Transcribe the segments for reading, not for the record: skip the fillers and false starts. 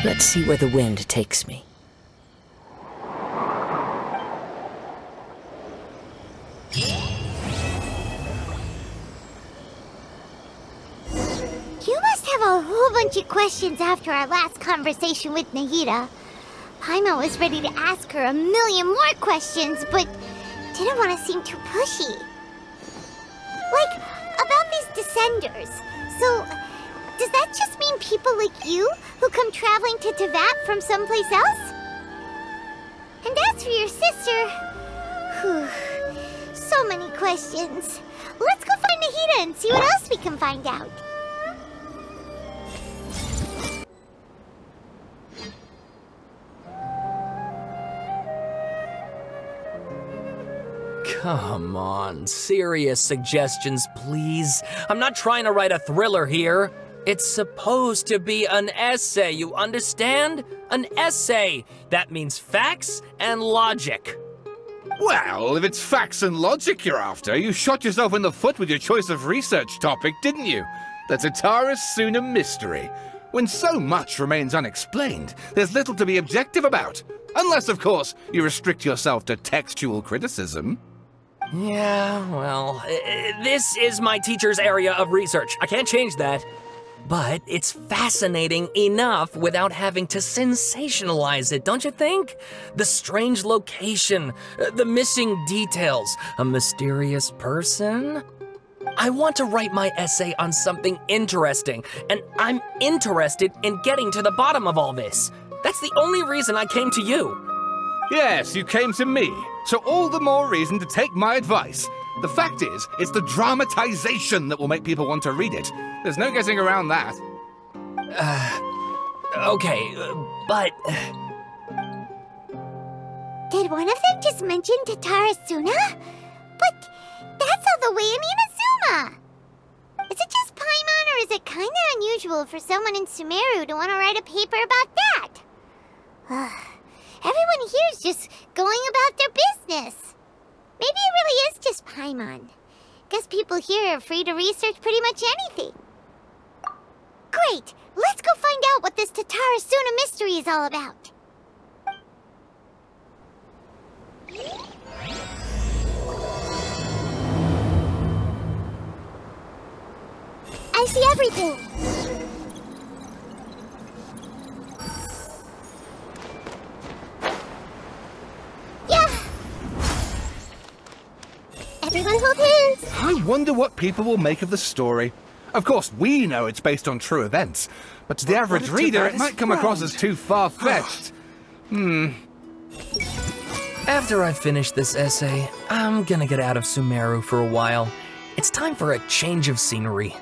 Let's see where the wind takes me. You must have a whole bunch of questions after our last conversation with Nahida. Paimon was ready to ask her a million more questions, but didn't want to seem too pushy. Like, about these descenders. So, does that just mean people like you who come traveling to Teyvat from someplace else? And as for your sister... Whew, so many questions. Let's go find Nahida and see what else we can find out. Come on, serious suggestions, please. I'm not trying to write a thriller here. It's supposed to be an essay, you understand? An essay. That means facts and logic. Well, if it's facts and logic you're after, you shot yourself in the foot with your choice of research topic, didn't you? The Tatara Suna mystery. When so much remains unexplained, there's little to be objective about. Unless, of course, you restrict yourself to textual criticism. Yeah, well, this is my teacher's area of research. I can't change that. But it's fascinating enough without having to sensationalize it, don't you think? The strange location, the missing details, a mysterious person. I want to write my essay on something interesting, and I'm interested in getting to the bottom of all this. That's the only reason I came to you. Yes, you came to me, so all the more reason to take my advice. The fact is, it's the dramatization that will make people want to read it. There's no getting around that. Okay, but... Did one of them just mention Tatara Suna? But that's all the way in Inazuma! Is it just Paimon, or is it kinda unusual for someone in Sumeru to want to write a paper about that? Everyone here is just going about their business. Maybe it really is just Paimon. Guess people here are free to research pretty much anything. Great! Let's go find out what this Tatara Suna mystery is all about. I see everything! Yeah! Everyone hold hands! I wonder what people will make of the story. Of course, we know it's based on true events, but to the average reader, it might come across as too far-fetched. After I finish this essay, I'm gonna get out of Sumeru for a while. It's time for a change of scenery.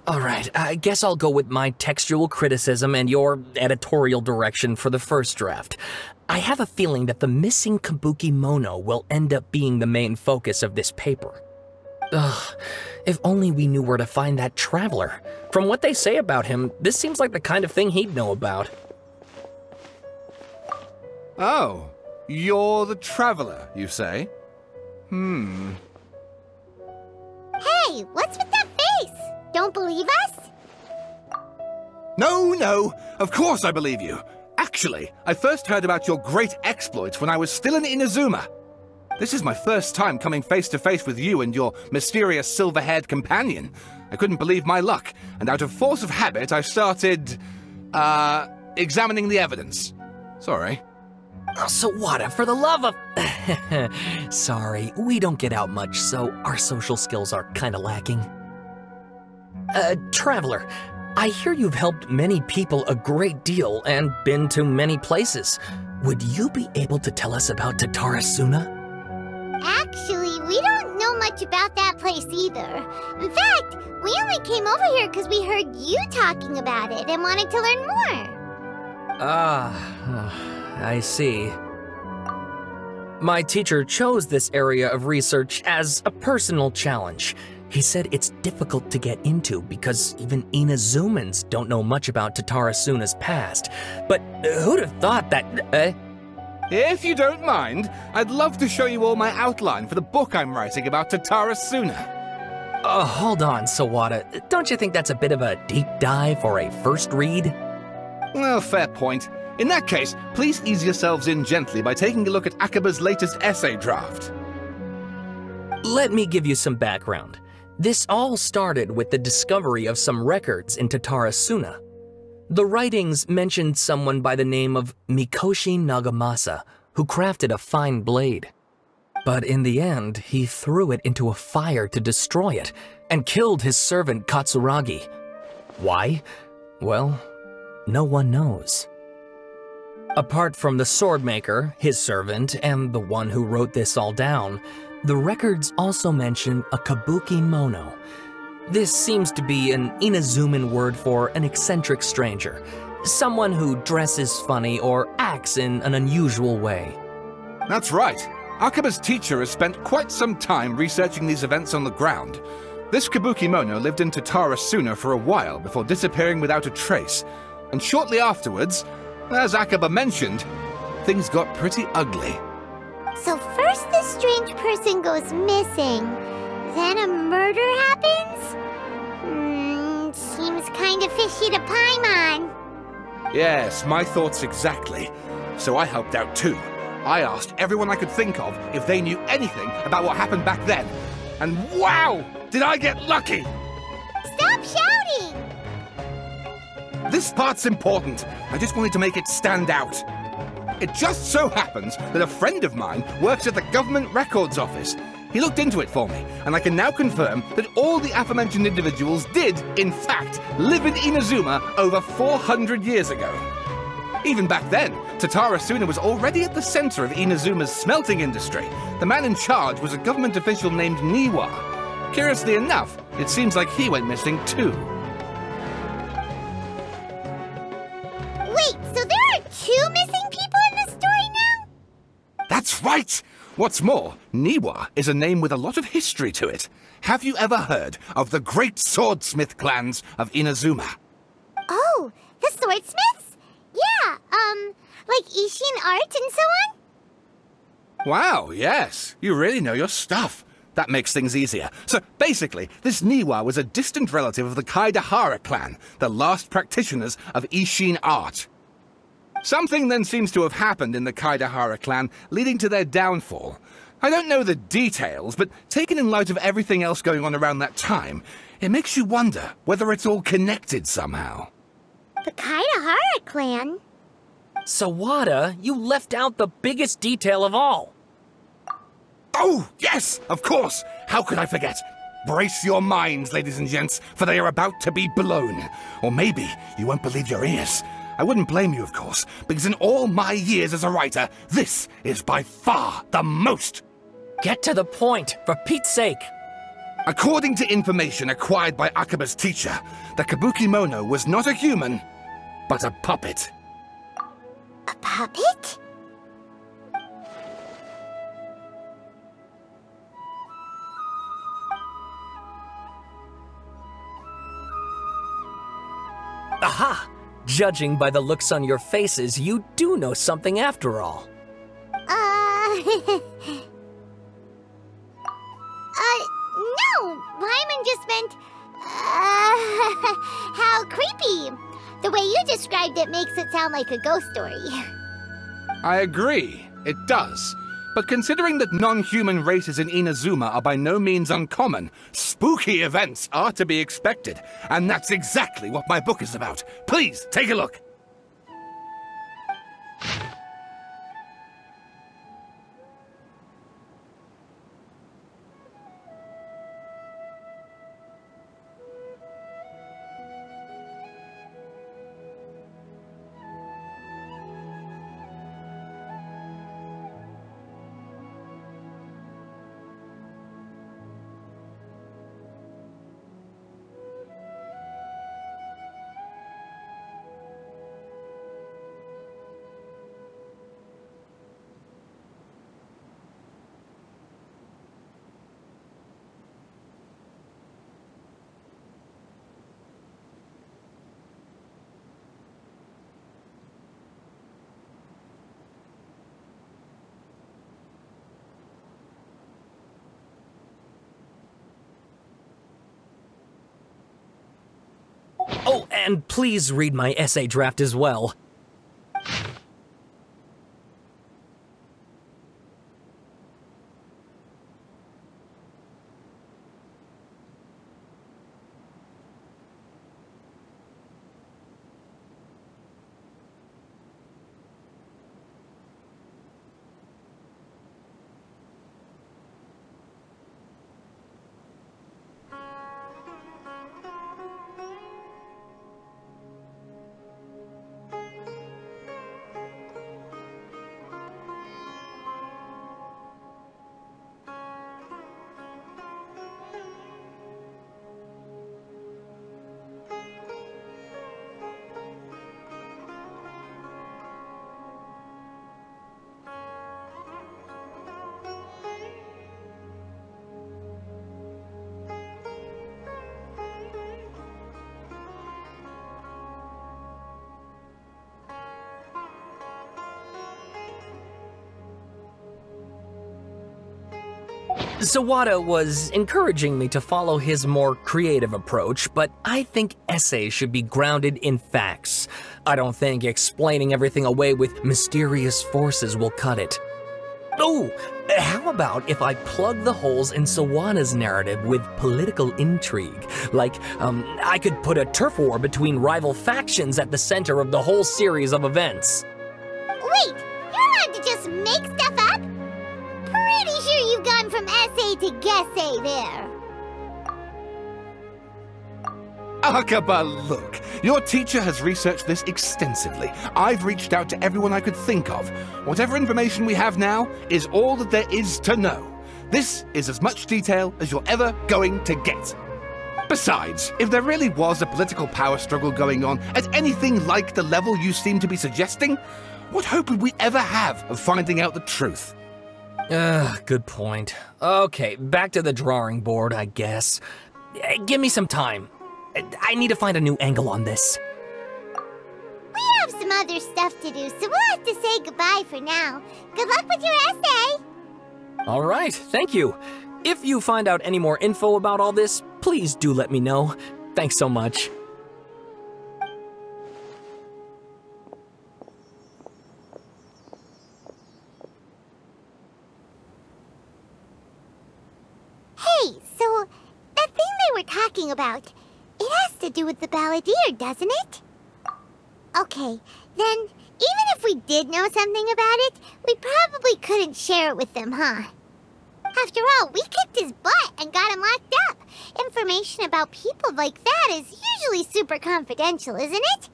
Alright, I guess I'll go with my textual criticism and your editorial direction for the first draft. I have a feeling that the missing Kabuki Mono will end up being the main focus of this paper. Ugh, if only we knew where to find that traveler. From what they say about him, this seems like the kind of thing he'd know about. Oh, you're the traveler, you say? Hey, what's with that face? Don't believe us? No, of course I believe you. Actually, I first heard about your great exploits when I was still in Inazuma. This is my first time coming face to face with you and your mysterious silver-haired companion. I couldn't believe my luck, and out of force of habit, I started, examining the evidence. Sorry. Oh, so what, for the love of... Sorry, we don't get out much, so our social skills are kinda lacking. Traveler, I hear you've helped many people a great deal and been to many places. Would you be able to tell us about Tatara Suna? Actually, we don't know much about that place either. In fact, we only came over here because we heard you talking about it and wanted to learn more. I see. My teacher chose this area of research as a personal challenge. He said it's difficult to get into because even Inazumans don't know much about Tatara Suna's past. But who'd have thought that... If you don't mind, I'd love to show you all my outline for the book I'm writing about Tatara Suna. Hold on, Sawada. Don't you think that's a bit of a deep dive for a first read? Well, fair point. In that case, please ease yourselves in gently by taking a look at Akaba's latest essay draft. Let me give you some background. This all started with the discovery of some records in Tatarasuna. The writings mentioned someone by the name of Mikoshi Nagamasa, who crafted a fine blade. But in the end, he threw it into a fire to destroy it, and killed his servant Katsuragi. Why? Well, no one knows. Apart from the swordmaker, his servant, and the one who wrote this all down, the records also mention a kabuki mono. This seems to be an Inazuman word for an eccentric stranger, someone who dresses funny or acts in an unusual way. That's right. Akaba's teacher has spent quite some time researching these events on the ground. This kabuki mono lived in Tatarasuna for a while before disappearing without a trace. And shortly afterwards, as Akaba mentioned, things got pretty ugly. So first this strange person goes missing, then a murder happens? Seems kinda fishy to Paimon. Yes, my thoughts exactly. So I helped out too. I asked everyone I could think of if they knew anything about what happened back then. And wow, did I get lucky! Stop shouting! This part's important. I just wanted to make it stand out. It just so happens that a friend of mine works at the Government Records Office. He looked into it for me, and I can now confirm that all the aforementioned individuals did, in fact, live in Inazuma over 400 years ago. Even back then, Tatarasuna was already at the center of Inazuma's smelting industry. The man in charge was a government official named Niwa. Curiously enough, it seems like he went missing too. Wait, so there are 2 missing people in the story now? That's right! What's more, Niwa is a name with a lot of history to it. Have you ever heard of the great swordsmith clans of Inazuma? Oh, the swordsmiths? Yeah, like Ishin art and so on? Wow, yes. You really know your stuff. That makes things easier. So, basically, this Niwa was a distant relative of the Kaidahara clan, the last practitioners of Ishin art. Something then seems to have happened in the Kaidahara clan, leading to their downfall. I don't know the details, but taken in light of everything else going on around that time, it makes you wonder whether it's all connected somehow. The Kaidahara clan? Sawada, you left out the biggest detail of all. Oh, yes, of course. How could I forget? Brace your minds, ladies and gents, for they are about to be blown. Or maybe you won't believe your ears. I wouldn't blame you, of course, because in all my years as a writer, this is by far the most. Get to the point, for Pete's sake. According to information acquired by Akaba's teacher, the kabuki mono was not a human, but a puppet. A puppet? Aha! Judging by the looks on your faces, you do know something after all. No! Hyman just meant, how creepy. The way you described it makes it sound like a ghost story. I agree, it does. But considering that non-human races in Inazuma are by no means uncommon, spooky events are to be expected. And that's exactly what my book is about. Please, take a look. Oh, and please read my essay draft as well. Sawada was encouraging me to follow his more creative approach, but I think essays should be grounded in facts. I don't think explaining everything away with mysterious forces will cut it. Oh, how about if I plug the holes in Sawada's narrative with political intrigue? Like, I could put a turf war between rival factions at the center of the whole series of events. Wait, you're allowed to just make stuff up? Pretty sure you've gone from essay to guessay there. Akaba, look. Your teacher has researched this extensively. I've reached out to everyone I could think of. Whatever information we have now is all that there is to know. This is as much detail as you're ever going to get. Besides, if there really was a political power struggle going on at anything like the level you seem to be suggesting, what hope would we ever have of finding out the truth? Good point. Okay, back to the drawing board, I guess. Give me some time. I need to find a new angle on this. We have some other stuff to do, so we'll have to say goodbye for now. Good luck with your essay! All right, thank you. If you find out any more info about all this, please do let me know. Thanks so much. Hey, so that thing they were talking about, it has to do with the balladeer, doesn't it? Okay, then even if we did know something about it, we probably couldn't share it with them, huh? After all, we kicked his butt and got him locked up. Information about people like that is usually super confidential, isn't it?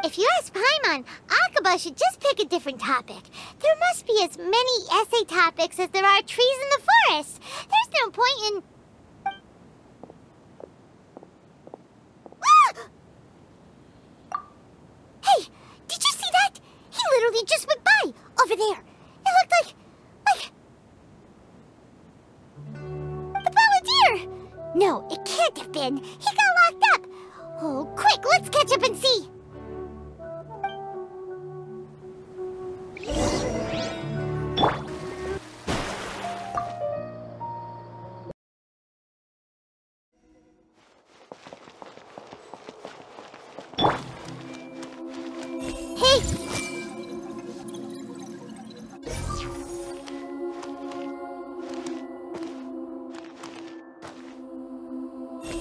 If you ask Paimon, Akaba should just pick a different topic. There must be as many essay topics as there are trees in the forest. There's no point in... Hey, did you see that? He literally just went by, over there. It looked like... the balladeer! No, it can't have been. He got locked up. Oh, quick, let's catch up and see.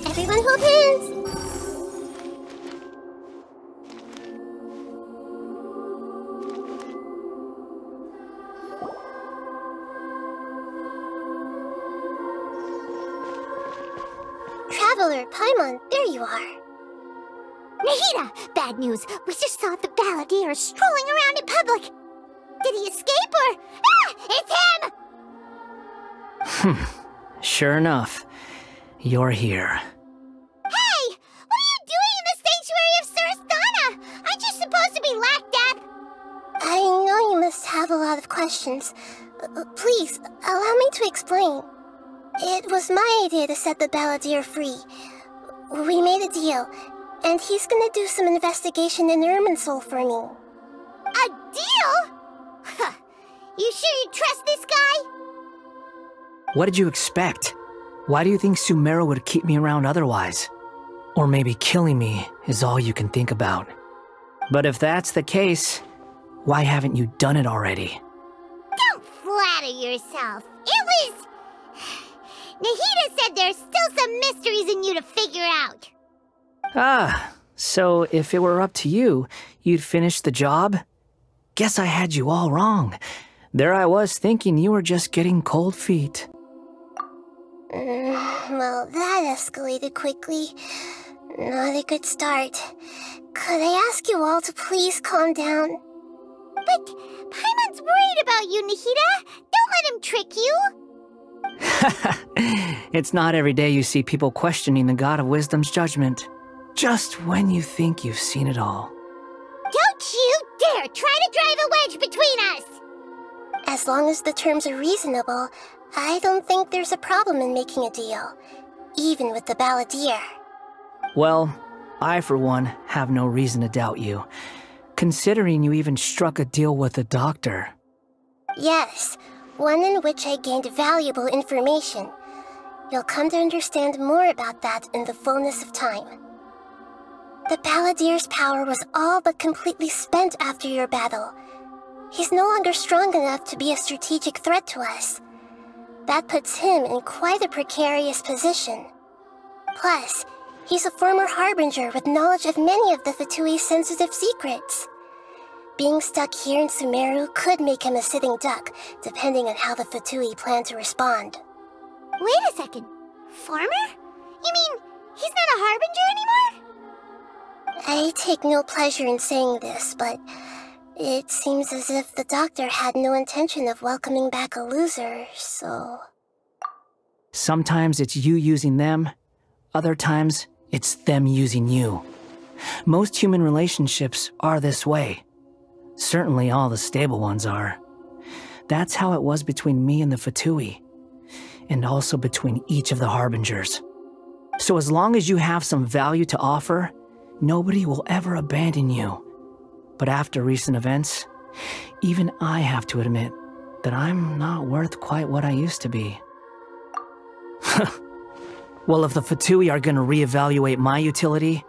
Everyone hold hands! Traveler, Paimon, there you are. Nahida! Bad news! We just saw the balladeer strolling around in public! Did he escape or... Ah! It's him! Sure enough, you're here. Hey! What are you doing in the sanctuary of Surasthana? Aren't you supposed to be locked up? I know you must have a lot of questions. Please, allow me to explain. It was my idea to set the balladeer free. We made a deal, and he's gonna do some investigation in Irminsul for me. A deal? Huh. You sure you trust this guy? What did you expect? Why do you think Sumeru would keep me around otherwise? Or maybe killing me is all you can think about. But if that's the case, why haven't you done it already? Don't flatter yourself. It was... Nahida said there's still some mysteries in you to figure out. Ah, so if it were up to you, you'd finish the job? Guess I had you all wrong. There I was thinking you were just getting cold feet. Well, that escalated quickly. Not a good start. Could I ask you all to please calm down? But Paimon's worried about you, Nahida. Don't let him trick you. It's not every day you see people questioning the God of Wisdom's judgment. Just when you think you've seen it all. Don't you dare try to drive a wedge between us! As long as the terms are reasonable, I don't think there's a problem in making a deal. Even with the balladeer. Well, I for one have no reason to doubt you. Considering you even struck a deal with the doctor. Yes, one in which I gained valuable information. You'll come to understand more about that in the fullness of time. The balladeer's power was all but completely spent after your battle. He's no longer strong enough to be a strategic threat to us. That puts him in quite a precarious position. Plus, he's a former harbinger with knowledge of many of the Fatui's sensitive secrets. Being stuck here in Sumeru could make him a sitting duck, depending on how the Fatui plan to respond. Wait a second. Farmer? You mean he's not a harbinger anymore? I take no pleasure in saying this, but it seems as if the doctor had no intention of welcoming back a loser, so... Sometimes it's you using them, other times it's them using you. Most human relationships are this way. Certainly all the stable ones are. That's how it was between me and the Fatui, and also between each of the harbingers. So as long as you have some value to offer, nobody will ever abandon you. But after recent events, even I have to admit that I'm not worth quite what I used to be. Well, if the Fatui are gonna reevaluate my utility,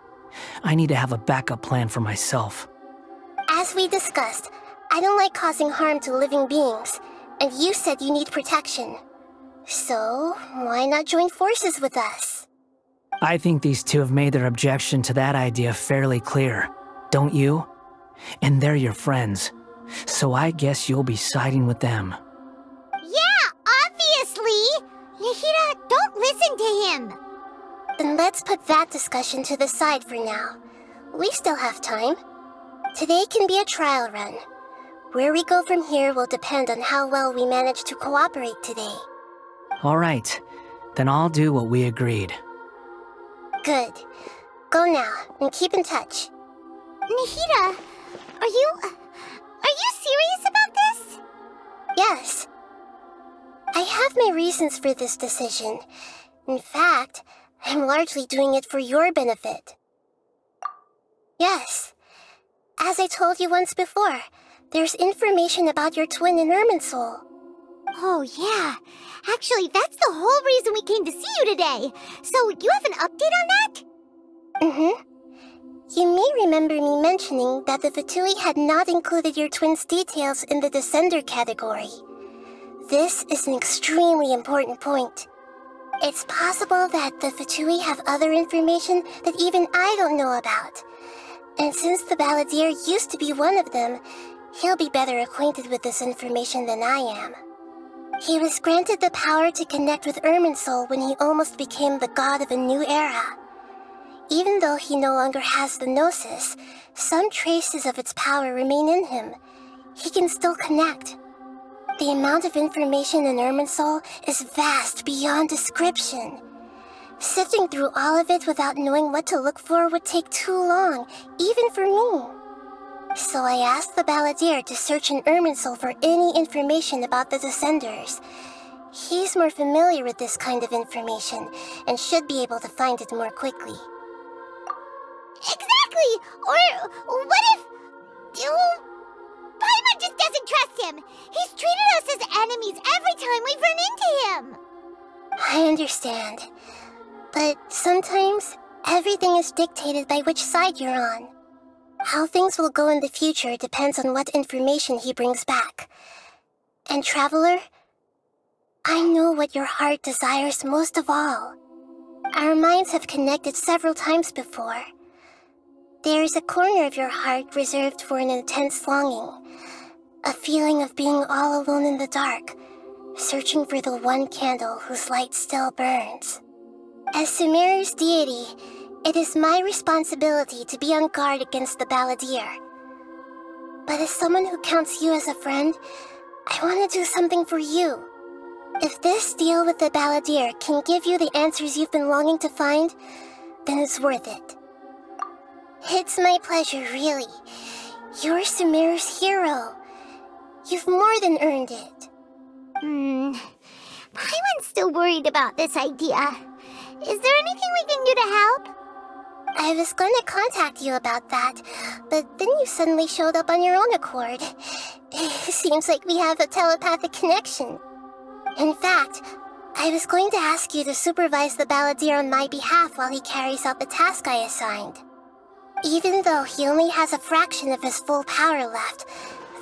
I need to have a backup plan for myself. As we discussed, I don't like causing harm to living beings, and you said you need protection. So, why not join forces with us? I think these two have made their objection to that idea fairly clear, don't you? And they're your friends, so I guess you'll be siding with them. Yeah, obviously! Nahida, don't listen to him! Then let's put that discussion to the side for now. We still have time. Today can be a trial run. Where we go from here will depend on how well we manage to cooperate today. Alright, then I'll do what we agreed. Good. Go now, and keep in touch. Nahida, are you serious about this? Yes. I have my reasons for this decision. In fact, I'm largely doing it for your benefit. Yes. As I told you once before, there's information about your twin in Irminsul. Oh, yeah. Actually, that's the whole reason we came to see you today. So, you have an update on that? Mm-hmm. You may remember me mentioning that the Fatui had not included your twin's details in the Descender category. This is an extremely important point. It's possible that the Fatui have other information that even I don't know about. And since the balladeer used to be one of them, he'll be better acquainted with this information than I am. He was granted the power to connect with Irminsul when he almost became the god of a new era. Even though he no longer has the Gnosis, some traces of its power remain in him. He can still connect. The amount of information in Irminsul is vast beyond description. Sifting through all of it without knowing what to look for would take too long, even for me. So I asked the balladeer to search in Irminsul for any information about the Descenders. He's more familiar with this kind of information, and should be able to find it more quickly. Exactly! Or what if... Paimon just doesn't trust him! He's treated us as enemies every time we've run into him! I understand. But sometimes, Everything is dictated by which side you're on. How things will go in the future depends on what information he brings back. And Traveler, I know what your heart desires most of all. Our minds have connected several times before. There is a corner of your heart reserved for an intense longing, a feeling of being all alone in the dark, searching for the one candle whose light still burns. As Sumeru's deity, it is my responsibility to be on guard against the balladeer. But as someone who counts you as a friend, I want to do something for you. If this deal with the balladeer can give you the answers you've been longing to find, then it's worth it. It's my pleasure, really. You're Sumeru's hero. You've more than earned it. Paimon's still worried about this idea. Is there anything we can do to help? I was going to contact you about that, but then you suddenly showed up on your own accord. Seems like we have a telepathic connection. In fact, I was going to ask you to supervise the balladeer on my behalf while he carries out the task I assigned. Even though he only has a fraction of his full power left,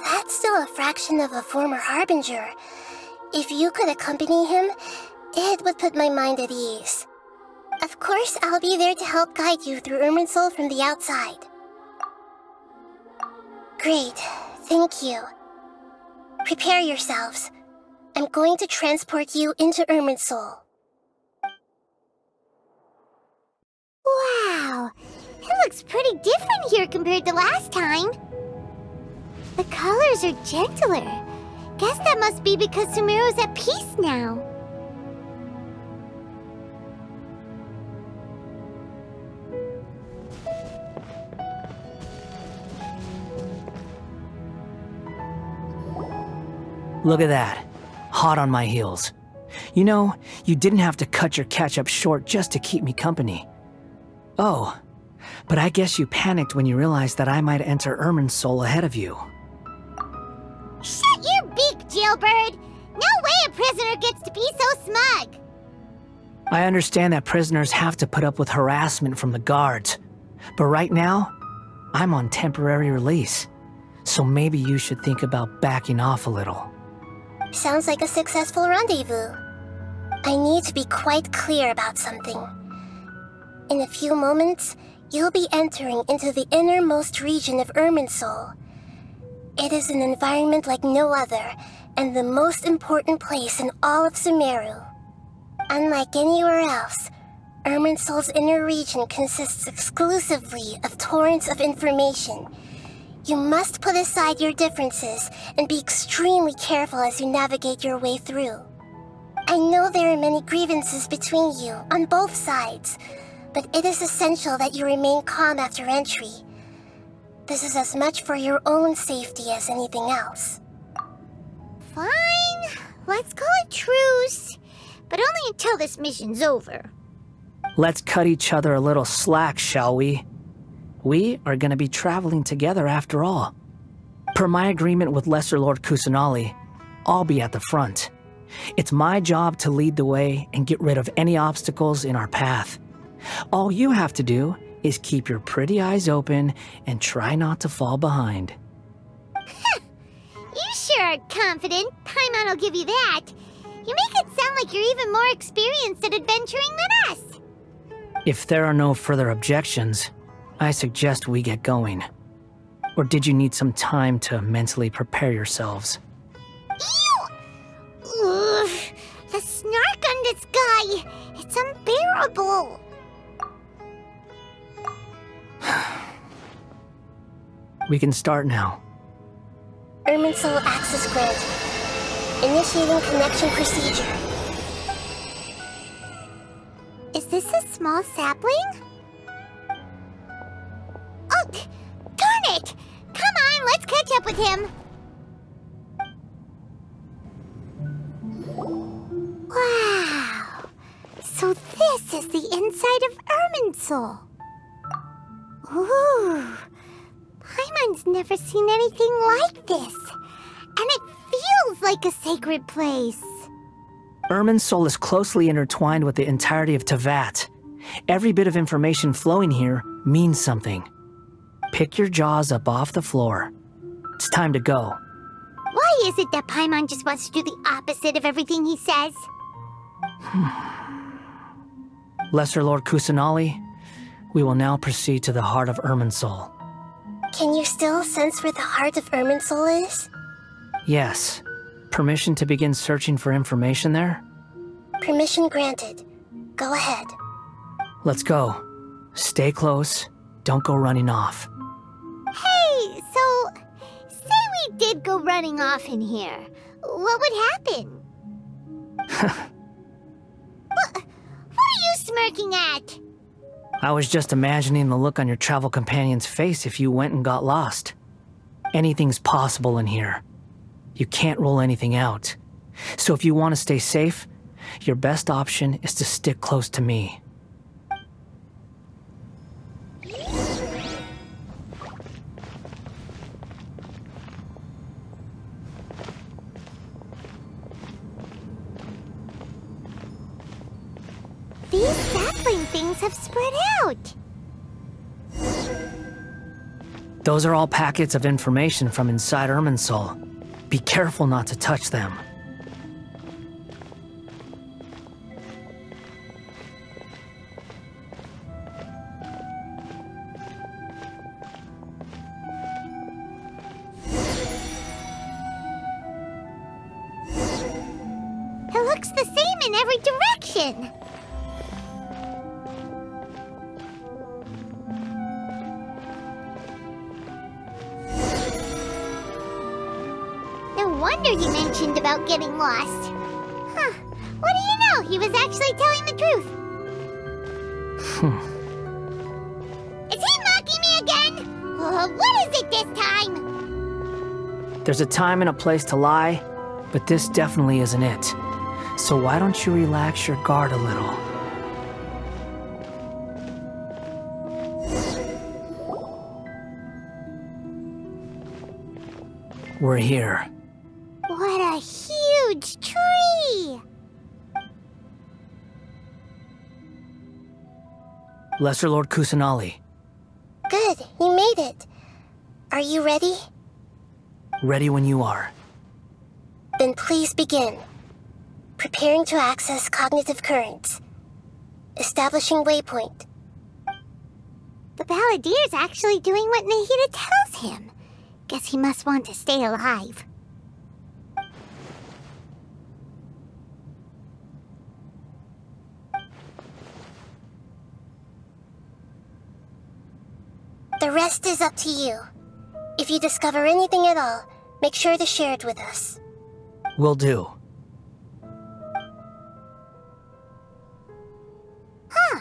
that's still a fraction of a former Harbinger. If you could accompany him, it would put my mind at ease. Of course, I'll be there to help guide you through Irminsul from the outside. Great, thank you. Prepare yourselves. I'm going to transport you into Irminsul. Wow, it looks pretty different here compared to last time. The colors are gentler. Guess that must be because Sumeru's at peace now. Look at that. Hot on my heels. You know, you didn't have to cut your catch-up short just to keep me company. Oh, but I guess you panicked when you realized that I might enter Irminsul ahead of you. Shut your beak, jailbird! No way a prisoner gets to be so smug! I understand that prisoners have to put up with harassment from the guards, but right now, I'm on temporary release, so maybe you should think about backing off a little. Sounds like a successful rendezvous. I need to be quite clear about something. In a few moments, you'll be entering into the innermost region of Irminsul. It is an environment like no other, and the most important place in all of Sumeru. Unlike anywhere else, Irminsul's inner region consists exclusively of torrents of information. You must put aside your differences and be extremely careful as you navigate your way through. I know there are many grievances between you on both sides, but it is essential that you remain calm after entry. This is as much for your own safety as anything else. Fine, let's call it truce, but only until this mission's over. Let's cut each other a little slack, shall we? We are going to be traveling together after all. Per my agreement with Lesser Lord Kusanali, I'll be at the front. It's my job to lead the way and get rid of any obstacles in our path. All you have to do is keep your pretty eyes open and try not to fall behind. You sure are confident. Paimon will give you that. You make it sound like you're even more experienced at adventuring than us. If there are no further objections, I suggest we get going. Or did you need some time to mentally prepare yourselves? Ew! Ugh, the snark on this guy! It's unbearable! We can start now. Irminsul access granted. Initiating connection procedure. Is this a small sapling? Oh, darn it! Come on, let's catch up with him! Wow! So this is the inside of Irminsul. Ooh! Paimon's never seen anything like this. And it feels like a sacred place. Irminsul is closely intertwined with the entirety of Teyvat. Every bit of information flowing here means something. Pick your jaws up off the floor. It's time to go. Why is it that Paimon just wants to do the opposite of everything he says? Lesser Lord Kusanali, we will now proceed to the heart of Irminsul. Can you still sense where the heart of Irminsul is? Yes. Permission to begin searching for information there? Permission granted. Go ahead. Let's go. Stay close. Don't go running off. Hey, so... say we did go running off in here. What would happen? What are you smirking at? I was just imagining the look on your travel companion's face if you went and got lost. Anything's possible in here. You can't rule anything out. So if you want to stay safe, your best option is to stick close to me. These sapling things have spread out. Those are all packets of information from inside Irminsul. Be careful not to touch them. It looks the same in every direction. No wonder you mentioned about getting lost. Huh. What do you know? He was actually telling the truth. Is he mocking me again? What is it this time? There's a time and a place to lie, but this definitely isn't it. So why don't you relax your guard a little? We're here. What a huge tree! Lesser Lord Kusanali. Good, you made it. Are you ready? Ready when you are. Then please begin. Preparing to access cognitive currents. Establishing waypoint. The Balladeer's actually doing what Nahida tells him. Guess he must want to stay alive. The rest is up to you. If you discover anything at all, make sure to share it with us. Will do. Huh.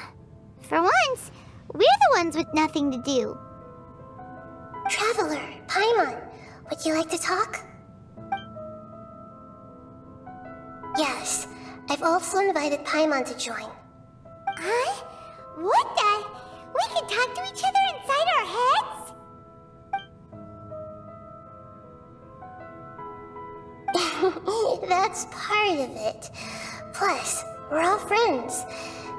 For once, we're the ones with nothing to do. Traveler, Paimon, would you like to talk? Yes, I've also invited Paimon to join. Huh? What the? We can talk to each other inside our heads? That's part of it. Plus, we're all friends.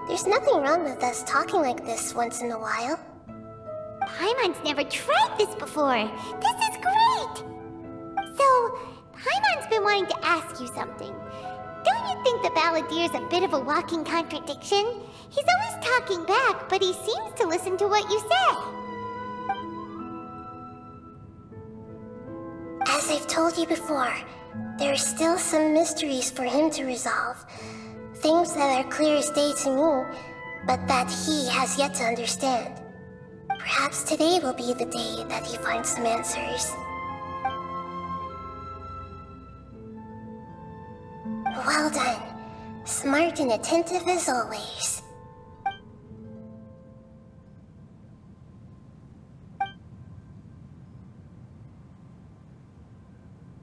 There's nothing wrong with us talking like this once in a while. Paimon's never tried this before. This is great! So, Paimon's been wanting to ask you something. Don't you think the Balladeer's a bit of a walking contradiction? He's always talking back, but he seems to listen to what you say. As I've told you before, there are still some mysteries for him to resolve. Things that are clear as day to me, but that he has yet to understand. Perhaps today will be the day that he finds some answers. Well done. Smart and attentive as always.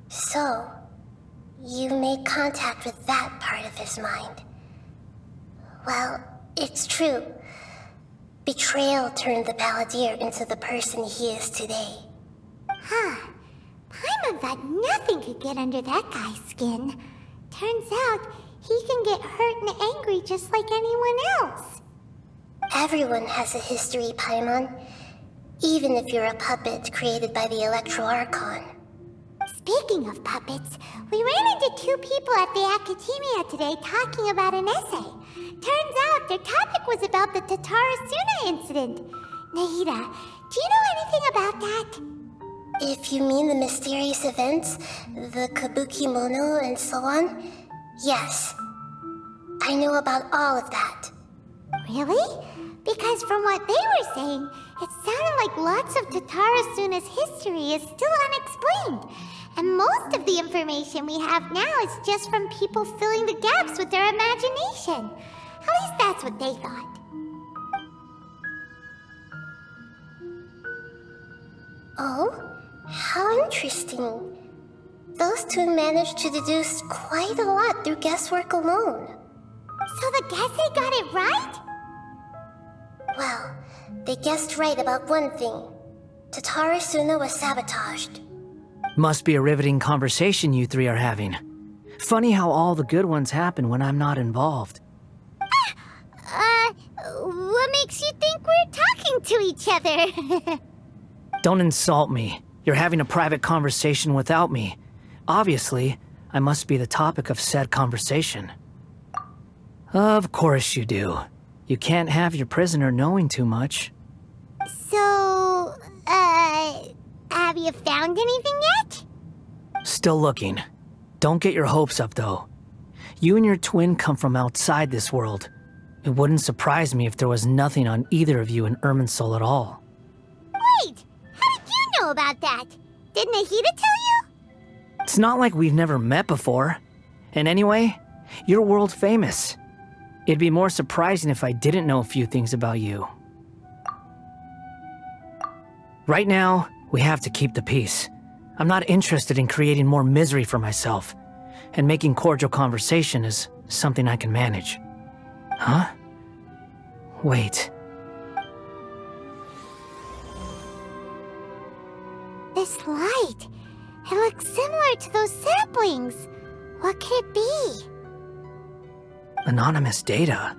So, you made contact with that part of his mind. Well, it's true. Betrayal turned the Balladeer into the person he is today. Huh. Paimon thought nothing could get under that guy's skin. Turns out, he can get hurt and angry just like anyone else. Everyone has a history, Paimon. Even if you're a puppet created by the Electro Archon. Speaking of puppets, we ran into two people at the Academia today talking about an essay. Turns out their topic was about the Tatarasuna incident. Nahida, do you know anything about that? If you mean the mysterious events, the kabuki mono and so on, yes. I know about all of that. Really? Because from what they were saying, it sounded like lots of Tatarasuna's history is still unexplained. And most of the information we have now is just from people filling the gaps with their imagination. At least that's what they thought. Oh? How interesting. Those two managed to deduce quite a lot through guesswork alone. So the Gesse got it right? Well, they guessed right about one thing. Tatarasuna was sabotaged. Must be a riveting conversation you three are having. Funny how all the good ones happen when I'm not involved. What makes you think we're talking to each other? Don't insult me. You're having a private conversation without me. Obviously, I must be the topic of said conversation. Of course you do. You can't have your prisoner knowing too much. So, have you found anything yet? Still looking. Don't get your hopes up, though. You and your twin come from outside this world. It wouldn't surprise me if there was nothing on either of you in Irminsul at all. Wait! How did you know about that? Did Nahida tell you? It's not like we've never met before. And anyway, you're world famous. It'd be more surprising if I didn't know a few things about you. Right now, we have to keep the peace. I'm not interested in creating more misery for myself. And making cordial conversation is something I can manage. Huh? Wait. This light. It looks similar to those saplings. What could it be? Anonymous data.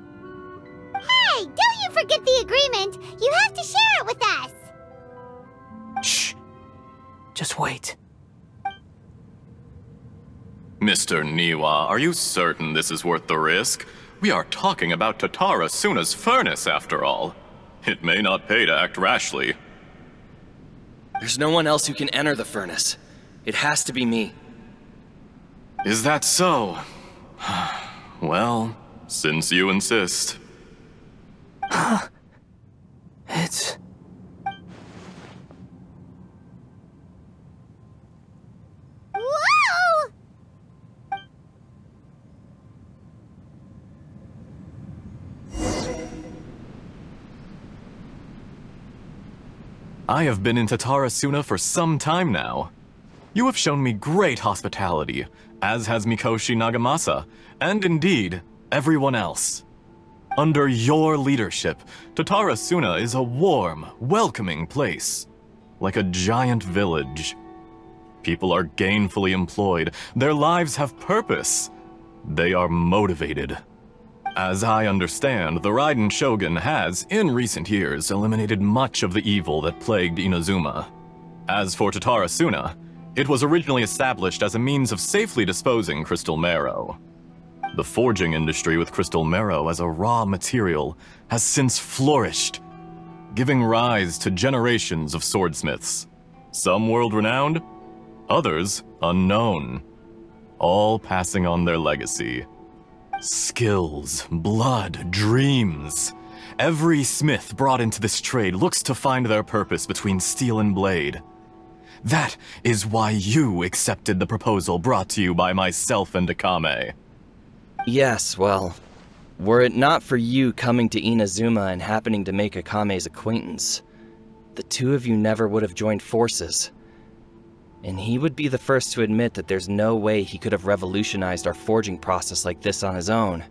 Hey, don't you forget the agreement! You have to share it with us! Shh. Just wait. Mr. Niwa, are you certain this is worth the risk? We are talking about Tatarasuna's furnace, after all. It may not pay to act rashly. There's no one else who can enter the furnace. It has to be me. Is that so? Well, since you insist. It's... Whoa! I have been in Tatarasuna for some time now. You have shown me great hospitality, as has Mikoshi Nagamasa, and indeed, everyone else. Under your leadership, Tatarasuna is a warm, welcoming place, like a giant village. People are gainfully employed, their lives have purpose. They are motivated. As I understand, the Raiden Shogun has, in recent years, eliminated much of the evil that plagued Inazuma. As for Tatarasuna, it was originally established as a means of safely disposing crystal marrow. The forging industry with crystal marrow as a raw material has since flourished, giving rise to generations of swordsmiths. Some world-renowned, others unknown, all passing on their legacy. Skills, blood, dreams. Every smith brought into this trade looks to find their purpose between steel and blade. That is why you accepted the proposal brought to you by myself and Akame. Yes, well, were it not for you coming to Inazuma and happening to make Akame's acquaintance, the two of you never would have joined forces. And he would be the first to admit that there's no way he could have revolutionized our forging process like this on his own.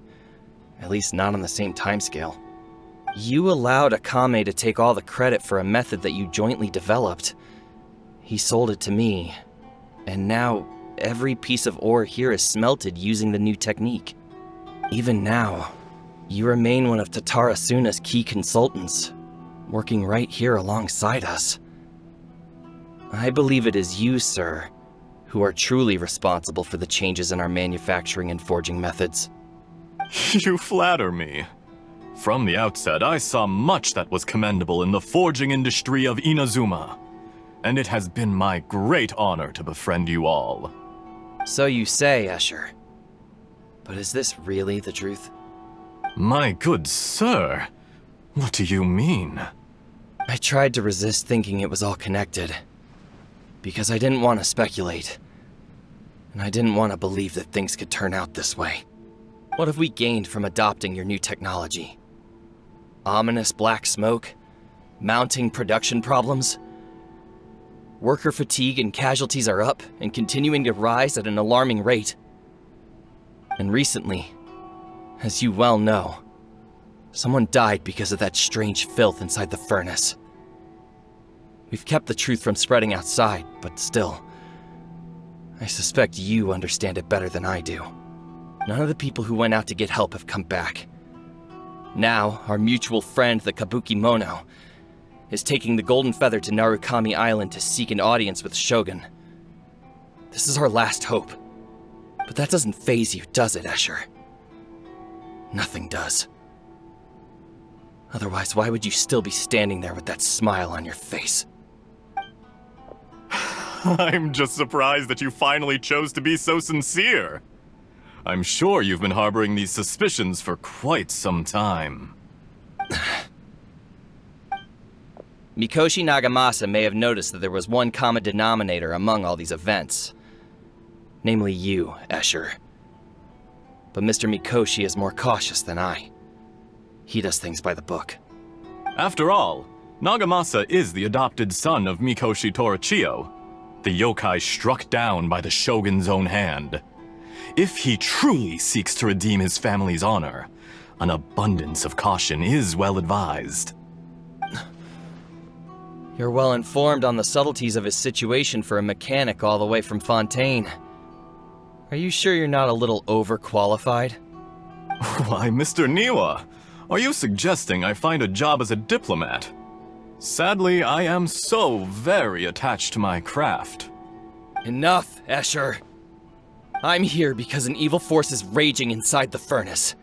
At least not on the same timescale. You allowed Akame to take all the credit for a method that you jointly developed. He sold it to me, and now every piece of ore here is smelted using the new technique. Even now, You remain one of Tatarasuna's key consultants, working right here alongside us. I believe it is you, sir, who are truly responsible for the changes in our manufacturing and forging methods. You flatter me. From the outset, I saw much that was commendable in the forging industry of Inazuma, and it has been my great honor to befriend you all. So you say, Escher. But is this really the truth? My good sir, what do you mean? I tried to resist thinking it was all connected, because I didn't want to speculate, and I didn't want to believe that things could turn out this way. What have we gained from adopting your new technology? Ominous black smoke? Mounting production problems? Worker fatigue and casualties are up and continuing to rise at an alarming rate. And recently, as you well know, someone died because of that strange filth inside the furnace. We've kept the truth from spreading outside, but still, I suspect you understand it better than I do. None of the people who went out to get help have come back. Now, our mutual friend, the Kabuki Mono, is taking the Golden Feather to Narukami Island to seek an audience with Shogun. This is our last hope. But that doesn't faze you, does it, Escher? Nothing does. Otherwise, why would you still be standing there with that smile on your face? I'm just surprised that you finally chose to be so sincere. I'm sure you've been harboring these suspicions for quite some time. Mikoshi Nagamasa may have noticed that there was one common denominator among all these events. Namely you, Escher. But Mr. Mikoshi is more cautious than I. He does things by the book. After all, Nagamasa is the adopted son of Mikoshi Torichio, the yokai struck down by the Shogun's own hand. If he truly seeks to redeem his family's honor, an abundance of caution is well advised. You're well informed on the subtleties of his situation for a mechanic all the way from Fontaine. Are you sure you're not a little overqualified? Why, Mr. Niwa, are you suggesting I find a job as a diplomat? Sadly, I am so very attached to my craft. Enough, Escher. I'm here because an evil force is raging inside the furnace.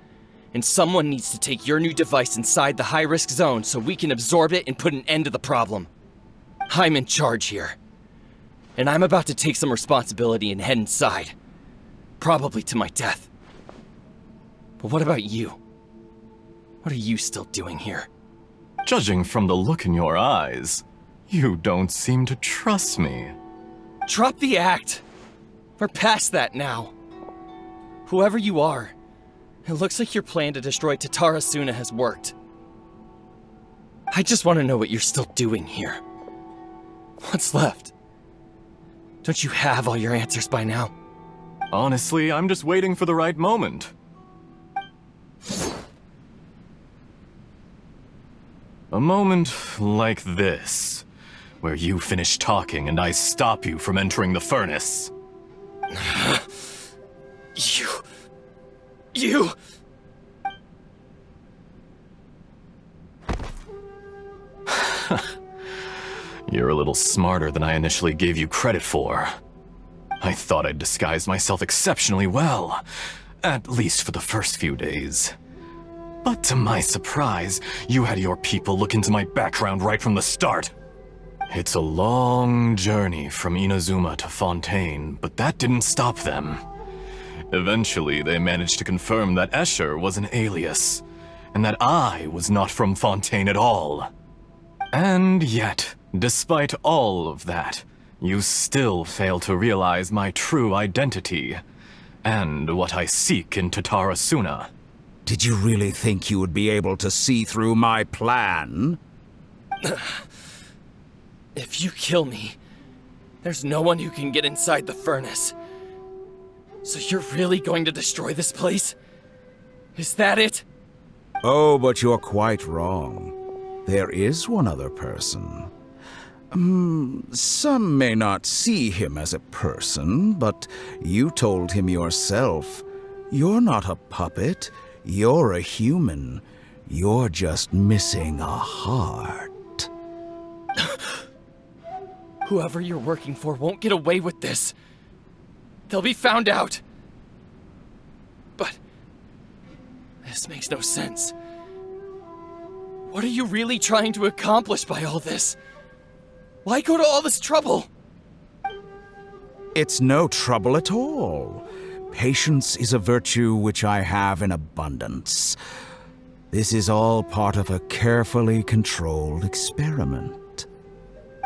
And someone needs to take your new device inside the high-risk zone so we can absorb it and put an end to the problem. I'm in charge here. And I'm about to take some responsibility and head inside. Probably to my death. But what about you? What are you still doing here? Judging from the look in your eyes, you don't seem to trust me. Drop the act! We're past that now. Whoever you are, it looks like your plan to destroy Tatarasuna has worked. I just want to know what you're still doing here. What's left? Don't you have all your answers by now? Honestly, I'm just waiting for the right moment. A moment like this, where you finish talking and I stop you from entering the furnace. You... You're a little smarter than I initially gave you credit for. I thought I'd disguised myself exceptionally well, at least for the first few days. But to my surprise, you had your people look into my background right from the start. It's a long journey from Inazuma to Fontaine, but that didn't stop them. Eventually, they managed to confirm that Escher was an alias, and that I was not from Fontaine at all. And yet, despite all of that, you still fail to realize my true identity, and what I seek in Tatarasuna. Did you really think you would be able to see through my plan? If you kill me, there's no one who can get inside the furnace. So you're really going to destroy this place? Is that it? Oh, but you're quite wrong. There is one other person. Some may not see him as a person, but you told him yourself. You're not a puppet. You're a human. You're just missing a heart. Whoever you're working for won't get away with this. They'll be found out. But this makes no sense. What are you really trying to accomplish by all this? Why go to all this trouble? It's no trouble at all. Patience is a virtue which I have in abundance. This is all part of a carefully controlled experiment.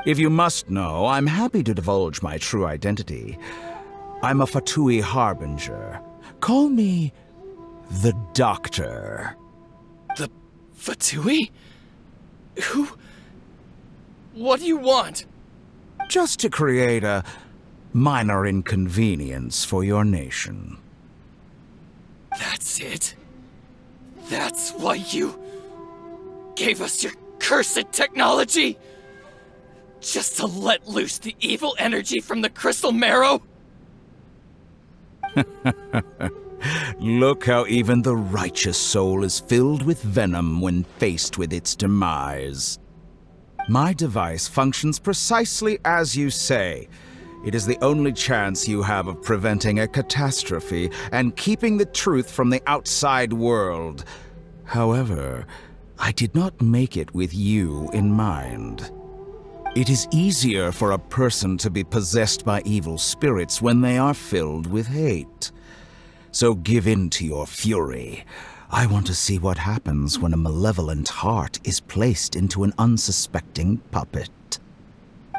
If you must know, I'm happy to divulge my true identity. I'm a Fatui Harbinger. Call me the Doctor. The Fatui? Who? What do you want? Just to create a minor inconvenience for your nation. That's it? That's why you gave us your cursed technology? Just to let loose the evil energy from the crystal marrow? Look how even the righteous soul is filled with venom when faced with its demise. My device functions precisely as you say. It is the only chance you have of preventing a catastrophe and keeping the truth from the outside world. However, I did not make it with you in mind. It is easier for a person to be possessed by evil spirits when they are filled with hate. So give in to your fury. I want to see what happens when a malevolent heart is placed into an unsuspecting puppet.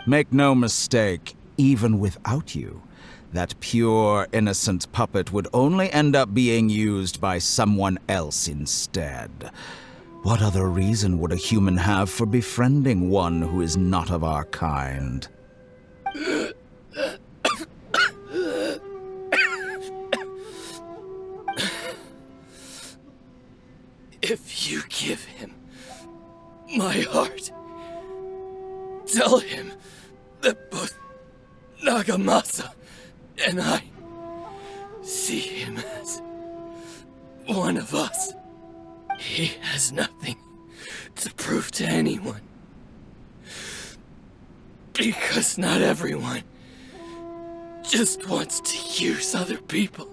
Make no mistake, even without you, that pure, innocent puppet would only end up being used by someone else instead. What other reason would a human have for befriending one who is not of our kind? If you give him my heart, tell him that both Nagamasa and I see him as one of us. He has nothing to prove to anyone. Because not everyone just wants to use other people.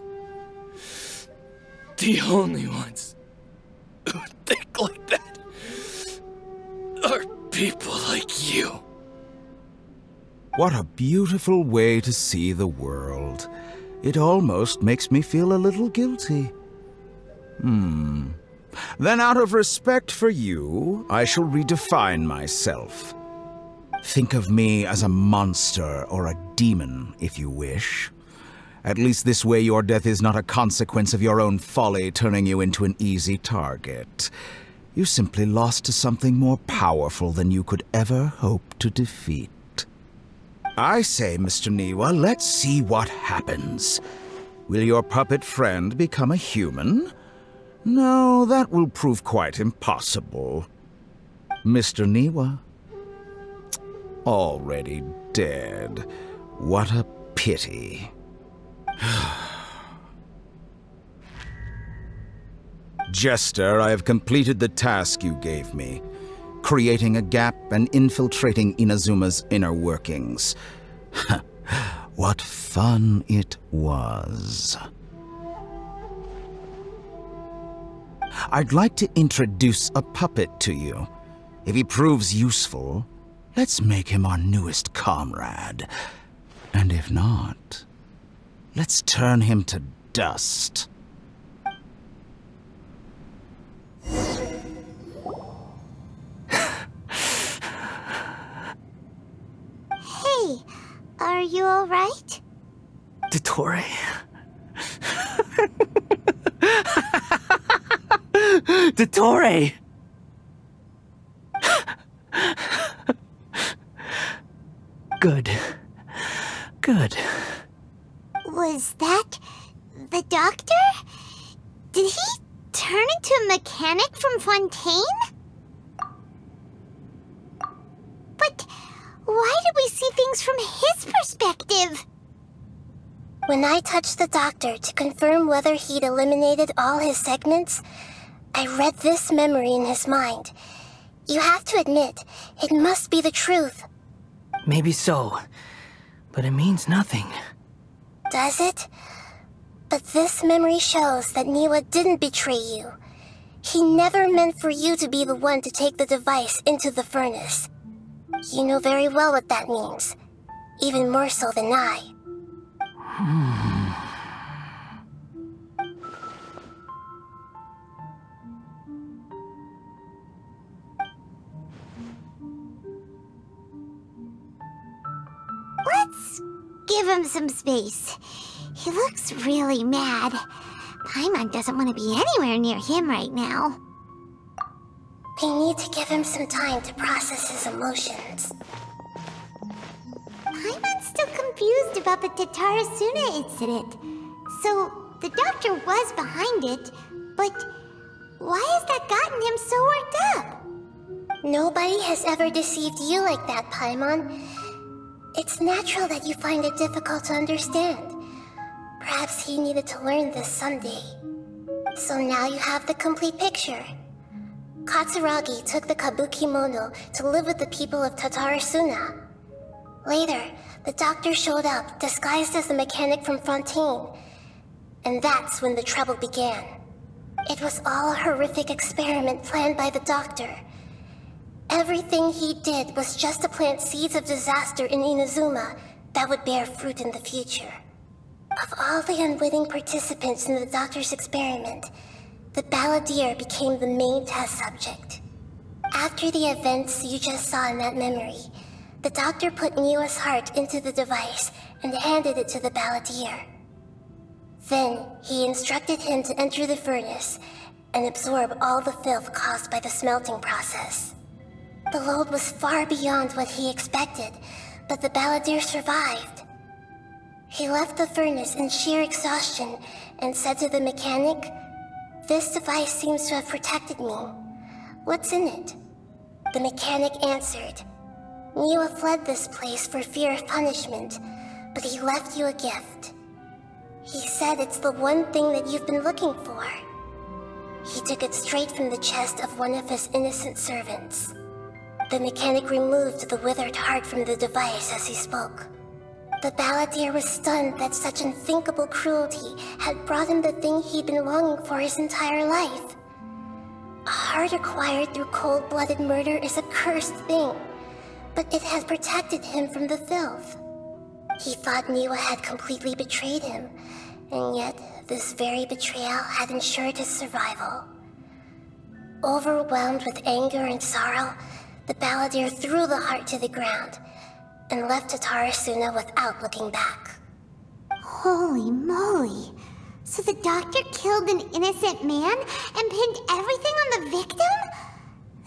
The only ones who think like that are people like you. What a beautiful way to see the world. It almost makes me feel a little guilty. Then out of respect for you, I shall redefine myself. Think of me as a monster or a demon, if you wish. At least this way your death is not a consequence of your own folly turning you into an easy target. You simply lost to something more powerful than you could ever hope to defeat. I say, Mr. Niwa, let's see what happens. Will your puppet friend become a human? No, that will prove quite impossible. Mr. Niwa? Already dead. What a pity. Jester, I have completed the task you gave me. Creating a gap and infiltrating Inazuma's inner workings. What fun it was. I'd like to introduce a puppet to you. If he proves useful, let's make him our newest comrade. And if not, let's turn him to dust. Hey, are you alright? Dottore. Dottore! Good. Good. Was that the doctor? Did he turn into a mechanic from Fontaine? But why did we see things from his perspective? When I touched the doctor to confirm whether he'd eliminated all his segments, I read this memory in his mind. You have to admit, it must be the truth. Maybe so, but it means nothing. Does it? But this memory shows that Niwa didn't betray you. He never meant for you to be the one to take the device into the furnace. You know very well what that means, even more so than I. Let's give him some space. He looks really mad. Paimon doesn't want to be anywhere near him right now. We need to give him some time to process his emotions. Paimon's still confused about the Tatarasuna incident. So, the doctor was behind it, but why has that gotten him so worked up? Nobody has ever deceived you like that, Paimon. It's natural that you find it difficult to understand. Perhaps he needed to learn this someday. So now you have the complete picture. Katsuragi took the kabuki mono to live with the people of Tatarasuna. Later, the doctor showed up, disguised as the mechanic from Fontaine. And that's when the trouble began. It was all a horrific experiment planned by the doctor. Everything he did was just to plant seeds of disaster in Inazuma that would bear fruit in the future. Of all the unwitting participants in the doctor's experiment, the balladeer became the main test subject. After the events you just saw in that memory, the doctor put Niwa's heart into the device and handed it to the balladeer. Then, he instructed him to enter the furnace and absorb all the filth caused by the smelting process. The load was far beyond what he expected, but the balladeer survived. He left the furnace in sheer exhaustion and said to the mechanic, "This device seems to have protected me. What's in it?" The mechanic answered, "Niwa fled this place for fear of punishment, but he left you a gift. He said it's the one thing that you've been looking for." He took it straight from the chest of one of his innocent servants. The mechanic removed the withered heart from the device as he spoke. The balladeer was stunned that such unthinkable cruelty had brought him the thing he'd been longing for his entire life. A heart acquired through cold-blooded murder is a cursed thing, but it had protected him from the filth. He thought Niwa had completely betrayed him, and yet this very betrayal had ensured his survival. Overwhelmed with anger and sorrow, the balladeer threw the heart to the ground and left Tatarasuna without looking back. Holy moly! So the doctor killed an innocent man and pinned everything on the victim?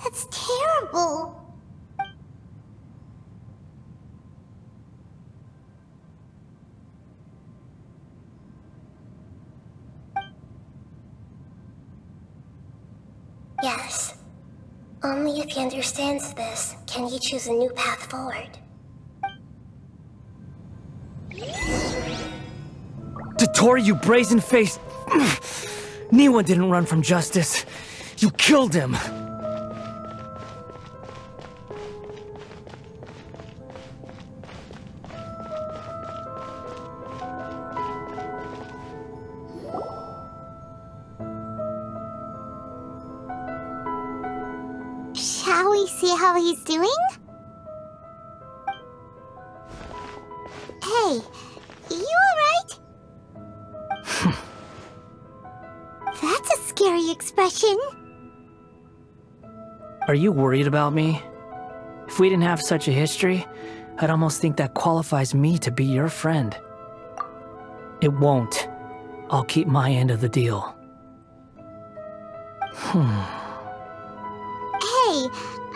That's terrible. Yes. Only if he understands this can he choose a new path forward. Tottori, you brazen-faced... Niwa didn't run from justice. You killed him. Shall we see how he's doing? Hey, you alright? That's a scary expression. Are you worried about me? If we didn't have such a history, I'd almost think that qualifies me to be your friend. It won't. I'll keep my end of the deal. Hey,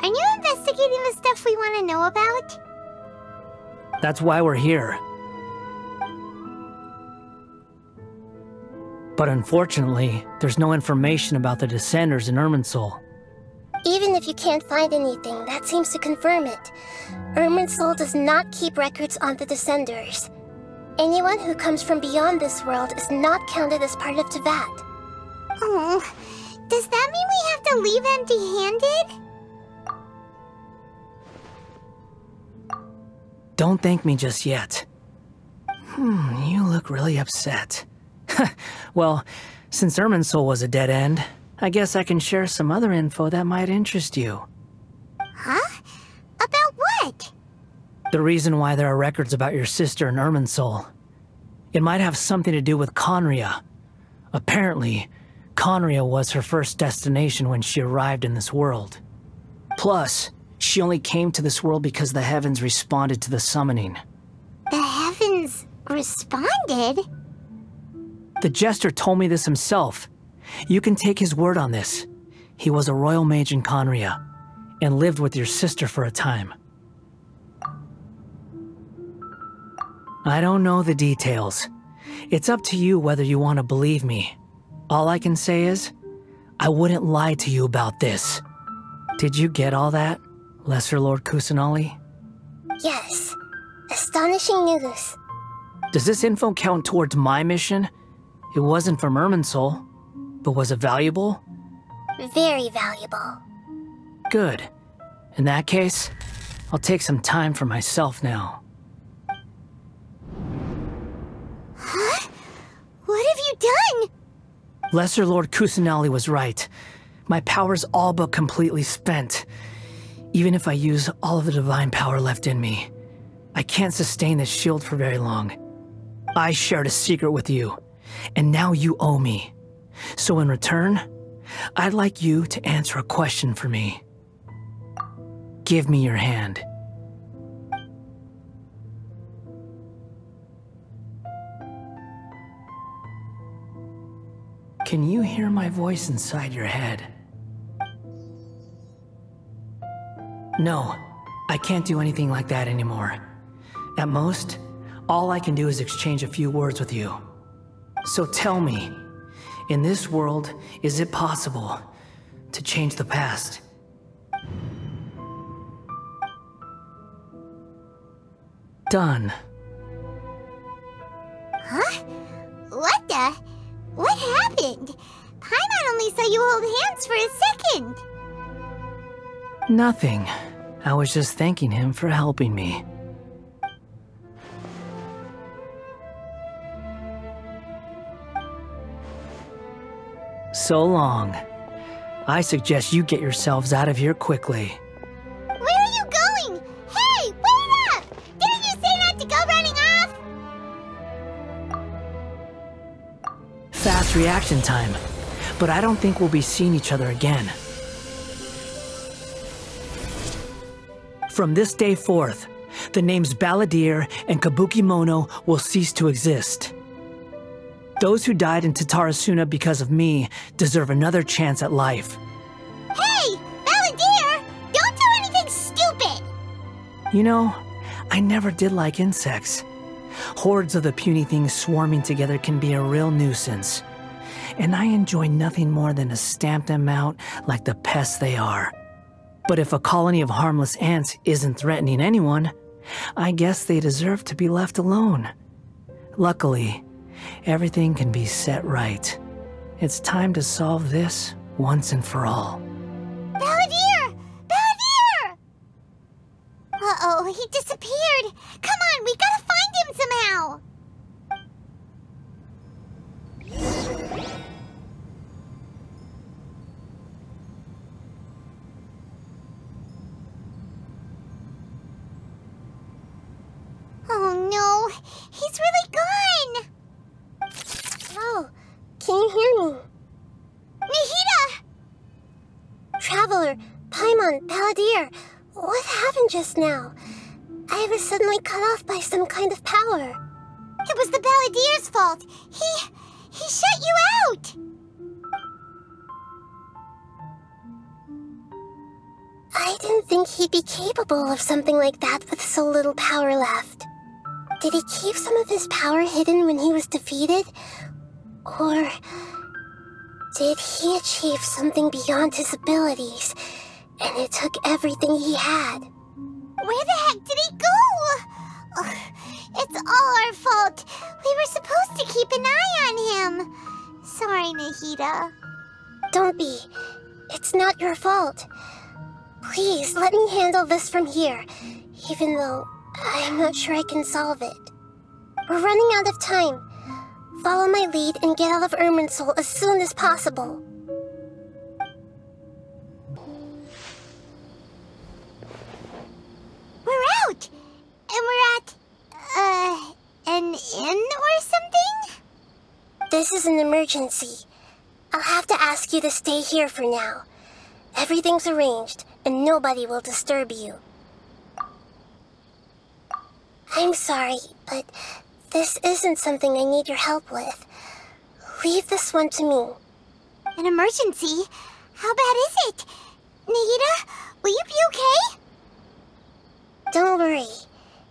aren't you investigating the stuff we want to know about? That's why we're here. But unfortunately, there's no information about the Descenders in Irminsul. Even if you can't find anything, that seems to confirm it. Irminsul does not keep records on the Descenders. Anyone who comes from beyond this world is not counted as part of Teyvat. Oh, does that mean we have to leave empty-handed? Don't thank me just yet. You look really upset. Well, since Irminsul was a dead end, I guess I can share some other info that might interest you. Huh? About what? The reason why there are records about your sister in Irminsul. It might have something to do with Conria. Apparently, Conria was her first destination when she arrived in this world. Plus, she only came to this world because the heavens responded to the summoning. The heavens responded? The Jester told me this himself. You can take his word on this. He was a royal mage in Conria, and lived with your sister for a time. I don't know the details. It's up to you whether you want to believe me. All I can say is, I wouldn't lie to you about this. Did you get all that, Lesser Lord Kusanali? Yes. Astonishing news. Does this info count towards my mission? It wasn't from Irminsul, but was it valuable? Very valuable. Good. In that case, I'll take some time for myself now. Huh? What have you done? Lesser Lord Kusanali was right. My power's all but completely spent. Even if I use all of the divine power left in me, I can't sustain this shield for very long. I shared a secret with you, and now you owe me. So in return, I'd like you to answer a question for me. Give me your hand. Can you hear my voice inside your head? No, I can't do anything like that anymore. At most, all I can do is exchange a few words with you. So tell me, in this world, is it possible to change the past? Done. Huh? What the? What happened? Paimon only saw you hold hands for a second. Nothing. I was just thanking him for helping me. So long. I suggest you get yourselves out of here quickly. Where are you going? Hey, wait up! Didn't you say not to go running off? Fast reaction time. But I don't think we'll be seeing each other again. From this day forth, the names Balladeer and Kabukimono will cease to exist. Those who died in Tatarasuna because of me deserve another chance at life. Hey, Balladeer! Don't do anything stupid! You know, I never did like insects. Hordes of the puny things swarming together can be a real nuisance. And I enjoy nothing more than to stamp them out like the pests they are. But if a colony of harmless ants isn't threatening anyone, I guess they deserve to be left alone. Luckily, everything can be set right. It's time to solve this once and for all. Balladeer! Balladeer! Uh-oh, he disappeared. Come on, we gotta find him somehow. Oh no, he's really gone! Oh, can you hear me? Nahida! Traveler, Paimon, Balladeer, what happened just now? I was suddenly cut off by some kind of power. It was the Balladeer's fault. He shut you out! I didn't think he'd be capable of something like that with so little power left. Did he keep some of his power hidden when he was defeated? Or did he achieve something beyond his abilities, and it took everything he had? Where the heck did he go? Ugh, It's all our fault. We were supposed to keep an eye on him. Sorry, Nahida. Don't be. It's not your fault. Please, let me handle this from here, even though I'm not sure I can solve it. We're running out of time. Follow my lead and get out of Irminsul as soon as possible. We're out! And we're at, an inn or something? This is an emergency. I'll have to ask you to stay here for now. Everything's arranged, and nobody will disturb you. I'm sorry, but this isn't something I need your help with. Leave this one to me. An emergency? How bad is it? Nahida, will you be okay? Don't worry.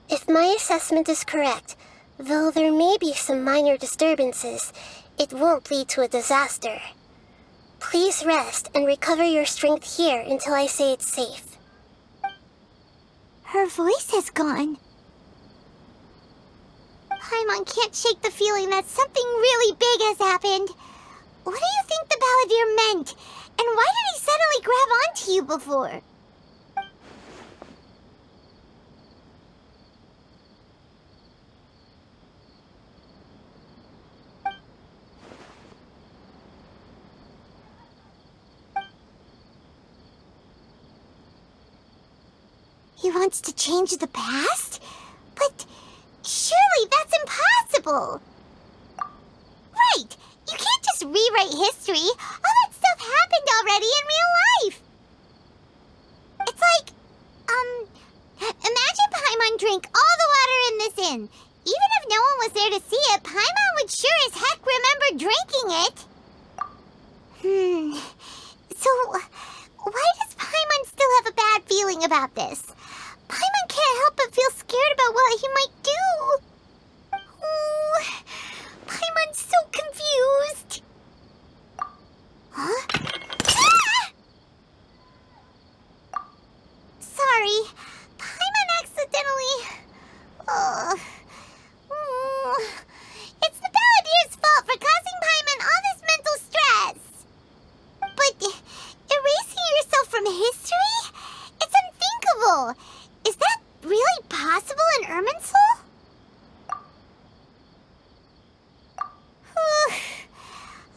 If my assessment is correct, though there may be some minor disturbances, it won't lead to a disaster. Please rest and recover your strength here until I say it's safe. Her voice has gone. Paimon can't shake the feeling that something really big has happened. What do you think the Balladeer meant? And why did he suddenly grab onto you before? He wants to change the past? But surely that's impossible! Right! You can't just rewrite history! All that stuff happened already in real life! It's like, imagine Paimon drank all the water in this inn. Even if no one was there to see it, Paimon would sure as heck remember drinking it. So, why does Paimon still have a bad feeling about this? Paimon can't help but feel scared about what he might do. Oh, Paimon's so confused. Huh? Ah! Sorry, Paimon accidentally... It's the Balladeer's fault for causing Paimon all this mental stress. But erasing yourself from history? It's unthinkable. Is that really possible in Irminsul?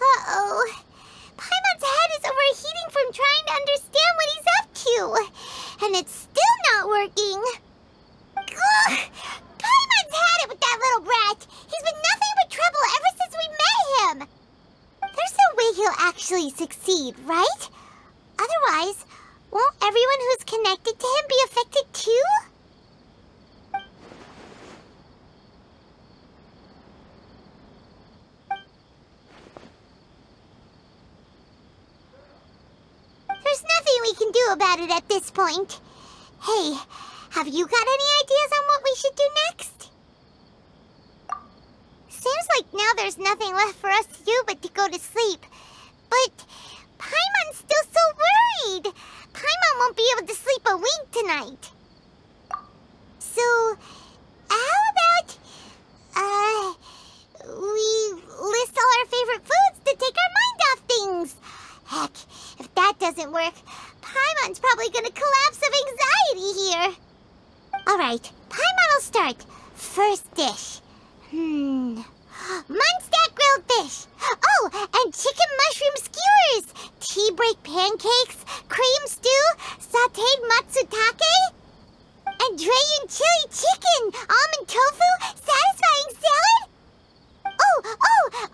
Uh-oh. Paimon's head is overheating from trying to understand what he's up to. And it's still not working. Ugh. Paimon's had it with that little brat. He's been nothing but trouble ever since we met him. There's no way he'll actually succeed, right? Otherwise, won't everyone who's connected to him be affected too? There's nothing we can do about it at this point. Hey, have you got any ideas on what we should do next? Seems like now there's nothing left for us to do but to go to sleep. But Paimon's still so worried. Paimon won't be able to sleep a wink tonight. So, how about, we list all our favorite foods to take our mind off things? Heck, if that doesn't work, Paimon's probably gonna collapse of anxiety here. Alright, Paimon will start. First dish. Munstack grilled fish. Oh, and chicken mushroom skewers. Tea break pancakes, cream stew, sauteed matsutake, and Dragon chili chicken, almond tofu, satisfying salad. Oh,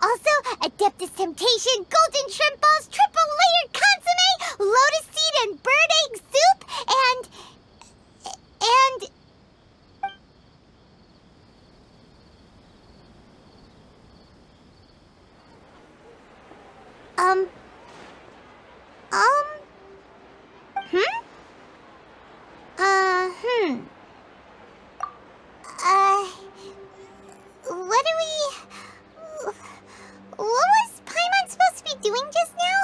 also Adeptus Temptation, golden shrimp balls, triple layered consomme, lotus seed and bird egg soup, and what was Paimon supposed to be doing just now?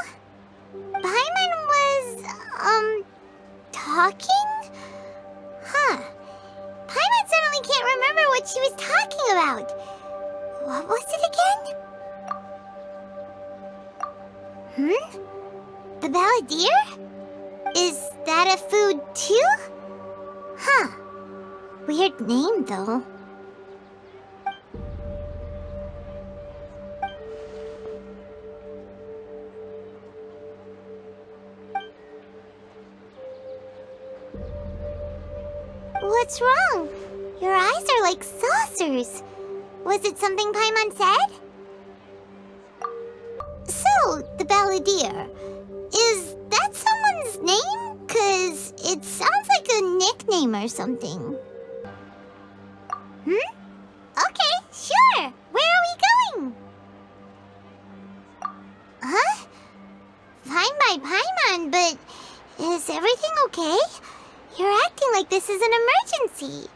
Paimon was, talking? Huh. Paimon suddenly can't remember what she was talking The balladeer? Is that a food too? Huh. Weird name, though. What's wrong? Your eyes are like saucers. Was it something Paimon said? So, the balladeer. Is that someone's name? 'Cause it sounds like a nickname or something. Okay, sure. Where are we going? Huh? Fine by Paimon, but is everything okay? You're acting like this is an emergency.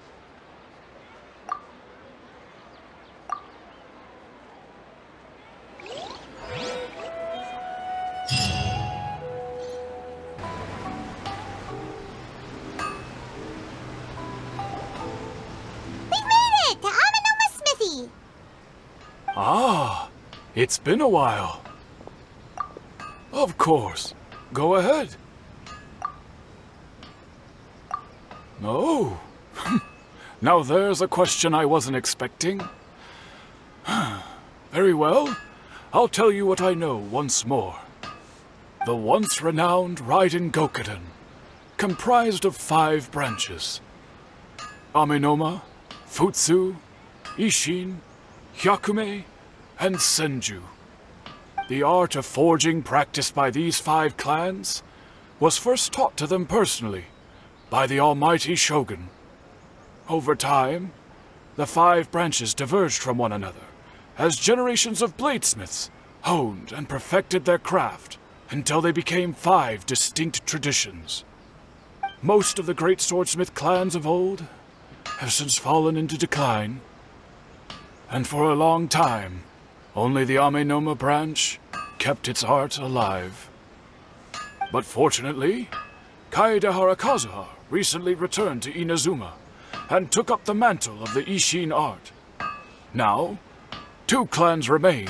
We've made it to Aminoma's smithy. Ah, it's been a while. Of course. Go ahead. Oh. Now there's a question I wasn't expecting. Very well. I'll tell you what I know once more. The once renowned Raiden Gokuden, comprised of 5 branches. Aminoma, Futsu, Ishin, Hyakume, and Senju. The art of forging practiced by these 5 clans was first taught to them personally by the almighty Shogun. Over time, the 5 branches diverged from one another as generations of bladesmiths honed and perfected their craft until they became 5 distinct traditions. Most of the great swordsmith clans of old have since fallen into decline, and for a long time, only the Aminoma branch kept its art alive. But fortunately, Kaedehara Kazuha recently returned to Inazuma and took up the mantle of the Ishin art. Now, 2 clans remain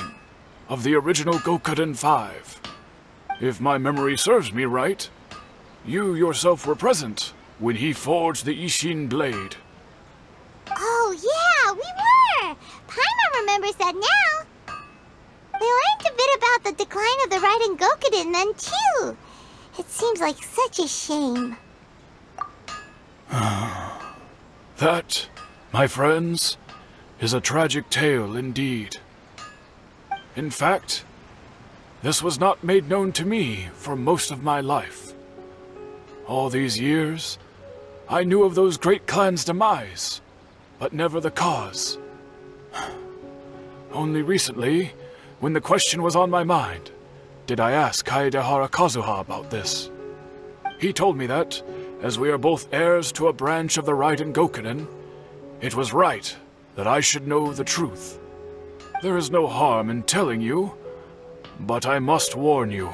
of the original Gokuden 5. If my memory serves me right, you yourself were present when he forged the Ishin blade. Oh yeah, we were! Paimon remembers that now. We learned a bit about the decline of the Raiden Gokuden then too. It seems like such a shame. That, my friends, is a tragic tale indeed. In fact, this was not made known to me for most of my life. All these years, I knew of those great clans' demise, but never the cause. Only recently, when the question was on my mind, did I ask Kaedehara Kazuha about this. He told me that, as we are both heirs to a branch of the Raiden Gokuden, it was right that I should know the truth. There is no harm in telling you, but I must warn you.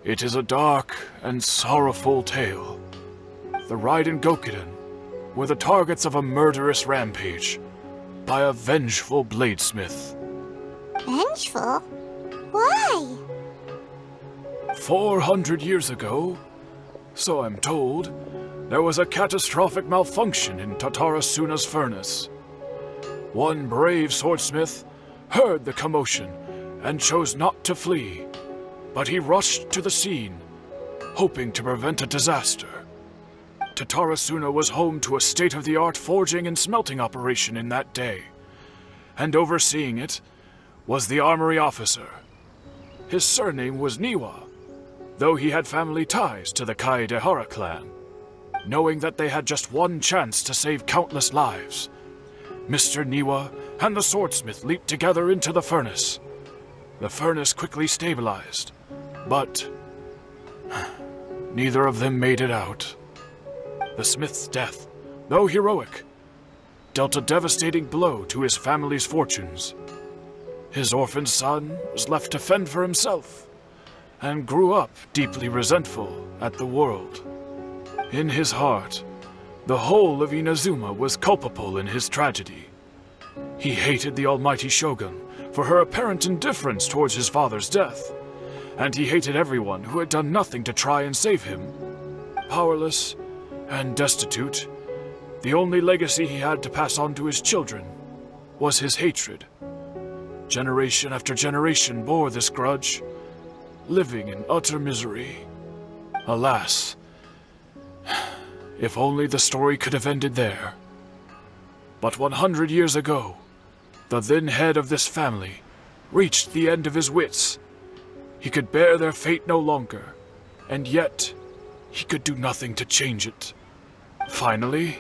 It is a dark and sorrowful tale. The Raiden Gokuden were the targets of a murderous rampage by a vengeful bladesmith. Vengeful? Why? 400 years ago, so I'm told, there was a catastrophic malfunction in Tatarasuna's furnace. One brave swordsmith heard the commotion and chose not to flee, but he rushed to the scene, hoping to prevent a disaster. Tatarasuna was home to a state-of-the-art forging and smelting operation in that day, and overseeing it was the armory officer. His surname was Niwa, though he had family ties to the Kaedehara clan. Knowing that they had just one chance to save countless lives, Mr. Niwa and the swordsmith leaped together into the furnace. The furnace quickly stabilized, but neither of them made it out. The smith's death, though heroic, dealt a devastating blow to his family's fortunes. His orphan son was left to fend for himself, and grew up deeply resentful at the world. In his heart, the whole of Inazuma was culpable in his tragedy. He hated the almighty Shogun for her apparent indifference towards his father's death, and he hated everyone who had done nothing to try and save him. Powerless and destitute, the only legacy he had to pass on to his children was his hatred. Generation after generation bore this grudge, living in utter misery. Alas, if only the story could have ended there. But 100 years ago, the then head of this family reached the end of his wits. He could bear their fate no longer, and yet he could do nothing to change it. Finally,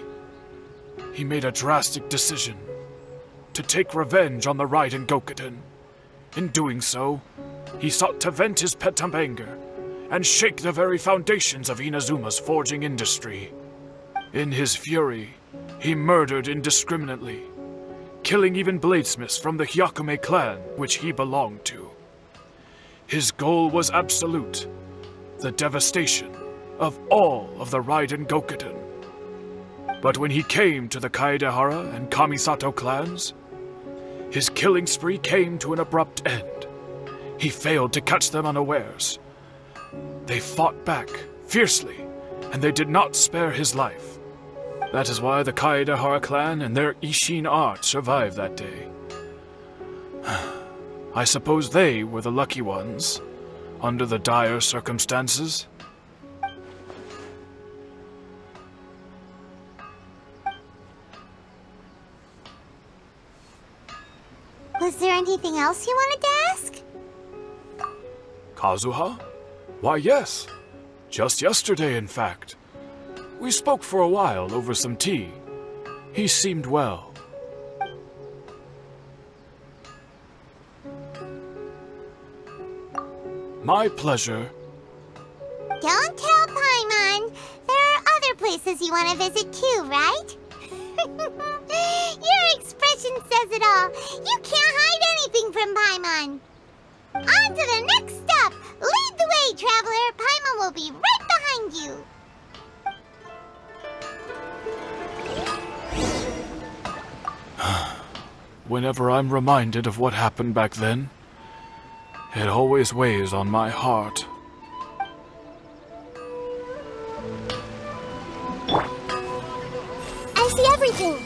he made a drastic decision to take revenge on the Raiden Gokuden. In doing so, he sought to vent his pent-up anger and shake the very foundations of Inazuma's forging industry. In his fury, he murdered indiscriminately, killing even bladesmiths from the Hyakume clan which he belonged to. His goal was absolute, the devastation of all of the Raiden Gokuden. But when he came to the Kaedehara and Kamisato clans, his killing spree came to an abrupt end. He failed to catch them unawares. They fought back fiercely, and they did not spare his life. That is why the Kaedehara clan and their Ishin art survived that day. I suppose they were the lucky ones, under the dire circumstances. Was there anything else you wanted to ask? Kazuha? Why, yes. Just yesterday, in fact. We spoke for a while over some tea. He seemed well. My pleasure. Don't tell Paimon. There are other places you want to visit too, right? Your expression says it all. You can't hide anything from Paimon. On to the next stop. Lead the way, traveler. Paimon will be right behind you. Whenever I'm reminded of what happened back then, it always weighs on my heart. I see everything.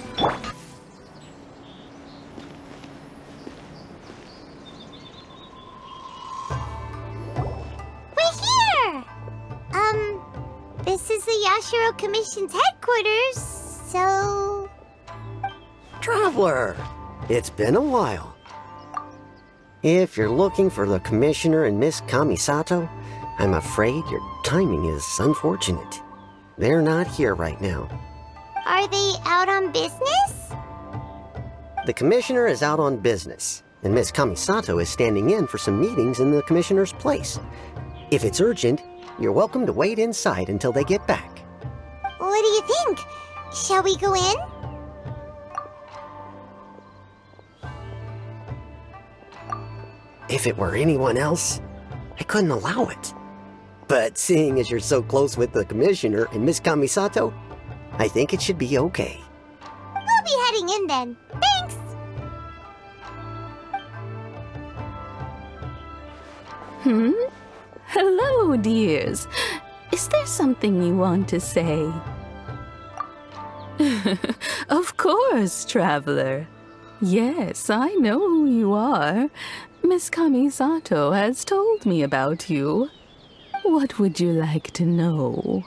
We're here! This is the Yashiro Commission's headquarters, so... Traveler, it's been a while. If you're looking for the Commissioner and Miss Kamisato, I'm afraid your timing is unfortunate. They're not here right now. Are they out on business? The Commissioner is out on business, and Miss Kamisato is standing in for some meetings in the Commissioner's place. If it's urgent, you're welcome to wait inside until they get back. What do you think? Shall we go in? If it were anyone else, I couldn't allow it. But seeing as you're so close with the Commissioner and Miss Kamisato, I think it should be okay. We'll be heading in then. Thanks! Hello, dears. Is there something you want to say? Of course, traveler. Yes, I know who you are. Miss Kamisato has told me about you. What would you like to know?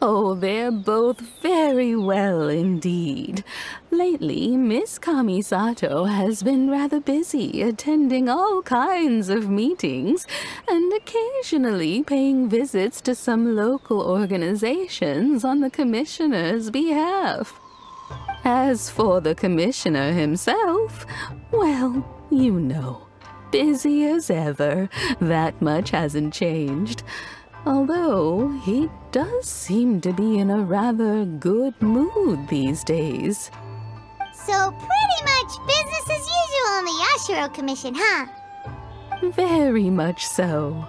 Oh, they're both very well indeed. Lately, Miss Kamisato has been rather busy attending all kinds of meetings and occasionally paying visits to some local organizations on the Commissioner's behalf. As for the Commissioner himself, well, you know, busy as ever. That much hasn't changed. Although, he does seem to be in a rather good mood these days. So pretty much business as usual in the Yashiro Commission, huh? Very much so.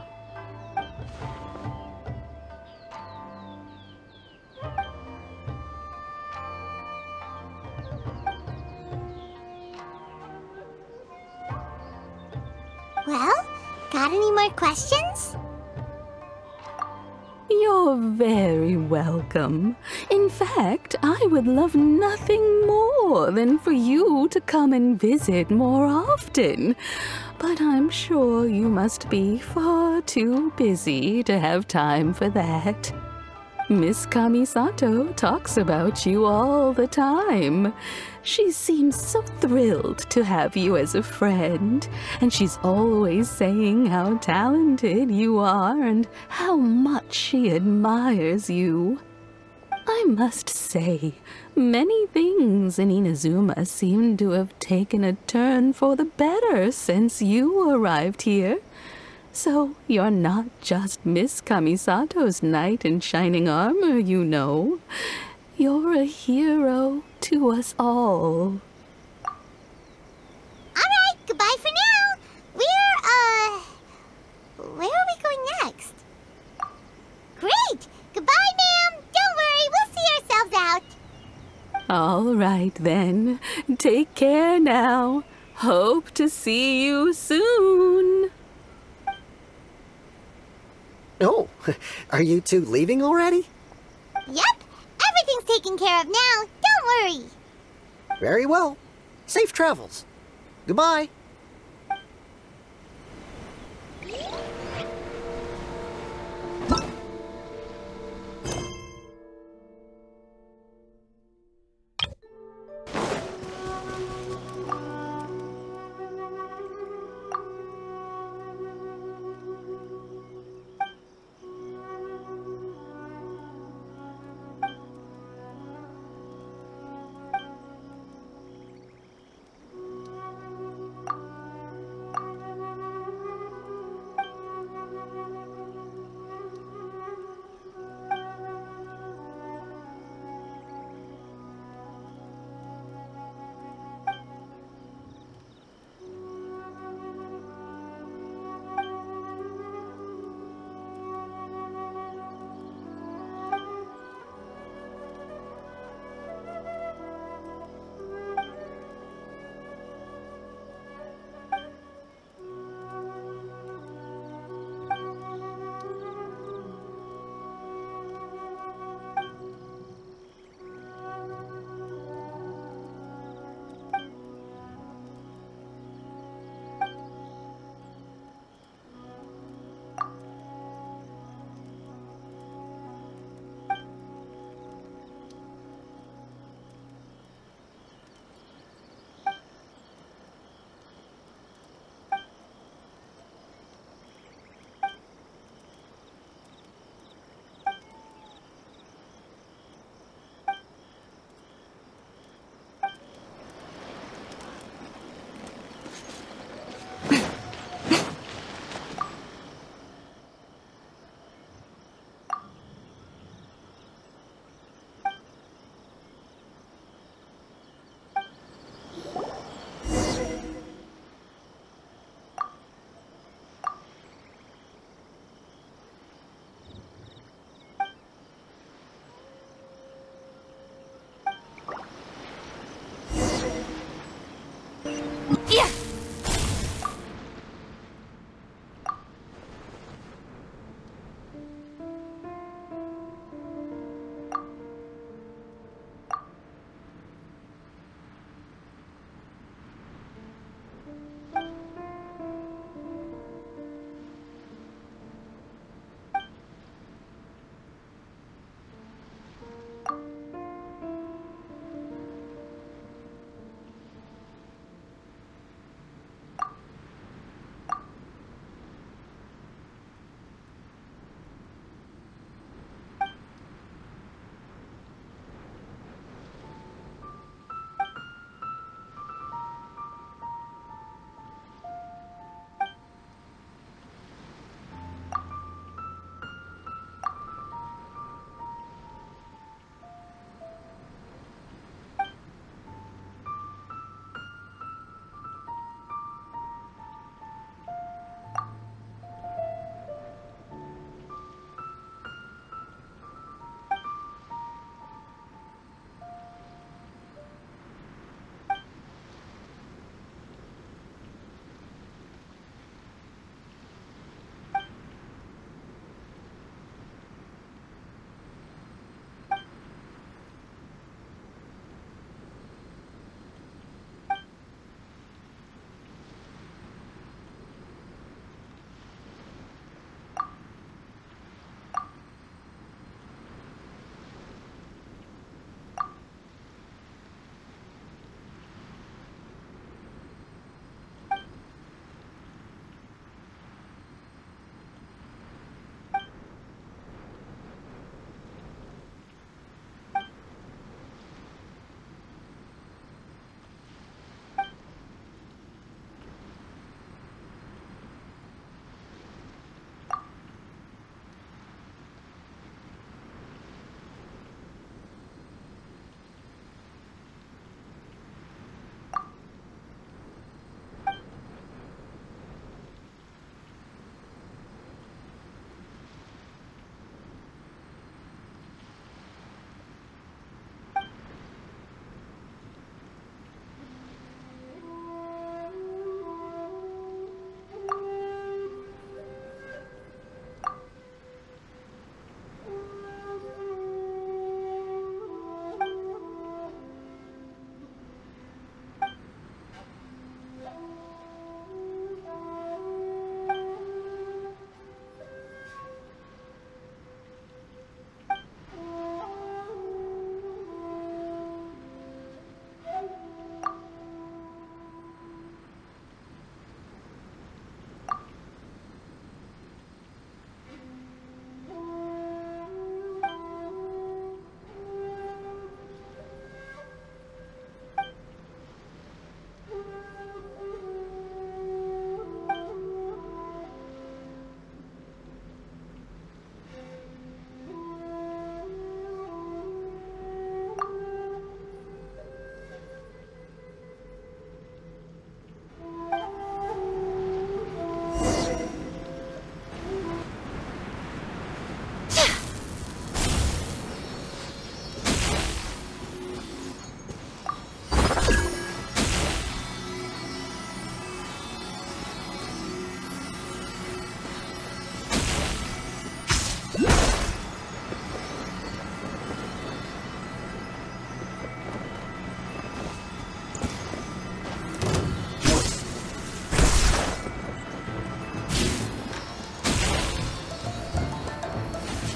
Well, got any more more questions? You're very welcome. In fact, I would love nothing more than for you to come and visit more often. But I'm sure you must be far too busy to have time for that. Miss Kamisato talks about you all the time. She seems so thrilled to have you as a friend, and she's always saying how talented you are and how much she admires you. I must say, many things in Inazuma seem to have taken a turn for the better since you arrived here. So you're not just Miss Kamisato's knight in shining armor, you know. You're a hero to us all. Alright, goodbye for now. Where are we going next? Great! Goodbye, ma'am! Don't worry, we'll see ourselves out. All right, then. Take care now. Hope to see you soon. Oh, are you two leaving already? Yep, everything's taken care of now. Don't worry. Very well. Safe travels. Goodbye.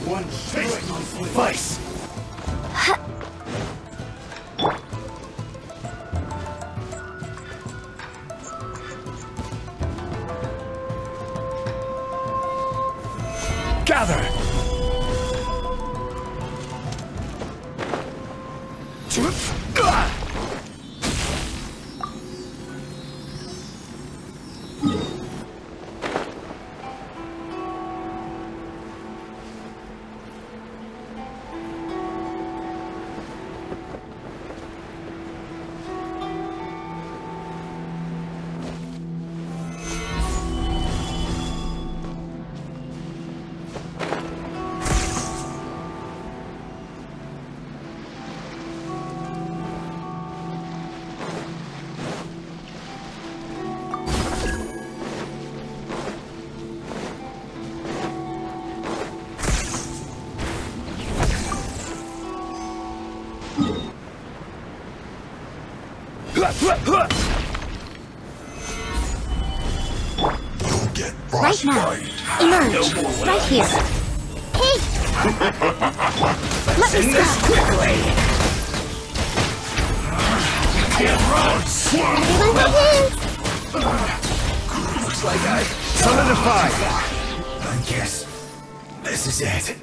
One vice. Gather. Right now. Emerge. Right here. Hey! Let me stop. Quickly. Everyone begins! Looks like I Solidify! I guess this is it.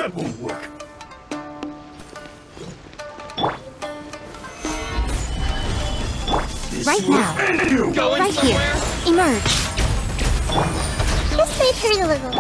That won't work. Right now. Right here. Emerge. This might hurt a little.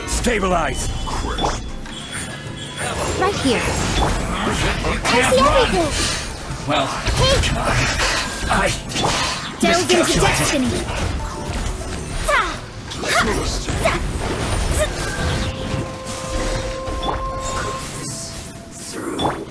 Stabilize! Right here. I see everything. Well, hey. Delve into destiny. through.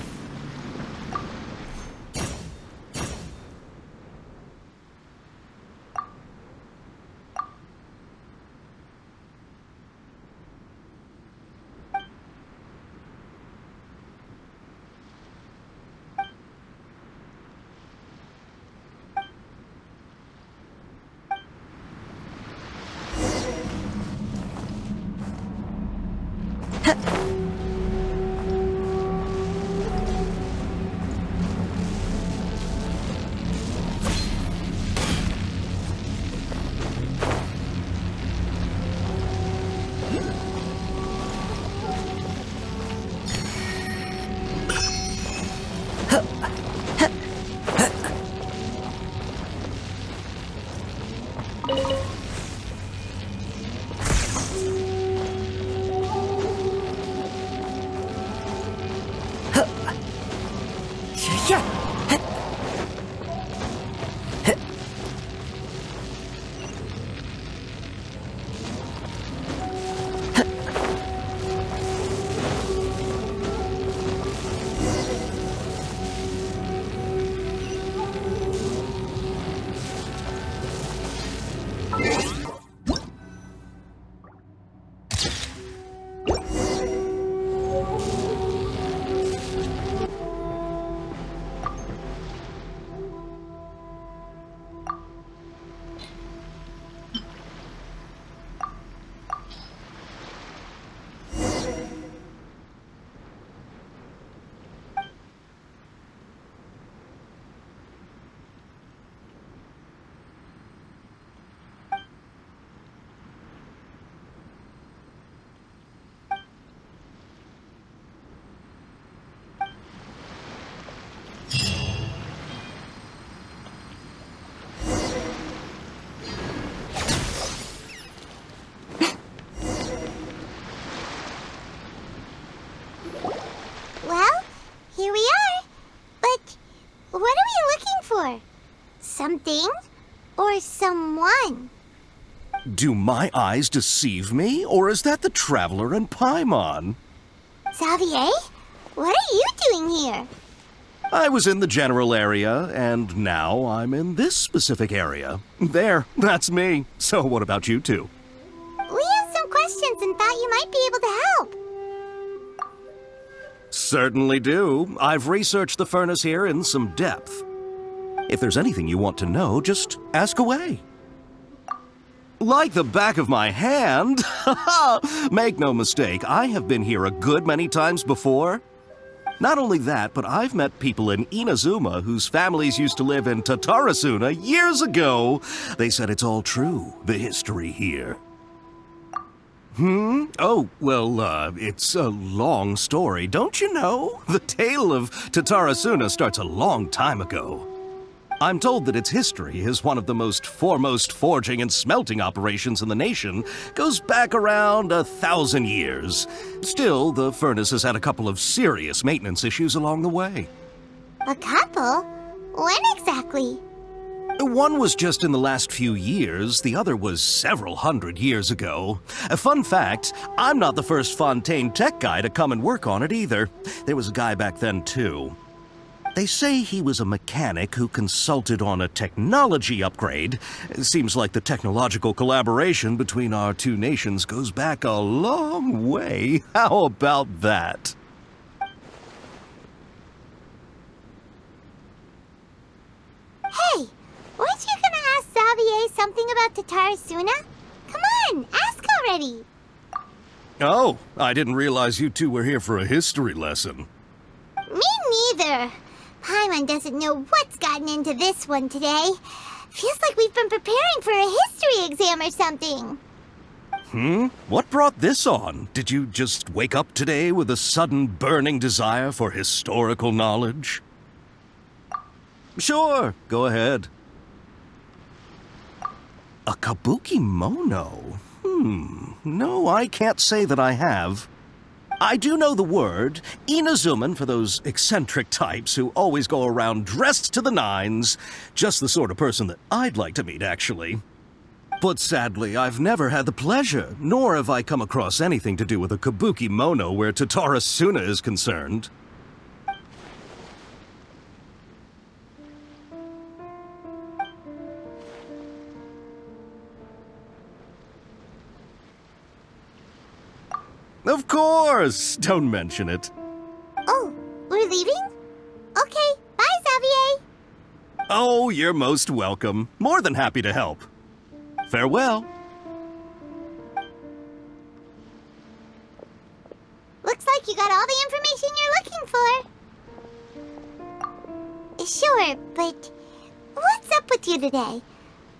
Well, here we are. But what are we looking for? Something or someone? Do my eyes deceive me, or is that the Traveler and Paimon? Xavier, what are you doing here? I was in the general area, and now I'm in this specific area. There, that's me. So what about you two? We have some questions and thought you might be able to help. Certainly do. I've researched the furnace here in some depth. If there's anything you want to know, just ask away. Like the back of my hand? Make no mistake, I have been here a good many times before. Not only that, but I've met people in Inazuma whose families used to live in Tatarasuna years ago. They said it's all true, the history here. Oh, well, it's a long story, don't you know? The tale of Tatarasuna starts a long time ago. I'm told that its history is one of the most foremost forging and smelting operations in the nation, goes back around 1,000 years. Still, the furnace has had a couple of serious maintenance issues along the way. A couple? When exactly? One was just in the last few years, the other was several hundred years ago. A fun fact, I'm not the first Fontaine tech guy to come and work on it either. There was a guy back then too. They say he was a mechanic who consulted on a technology upgrade. It seems like the technological collaboration between our two nations goes back a long way. How about that? Hey, weren't you gonna ask Xavier something about Tatarasuna? Come on, ask already! Oh, I didn't realize you two were here for a history lesson. Me neither. Paimon doesn't know what's gotten into this one today. Feels like we've been preparing for a history exam or something. What brought this on? Did you just wake up today with a sudden burning desire for historical knowledge? Sure, go ahead. A kabuki mono? No, I can't say that I have. I do know the word, Inazuman for those eccentric types who always go around dressed to the nines. Just the sort of person that I'd like to meet, actually. But sadly, I've never had the pleasure, nor have I come across anything to do with a kabuki mono where Tatarasuna is concerned. Of course! Don't mention it. Oh, we're leaving? Okay, bye, Xavier! Oh, you're most welcome. More than happy to help. Farewell. Looks like you got all the information you're looking for. Sure, but what's up with you today?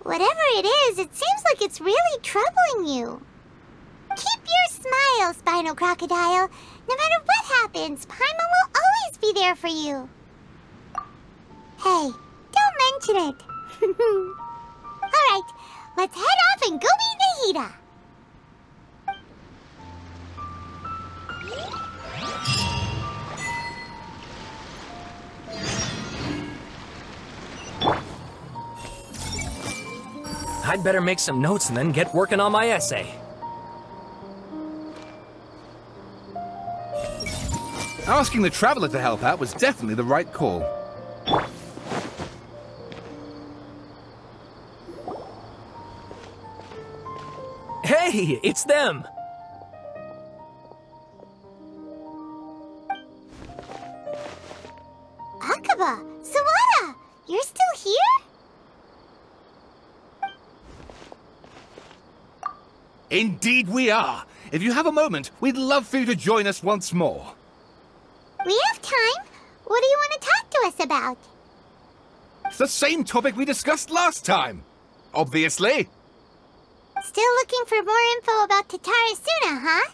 Whatever it is, it seems like it's really troubling you. Keep your smile, Spinal Crocodile. No matter what happens, Paimon will always be there for you. Hey, don't mention it. Alright, let's head off and go meet Nahida. I'd better make some notes and then get working on my essay. Asking the Traveler to help out was definitely the right call. Hey, it's them! Akaba, Sawada, you're still here? Indeed we are. If you have a moment, we'd love for you to join us once more. We have time. What do you want to talk to us about? It's the same topic we discussed last time. Obviously. Still looking for more info about Tatarasuna, huh?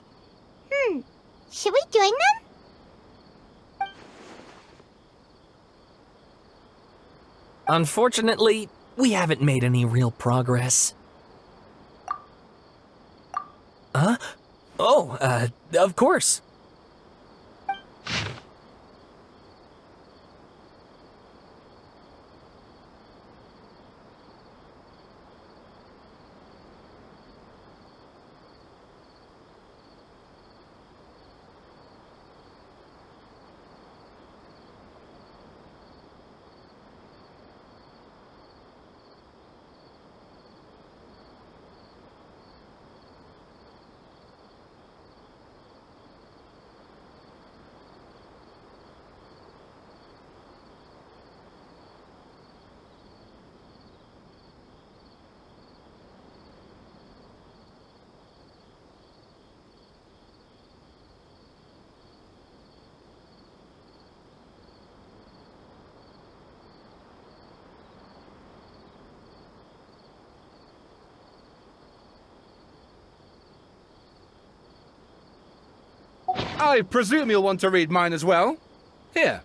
Should we join them? Unfortunately, we haven't made any real progress. Huh? Oh, of course. I presume you'll want to read mine as well. Here.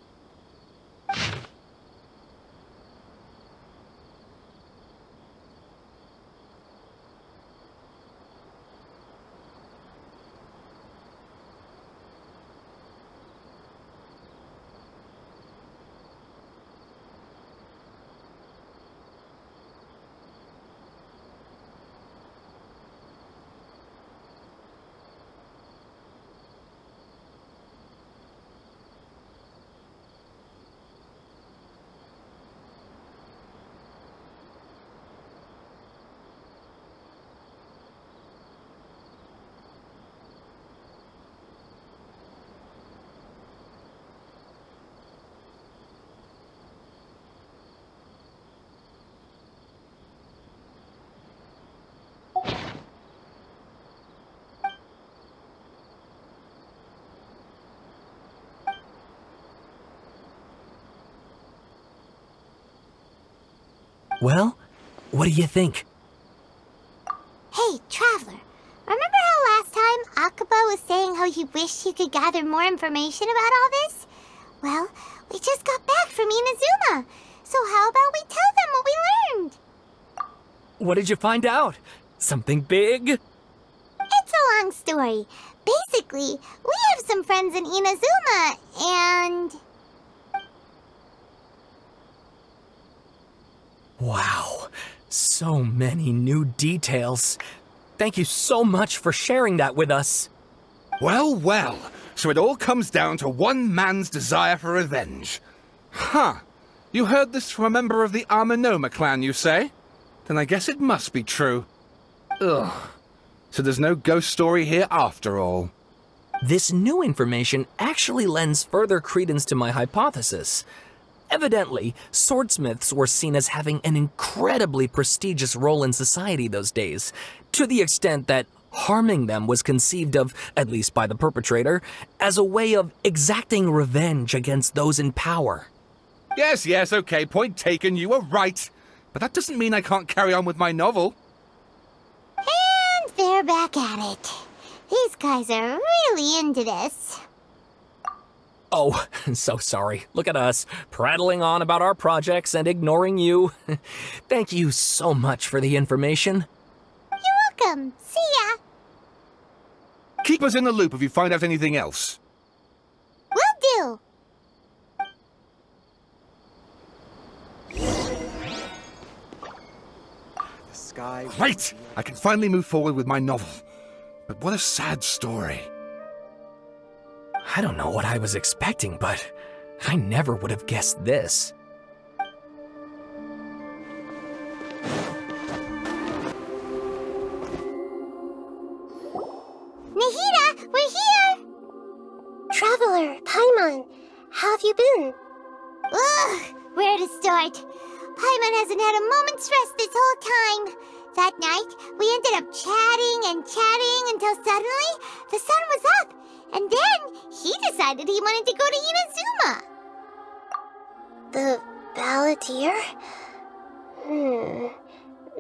Well, what do you think? Hey, Traveler. Remember how last time Akaba was saying how he wished he could gather more information about all this? Well, we just got back from Inazuma. So how about we tell them what we learned? What did you find out? Something big? It's a long story. Basically, we have some friends in Inazuma, and... Wow, so many new details. Thank you so much for sharing that with us. Well, well, so it all comes down to one man's desire for revenge. Huh. You heard this from a member of the Amenoma clan, you say? Then I guess it must be true. Ugh. So there's no ghost story here after all. This new information actually lends further credence to my hypothesis. Evidently, swordsmiths were seen as having an incredibly prestigious role in society those days, to the extent that harming them was conceived of, at least by the perpetrator, as a way of exacting revenge against those in power. Yes, okay, point taken, you were right. But that doesn't mean I can't carry on with my novel. And they're back at it. These guys are really into this. Oh, so sorry. Look at us, prattling on about our projects and ignoring you. Thank you so much for the information. You're welcome. See ya. Keep us in the loop if you find out anything else. Will do. The sky... Great! I can finally move forward with my novel. But what a sad story. I don't know what I was expecting, but I never would have guessed this. Nahida, we're here! Traveler, Paimon, how have you been? Ugh, where to start? Paimon hasn't had a moment's rest this whole time. That night, we ended up chatting and chatting until suddenly the sun was up. And then he decided he wanted to go to Inazuma. The Balladeer?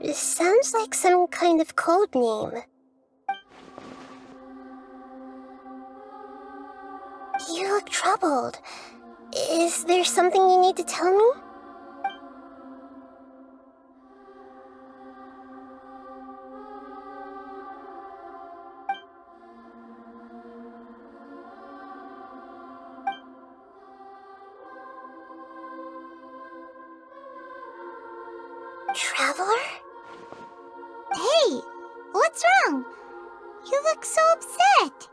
This sounds like some kind of code name. You look troubled. Is there something you need to tell me? Traveler? Hey, what's wrong? You look so upset.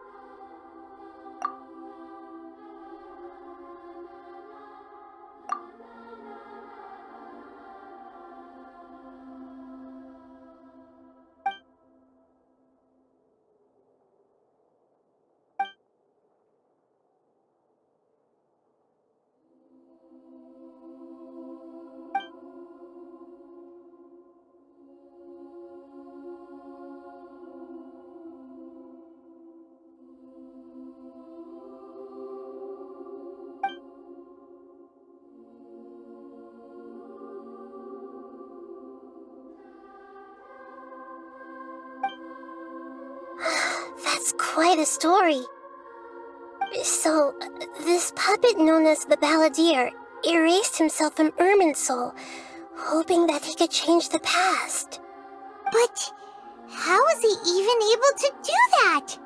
That's quite a story. So, this puppet known as the Balladeer erased himself from Irminsul, hoping that he could change the past. But how was he even able to do that?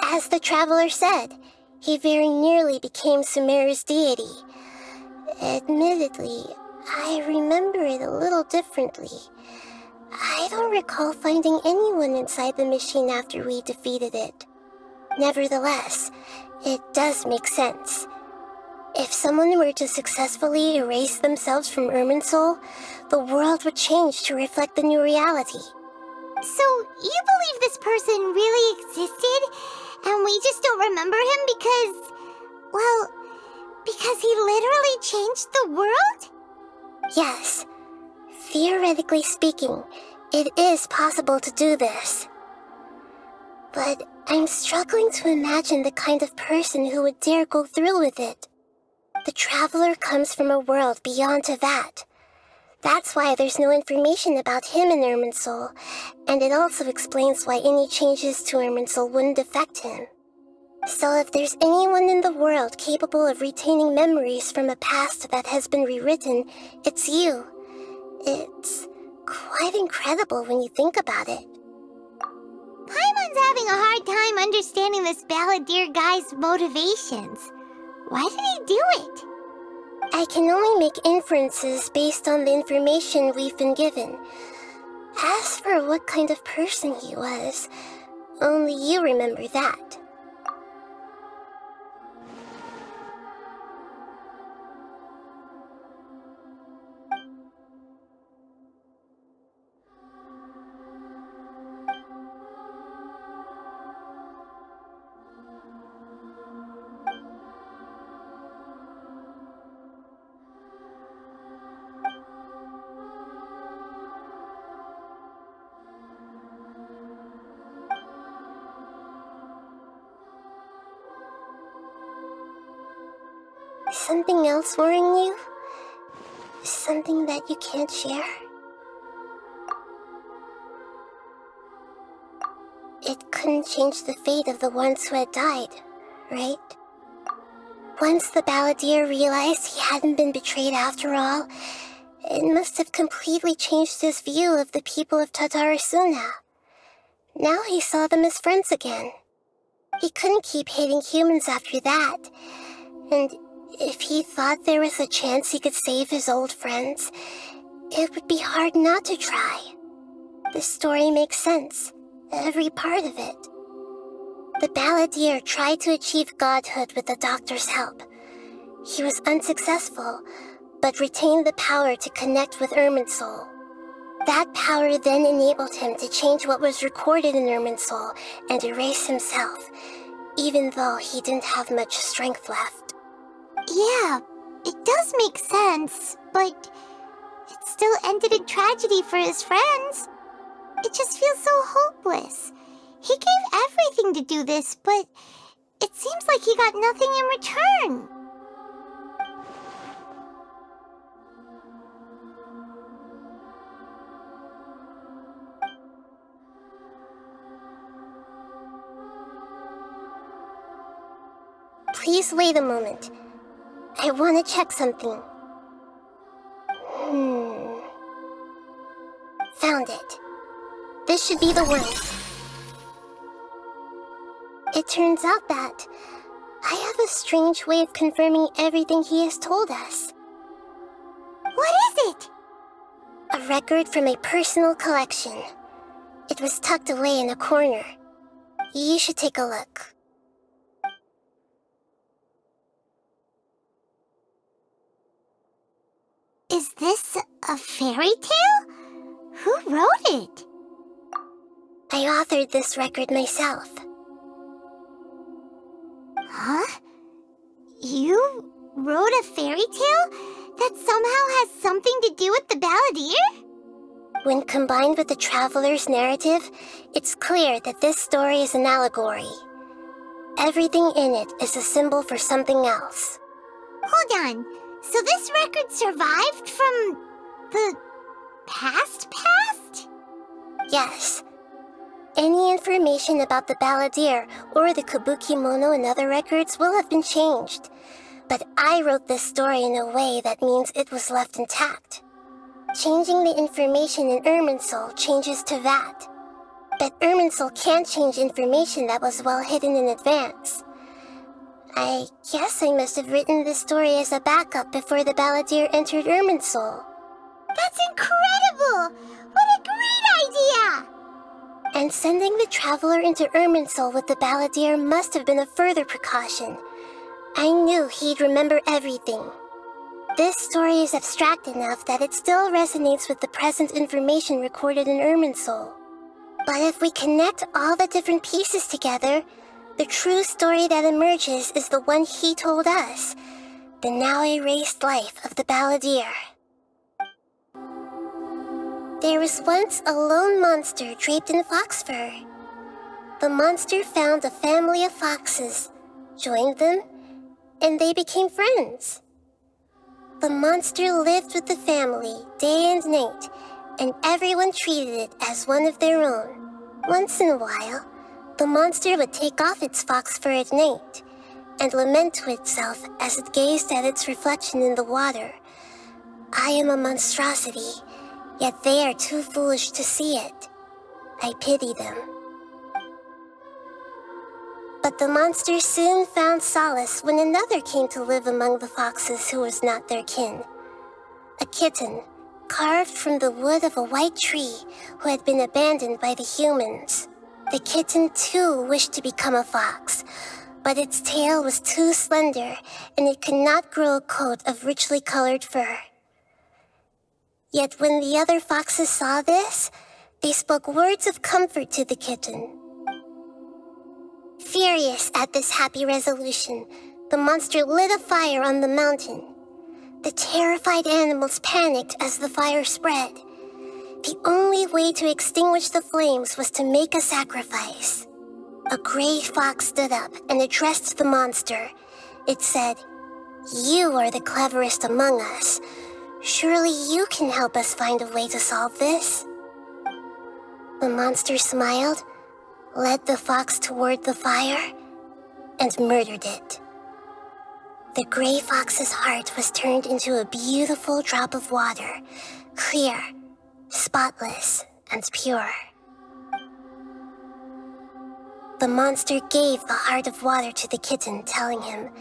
As the Traveler said, he very nearly became Sumeru's deity. Admittedly, I remember it a little differently. I don't recall finding anyone inside the machine after we defeated it. Nevertheless, it does make sense. If someone were to successfully erase themselves from Irminsul, the world would change to reflect the new reality. So, you believe this person really existed, and we just don't remember him because... well, because he literally changed the world? Yes. Theoretically speaking, it is possible to do this. But I'm struggling to imagine the kind of person who would dare go through with it. The Traveler comes from a world beyond Teyvat. That's why there's no information about him in Irminsul, and it also explains why any changes to Irminsul wouldn't affect him. So if there's anyone in the world capable of retaining memories from a past that has been rewritten, it's you. It's quite incredible when you think about it. Paimon's having a hard time understanding this Balladeer guy's motivations. Why did he do it? I can only make inferences based on the information we've been given. As for what kind of person he was, only you remember that. Something else worrying you? Something that you can't share? It couldn't change the fate of the ones who had died, right? Once the Balladeer realized he hadn't been betrayed after all, it must have completely changed his view of the people of Tatarasuna. Now he saw them as friends again. He couldn't keep hating humans after that, and if he thought there was a chance he could save his old friends, it would be hard not to try. The story makes sense, every part of it. The Balladeer tried to achieve godhood with the Doctor's help. He was unsuccessful, but retained the power to connect with Irminsul. That power then enabled him to change what was recorded in Irminsul and erase himself, even though he didn't have much strength left. Yeah, it does make sense, but it still ended in tragedy for his friends. It just feels so hopeless. He gave everything to do this, but it seems like he got nothing in return. Please wait a moment. I want to check something. Found it. This should be the one. It turns out that I have a strange way of confirming everything he has told us. What is it? A record from a personal collection. It was tucked away in a corner. You should take a look. Is this a fairy tale? Who wrote it? I authored this record myself. Huh? You wrote a fairy tale that somehow has something to do with the Balladeer? When combined with the Traveler's narrative, it's clear that this story is an allegory. Everything in it is a symbol for something else. Hold on. So this record survived from the past? Yes. Any information about the balladeer or the kabuki mono in other records will have been changed. But I wrote this story in a way that means it was left intact. Changing the information in Irminsul changes to that. But Irminsul can't change information that was well hidden in advance. I guess I must have written this story as a backup before the balladeer entered Irminsul. That's incredible! What a great idea! And sending the traveler into Irminsul with the balladeer must have been a further precaution. I knew he'd remember everything. This story is abstract enough that it still resonates with the present information recorded in Irminsul. But if we connect all the different pieces together, the true story that emerges is the one he told us, the now erased life of the balladeer. There was once a lone monster draped in fox fur. The monster found a family of foxes, joined them, and they became friends. The monster lived with the family day and night, and everyone treated it as one of their own. Once in a while, the monster would take off its fox fur at night and lament to itself as it gazed at its reflection in the water. I am a monstrosity, yet they are too foolish to see it. I pity them. But the monster soon found solace when another came to live among the foxes who was not their kin. A kitten, carved from the wood of a white tree who had been abandoned by the humans. The kitten too wished to become a fox, but its tail was too slender and it could not grow a coat of richly colored fur. Yet when the other foxes saw this, they spoke words of comfort to the kitten. Furious at this happy resolution, the monster lit a fire on the mountain. The terrified animals panicked as the fire spread. The only way to extinguish the flames was to make a sacrifice. A gray fox stood up and addressed the monster. It said, "You are the cleverest among us. Surely you can help us find a way to solve this." The monster smiled, led the fox toward the fire, and murdered it. The gray fox's heart was turned into a beautiful drop of water, clear, spotless, and pure. The monster gave the heart of water to the kitten, telling him,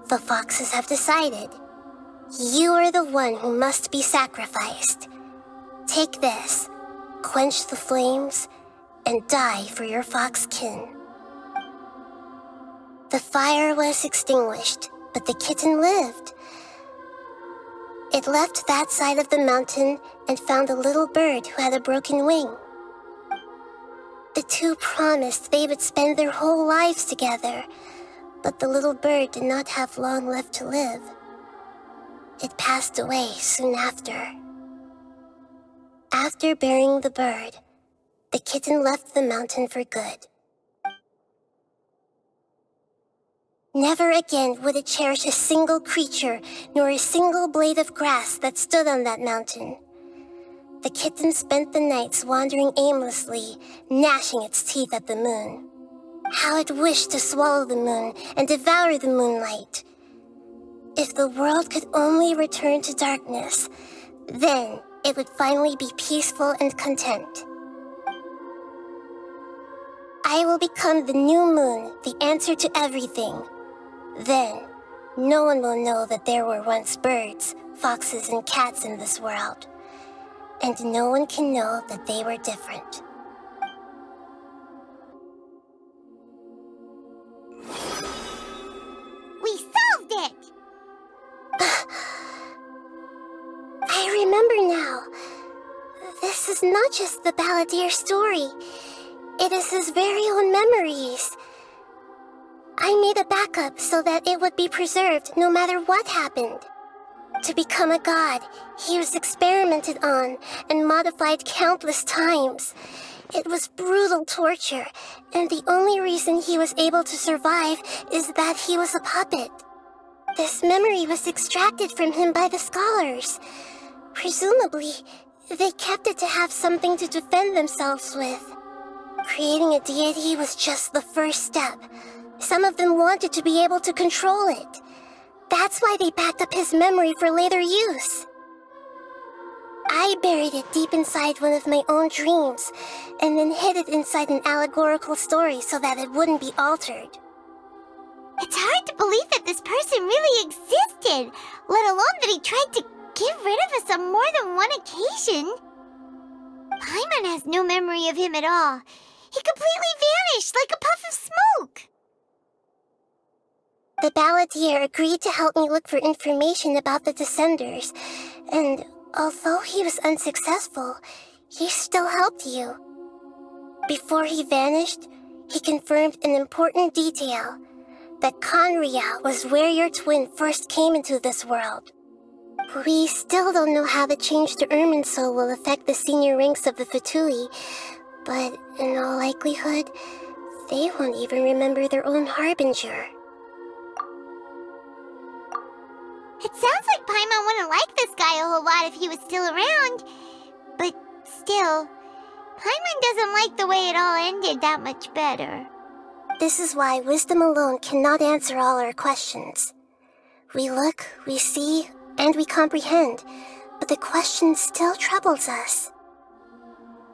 "The foxes have decided. You are the one who must be sacrificed. Take this, quench the flames, and die for your fox kin." The fire was extinguished, but the kitten lived. It left that side of the mountain and found a little bird who had a broken wing. The two promised they would spend their whole lives together, but the little bird did not have long left to live. It passed away soon after. After burying the bird, the kitten left the mountain for good. Never again would it cherish a single creature, nor a single blade of grass that stood on that mountain. The kitten spent the nights wandering aimlessly, gnashing its teeth at the moon. How it wished to swallow the moon and devour the moonlight. If the world could only return to darkness, then it would finally be peaceful and content. I will become the new moon, the answer to everything. Then, no one will know that there were once birds, foxes, and cats in this world. And no one can know that they were different. We solved it! I remember now. This is not just the balladeer story. It is his very own memories. I made a backup so that it would be preserved no matter what happened. To become a god, he was experimented on and modified countless times. It was brutal torture, and the only reason he was able to survive is that he was a puppet. This memory was extracted from him by the scholars. Presumably, they kept it to have something to defend themselves with. Creating a deity was just the first step. Some of them wanted to be able to control it. That's why they backed up his memory for later use. I buried it deep inside one of my own dreams, and then hid it inside an allegorical story so that it wouldn't be altered. It's hard to believe that this person really existed, let alone that he tried to get rid of us on more than one occasion. Paimon has no memory of him at all. He completely vanished like a puff of smoke. The balladeer agreed to help me look for information about the Descenders, and although he was unsuccessful, he still helped you. Before he vanished, he confirmed an important detail, that Conria was where your twin first came into this world. We still don't know how the change to Ermin Soul will affect the senior ranks of the Fatui, but in all likelihood, they won't even remember their own Harbinger. It sounds like Paimon wouldn't like this guy a whole lot if he was still around. But still, Paimon doesn't like the way it all ended that much better. This is why wisdom alone cannot answer all our questions. We look, we see, and we comprehend, but the question still troubles us.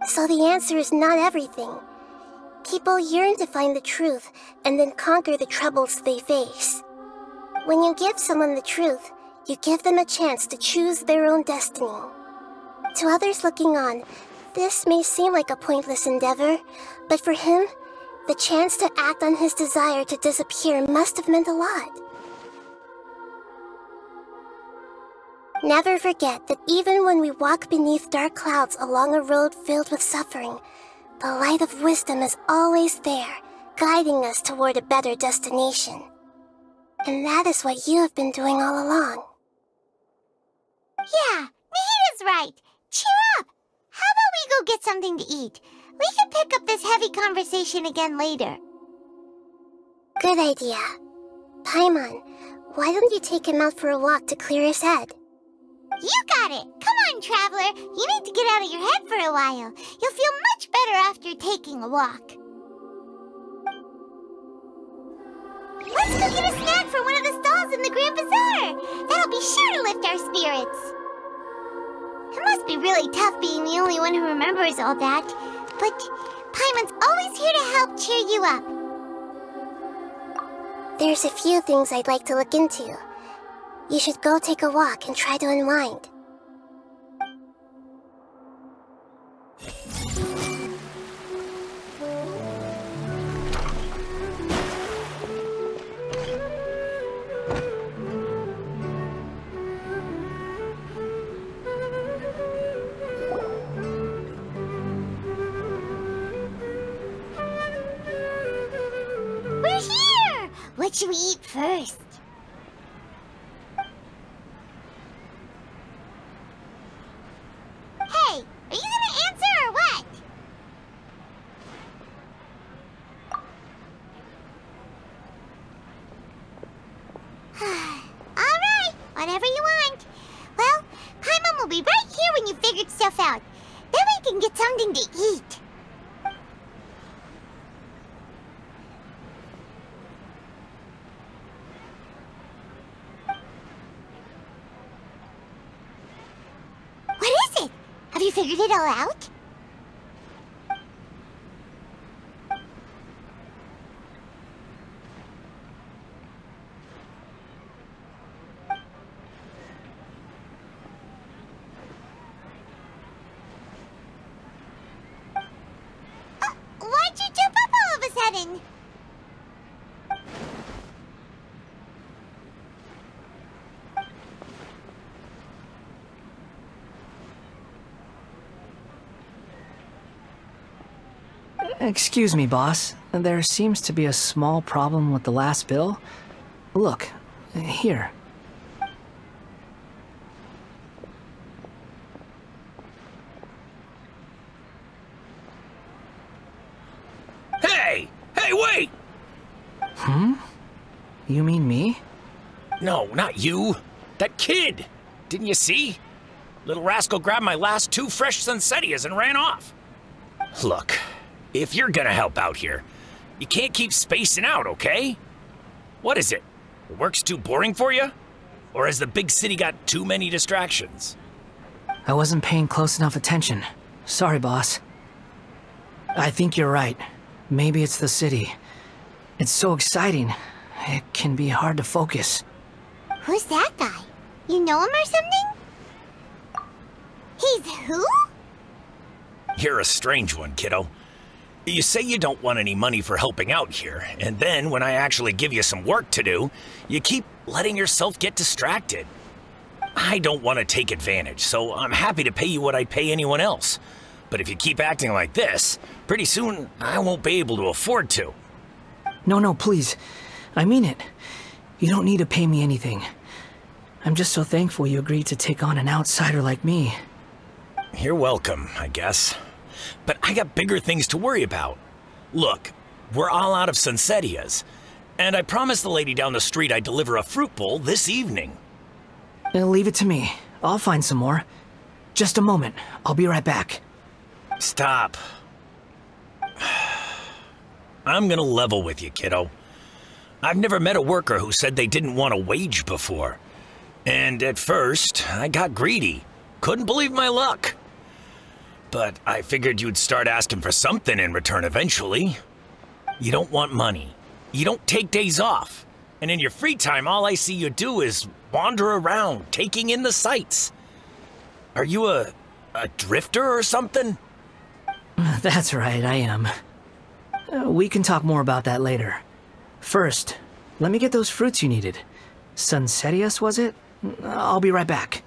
So the answer is not everything. People yearn to find the truth and then conquer the troubles they face. When you give someone the truth, you give them a chance to choose their own destiny. To others looking on, this may seem like a pointless endeavor, but for him, the chance to act on his desire to disappear must have meant a lot. Never forget that even when we walk beneath dark clouds along a road filled with suffering, the light of wisdom is always there, guiding us toward a better destination. And that is what you have been doing all along. Yeah, Nahita's right. Cheer up! How about we go get something to eat? We can pick up this heavy conversation again later. Good idea. Paimon, why don't you take him out for a walk to clear his head? You got it! Come on, Traveler! You need to get out of your head for a while. You'll feel much better after taking a walk. Let's go get a snack from one of the stalls in the Grand Bazaar! That'll be sure to lift our spirits. It must be really tough being the only one who remembers all that. But Paimon's always here to help cheer you up. There's a few things I'd like to look into. You should go take a walk and try to unwind. We're here! What should we eat first? Hey, are you gonna answer or what? Alright, whatever you want. Well, Paimon will be right here when you figured stuff out. Then we can get something to eat. What is it? Have you figured it all out? Why'd you jump up all of a sudden? Excuse me, boss. There seems to be a small problem with the last bill. Look, here. Hey! Hey, wait! Hmm? You mean me? No, not you. That kid! Didn't you see? Little rascal grabbed my last 2 fresh Sunsettias and ran off. Look, if you're gonna help out here, you can't keep spacing out, okay? What is it? Work's too boring for you? Or has the big city got too many distractions? I wasn't paying close enough attention. Sorry, boss. I think you're right. Maybe it's the city. It's so exciting. It can be hard to focus. Who's that guy? You know him or something? He's who? You're a strange one, kiddo. You say you don't want any money for helping out here, and then when I actually give you some work to do, you keep letting yourself get distracted. I don't want to take advantage, so I'm happy to pay you what I'd pay anyone else. But if you keep acting like this, pretty soon I won't be able to afford to. No, please. I mean it. You don't need to pay me anything. I'm just so thankful you agreed to take on an outsider like me. You're welcome, I guess. But I got bigger things to worry about. Look, we're all out of Sunsetias, and I promised the lady down the street I'd deliver a fruit bowl this evening. Leave it to me. I'll find some more. Just a moment. I'll be right back. Stop. I'm gonna level with you, kiddo. I've never met a worker who said they didn't want a wage before. And at first, I got greedy. Couldn't believe my luck. But I figured you'd start asking for something in return eventually. You don't want money. You don't take days off. And in your free time, all I see you do is wander around, taking in the sights. Are you a drifter or something? That's right, I am. We can talk more about that later. First, let me get those fruits you needed. Sunsetias, was it? I'll be right back.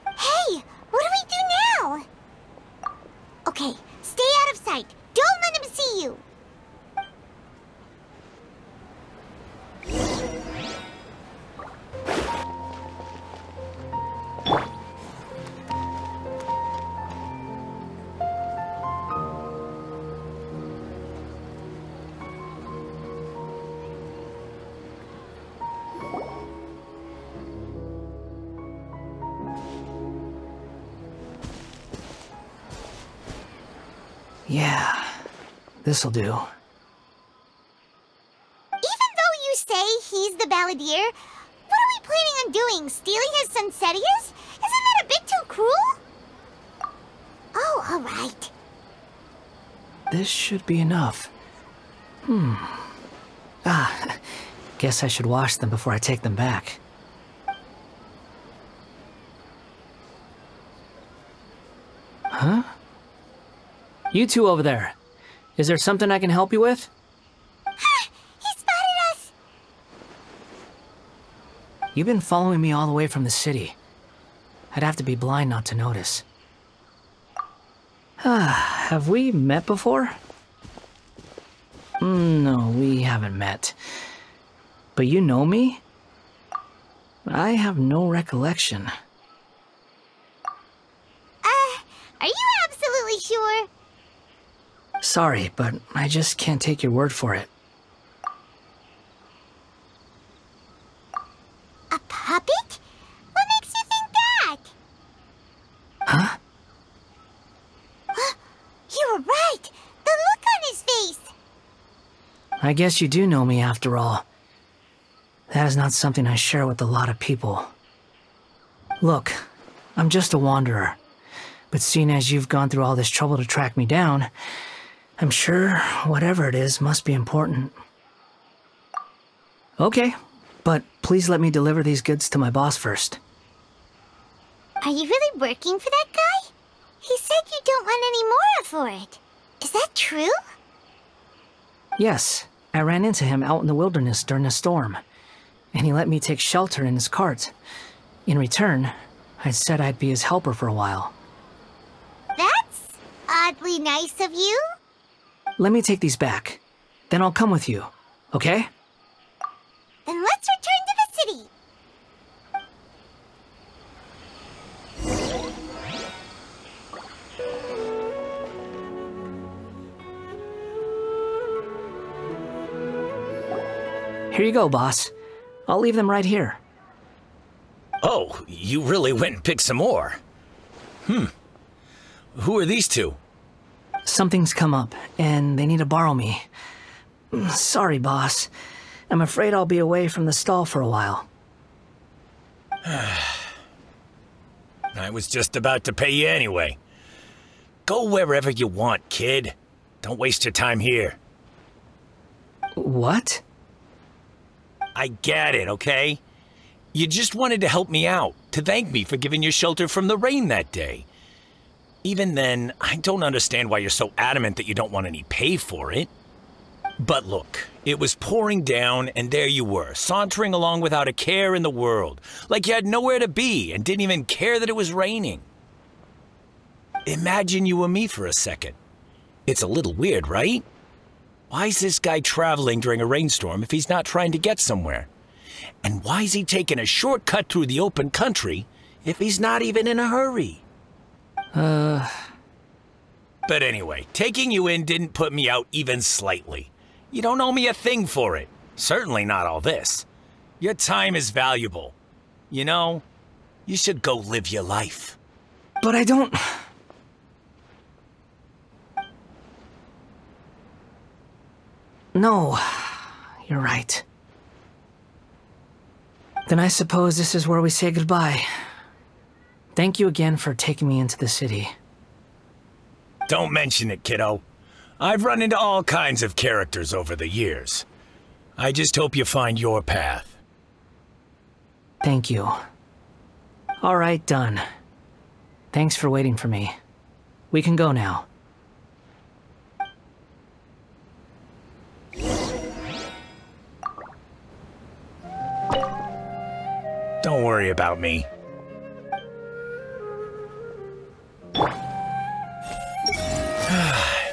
Hey, what do we do now? Okay, stay out of sight. Don't let him see you. Yeah, this'll do. Even though you say he's the balladeer, what are we planning on doing? Stealing his Sunsetias? Isn't that a bit too cruel? Oh, alright. This should be enough. Guess I should wash them before I take them back. Huh? You two over there. Is there something I can help you with? He spotted us! You've been following me all the way from the city. I'd have to be blind not to notice. Have we met before? No, we haven't met. But you know me? I have no recollection. Are you absolutely sure? Sorry, but I just can't take your word for it. A puppet? What makes you think that? Huh? You were right! The look on his face! I guess you do know me after all. That is not something I share with a lot of people. Look, I'm just a wanderer. But seeing as you've gone through all this trouble to track me down, I'm sure whatever it is must be important. Okay, but please let me deliver these goods to my boss first. Are you really working for that guy? He said you don't want any more for it. Is that true? Yes, I ran into him out in the wilderness during a storm, and he let me take shelter in his cart. In return, I said I'd be his helper for a while. That's oddly nice of you. Let me take these back. Then I'll come with you, okay? Then let's return to the city. Here you go, boss. I'll leave them right here. Oh, you really went and picked some more. Who are these two? Something's come up, and they need to borrow me. Sorry, boss. I'm afraid I'll be away from the stall for a while. I was just about to pay you anyway. Go wherever you want, kid. Don't waste your time here. What? I get it, okay? You just wanted to help me out, to thank me for giving you shelter from the rain that day. Even then, I don't understand why you're so adamant that you don't want any pay for it. But look, it was pouring down and there you were, sauntering along without a care in the world, like you had nowhere to be and didn't even care that it was raining. Imagine you and me for a second. It's a little weird, right? Why is this guy traveling during a rainstorm if he's not trying to get somewhere? And why is he taking a shortcut through the open country if he's not even in a hurry? But anyway, taking you in didn't put me out even slightly. You don't owe me a thing for it. Certainly not all this. Your time is valuable. You know, you should go live your life. But I don't... No, you're right. Then I suppose this is where we say goodbye. Thank you again for taking me into the city. Don't mention it, kiddo. I've run into all kinds of characters over the years. I just hope you find your path. Thank you. All right, done. Thanks for waiting for me. We can go now. Don't worry about me.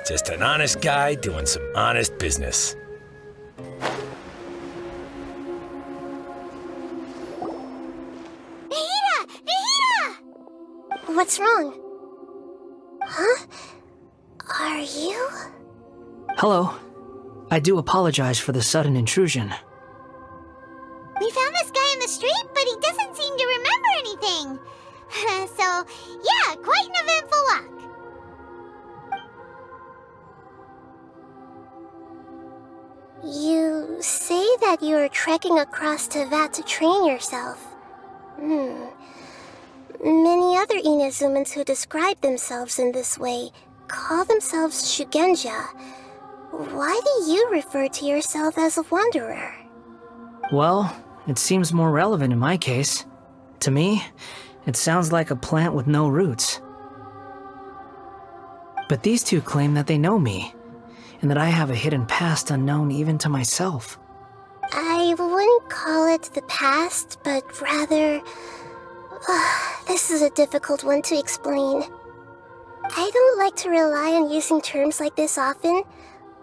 Just an honest guy doing some honest business. What's wrong? Huh? Are you? Hello. I do apologize for the sudden intrusion. We found this guy in the street, but he doesn't seem to remember anything. So, yeah, quite an eventful walk. You say that you are trekking across Teyvat to train yourself. Many other Inazumans who describe themselves in this way call themselves Shugenja. Why do you refer to yourself as a wanderer? Well, it seems more relevant in my case. To me, it sounds like a plant with no roots. But these two claim that they know me, and that I have a hidden past unknown even to myself. I wouldn't call it the past, but rather... this is a difficult one to explain. I don't like to rely on using terms like this often,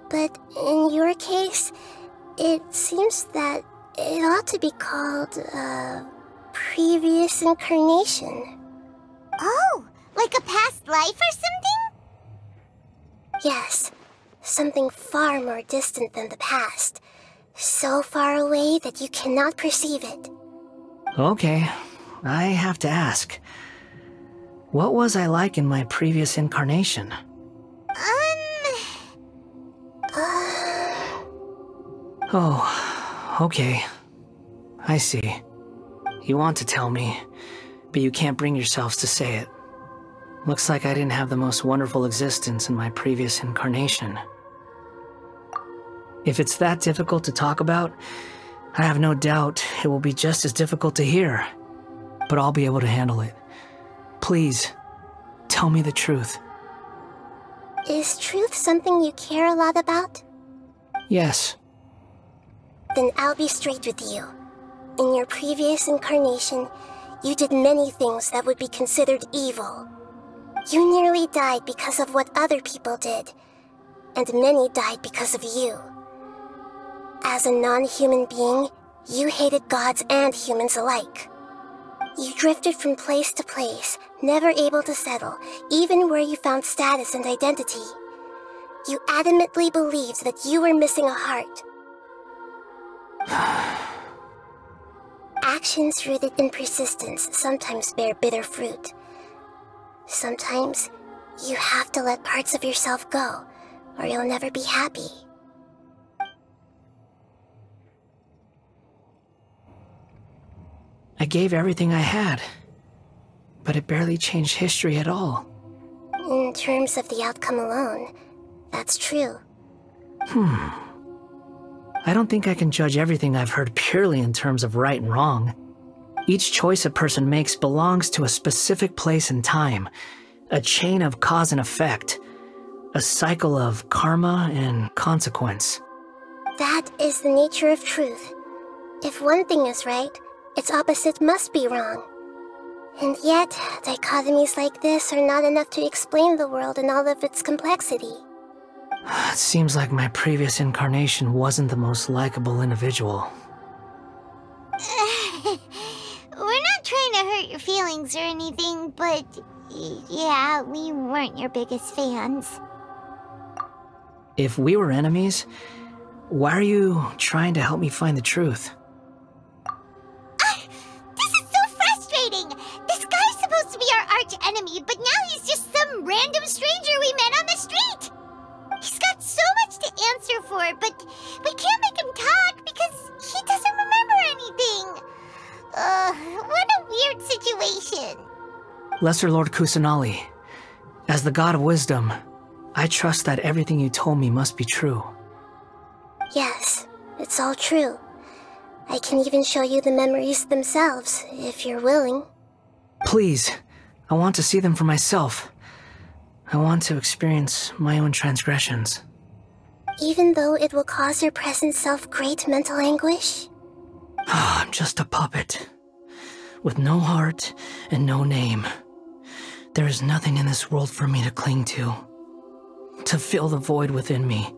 but in your case, it seems that it ought to be called previous incarnation. Oh, like a past life or something? Yes, something far more distant than the past. So far away that you cannot perceive it. Okay, I have to ask. What was I like in my previous incarnation? Oh, okay. I see. You want to tell me, but you can't bring yourselves to say it. Looks like I didn't have the most wonderful existence in my previous incarnation. If it's that difficult to talk about, I have no doubt it will be just as difficult to hear. But I'll be able to handle it. Please, tell me the truth. Is truth something you care a lot about? Yes. Then I'll be straight with you. In your previous incarnation, you did many things that would be considered evil. You nearly died because of what other people did, and many died because of you. As a non-human being, you hated gods and humans alike. You drifted from place to place, never able to settle, even where you found status and identity. You adamantly believed that you were missing a heart. Actions rooted in persistence sometimes bear bitter fruit. Sometimes, You have to let parts of yourself go, or you'll never be happy. I gave everything I had, but it barely changed history at all. In terms of the outcome alone, that's true. I don't think I can judge everything I've heard purely in terms of right and wrong. Each choice a person makes belongs to a specific place and time, a chain of cause and effect, a cycle of karma and consequence. That is the nature of truth. If one thing is right, its opposite must be wrong. And yet, dichotomies like this are not enough to explain the world in all of its complexity. It seems like my previous incarnation wasn't the most likable individual. We're not trying to hurt your feelings or anything, but yeah, we weren't your biggest fans. If we were enemies, why are you trying to help me find the truth? This is so frustrating! This guy's supposed to be our arch enemy, but now he's just some random stranger we met on the street! He's got so much to answer for, but we can't make him talk because he doesn't remember anything. What a weird situation. Lesser Lord Kusanali, as the god of wisdom, I trust that everything you told me must be true. Yes, it's all true. I can even show you the memories themselves, if you're willing. Please, I want to see them for myself. I want to experience my own transgressions. Even though it will cause your present self great mental anguish? I'm just a puppet, with no heart and no name. There is nothing in this world for me to cling to fill the void within me.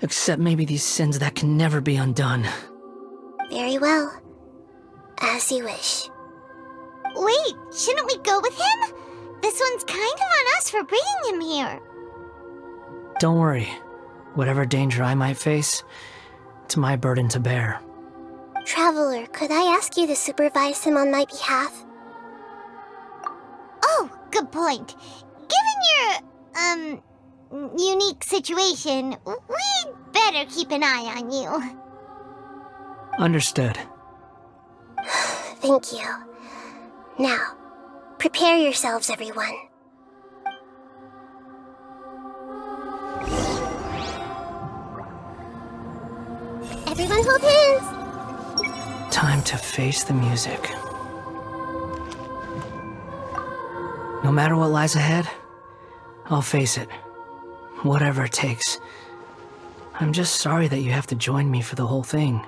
Except maybe these sins that can never be undone. Very well. As you wish. Wait, shouldn't we go with him? This one's kind of on us for bringing him here. Don't worry. Whatever danger I might face, it's my burden to bear. Traveler, could I ask you to supervise him on my behalf? Oh, good point. Given your, unique situation, we'd better keep an eye on you. Understood. Thank you. Now, prepare yourselves, everyone. Everyone hold hands! Time to face the music. No matter what lies ahead, I'll face it. Whatever it takes. I'm just sorry that you have to join me for the whole thing.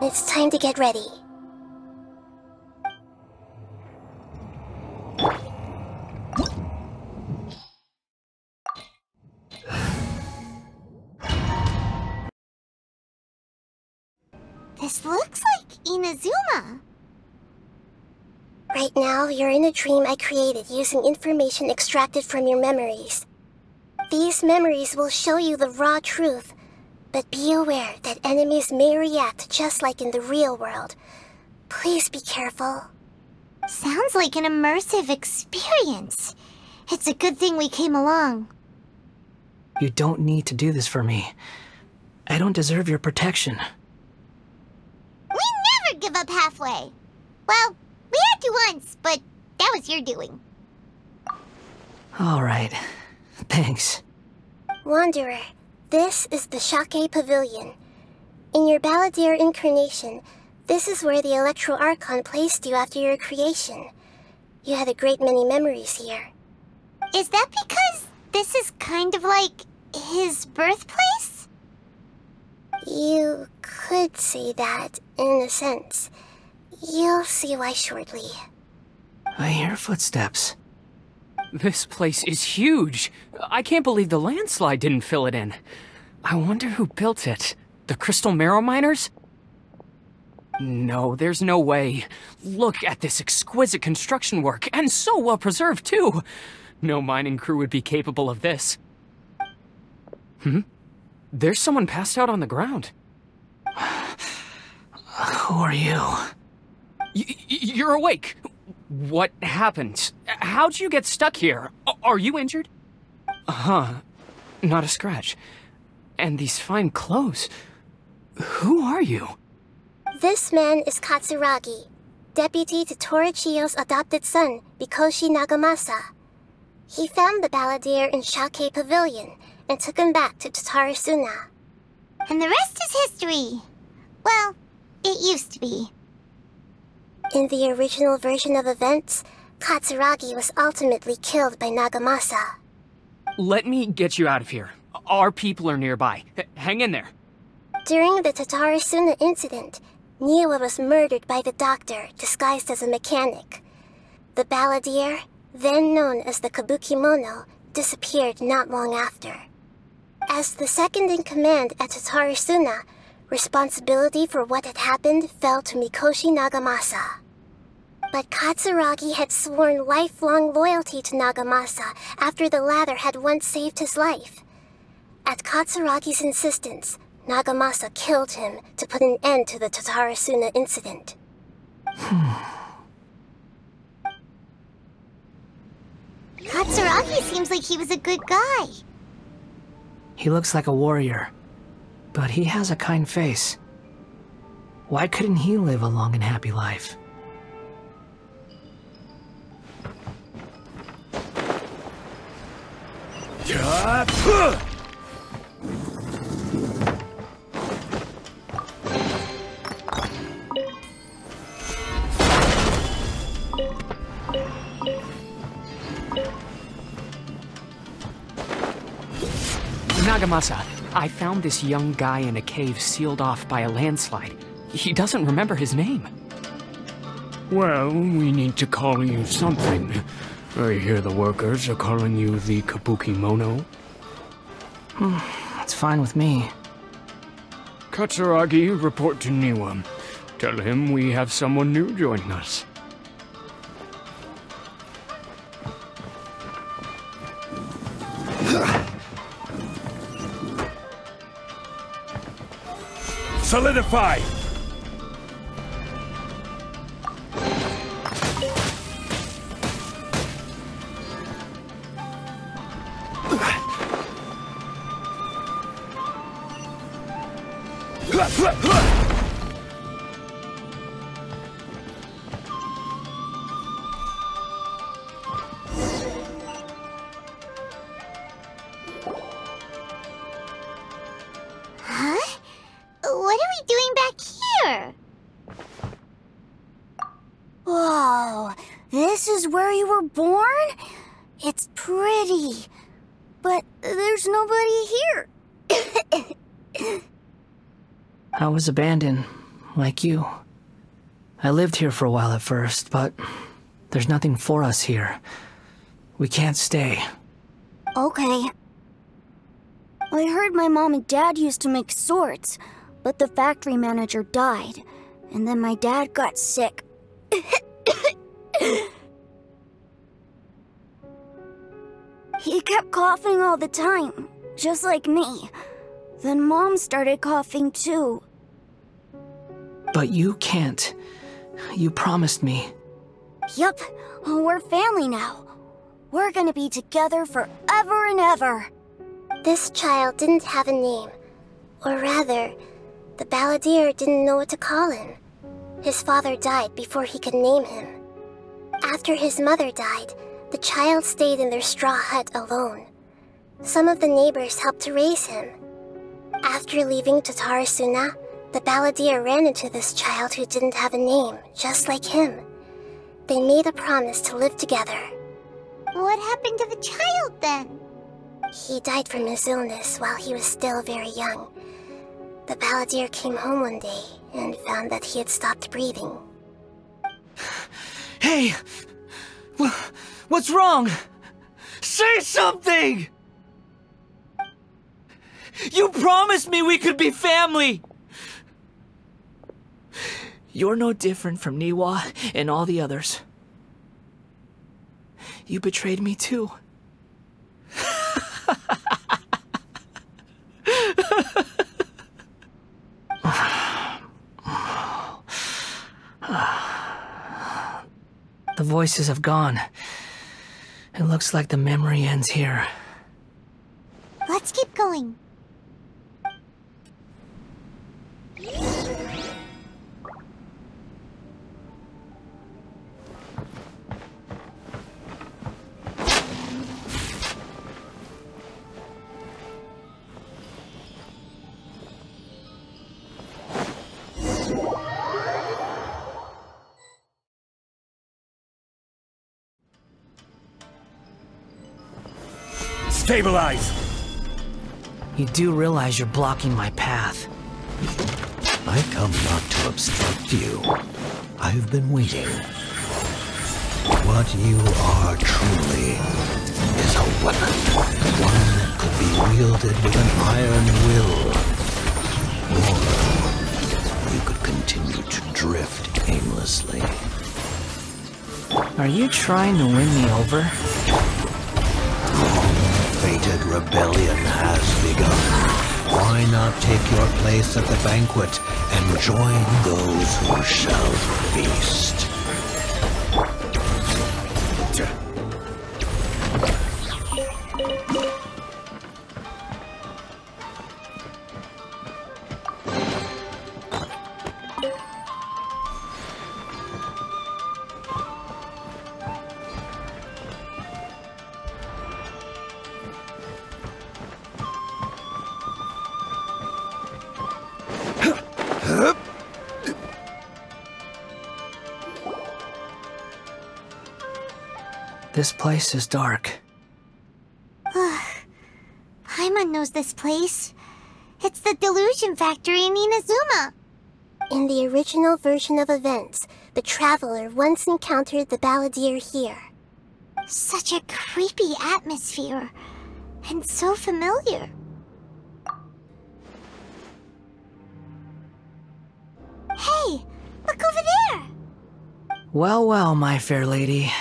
It's time to get ready. This looks like Inazuma. Right now, you're in a dream I created using information extracted from your memories. These memories will show you the raw truth, but be aware that enemies may react just like in the real world. Please be careful. Sounds like an immersive experience. It's a good thing we came along. You don't need to do this for me. I don't deserve your protection. We never give up halfway. Well, we had to once, but that was your doing. All right. Thanks. Wanderer, this is the Shake Pavilion. In your Balladeer incarnation, this is where the Electro Archon placed you after your creation. You had a great many memories here. Is that because this is kind of like his birthplace? You could say that, in a sense. You'll see why shortly. I hear footsteps. This place is huge. I can't believe the landslide didn't fill it in. I wonder who built it. The Crystal Marrow Miners? No, there's no way. Look at this exquisite construction work, and so well preserved too. No mining crew would be capable of this. There's someone passed out on the ground. Who are you? You're awake. What happened? How'd you get stuck here? Are you injured? Huh. Not a scratch. And these fine clothes. Who are you? This man is Katsuragi, deputy to Torichiyo's adopted son, Mikoshi Nagamasa. He found the balladeer in Shake Pavilion and took him back to Tatarasuna. And the rest is history. Well, it used to be. In the original version of events, Katsuragi was ultimately killed by Nagamasa. Let me get you out of here. Our people are nearby. Hang in there. During the Tatarasuna incident, Niwa was murdered by the doctor disguised as a mechanic. The balladeer, then known as the Kabukimono, disappeared not long after. As the second in command at Tatarasuna, responsibility for what had happened fell to Mikoshi Nagamasa. But Katsuragi had sworn lifelong loyalty to Nagamasa after the latter had once saved his life. At Katsuragi's insistence, Nagamasa killed him to put an end to the Tatarasuna incident. Katsuragi seems like he was a good guy. He looks like a warrior, but he has a kind face. Why couldn't he live a long and happy life? Nagamasa, I found this young guy in a cave sealed off by a landslide. He doesn't remember his name. Well, we need to call you something. I hear the workers are calling you the Kabukimono. That's fine with me. Katsuragi, report to Niwa. Tell him we have someone new joining us. Solidify! Huh? What are we doing back here? Whoa, this is where you were born? It's pretty, but there's nobody here. I was abandoned, like you. I lived here for a while at first, but there's nothing for us here. We can't stay. Okay. I heard my mom and dad used to make swords, but the factory manager died, and then my dad got sick. He kept coughing all the time, just like me. Then Mom started coughing too. But you can't. You promised me. Yup, we're family now. We're gonna be together forever and ever. This child didn't have a name. Or rather, the balladeer didn't know what to call him. His father died before he could name him. After his mother died, the child stayed in their straw hut alone. Some of the neighbors helped to raise him. After leaving Tatarasuna, the balladeer ran into this child who didn't have a name, just like him. They made a promise to live together. What happened to the child then? He died from his illness while he was still very young. The balladeer came home one day and found that he had stopped breathing. Hey! What's wrong? Say something! You promised me we could be family! You're no different from Niwa and all the others. You betrayed me too. voices have gone. It looks like the memory ends here. Let's keep going. Stabilize! You do realize you're blocking my path. I come not to obstruct you. I've been waiting. What you are truly is a weapon. One that could be wielded with an iron will. Or you could continue to drift aimlessly. Are you trying to win me over? Long-fated rebellion has begun. Why not take your place at the banquet and join those who shall feast? This place is dark. Paimon knows this place. It's the Delusion Factory in Inazuma. In the original version of events, the Traveler once encountered the Balladeer here. Such a creepy atmosphere. And so familiar. Hey, look over there! Well, well, my fair lady.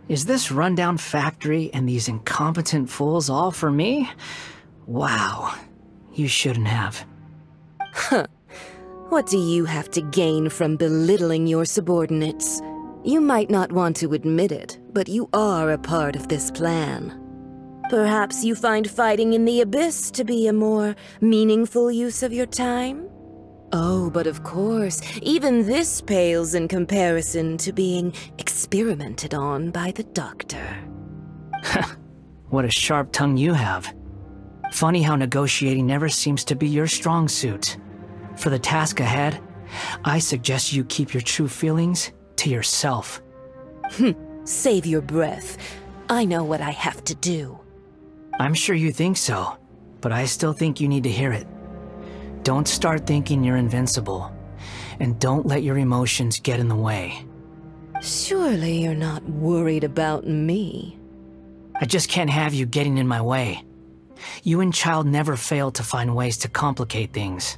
Is this rundown factory and these incompetent fools all for me? Wow. You shouldn't have. Huh. What do you have to gain from belittling your subordinates? You might not want to admit it, but you are a part of this plan. Perhaps you find fighting in the Abyss to be a more meaningful use of your time? Oh, but of course, even this pales in comparison to being experimented on by the doctor. What a sharp tongue you have. Funny how negotiating never seems to be your strong suit. For the task ahead, I suggest you keep your true feelings to yourself. Save your breath. I know what I have to do. I'm sure you think so, but I still think you need to hear it. Don't start thinking you're invincible, and don't let your emotions get in the way. Surely you're not worried about me. I just can't have you getting in my way. You and Child never fail to find ways to complicate things.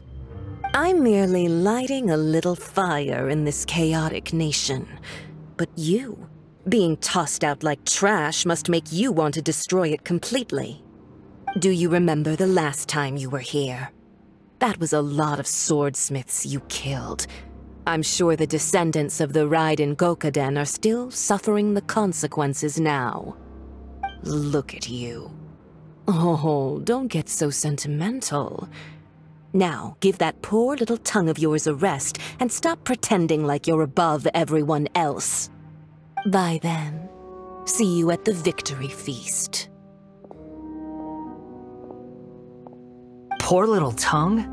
I'm merely lighting a little fire in this chaotic nation. But you, being tossed out like trash, must make you want to destroy it completely. Do you remember the last time you were here? That was a lot of swordsmiths you killed. I'm sure the descendants of the Raiden Gokaden are still suffering the consequences now. Look at you. Oh, don't get so sentimental. Now, give that poor little tongue of yours a rest and stop pretending like you're above everyone else. Bye then. See you at the victory feast. Poor little tongue?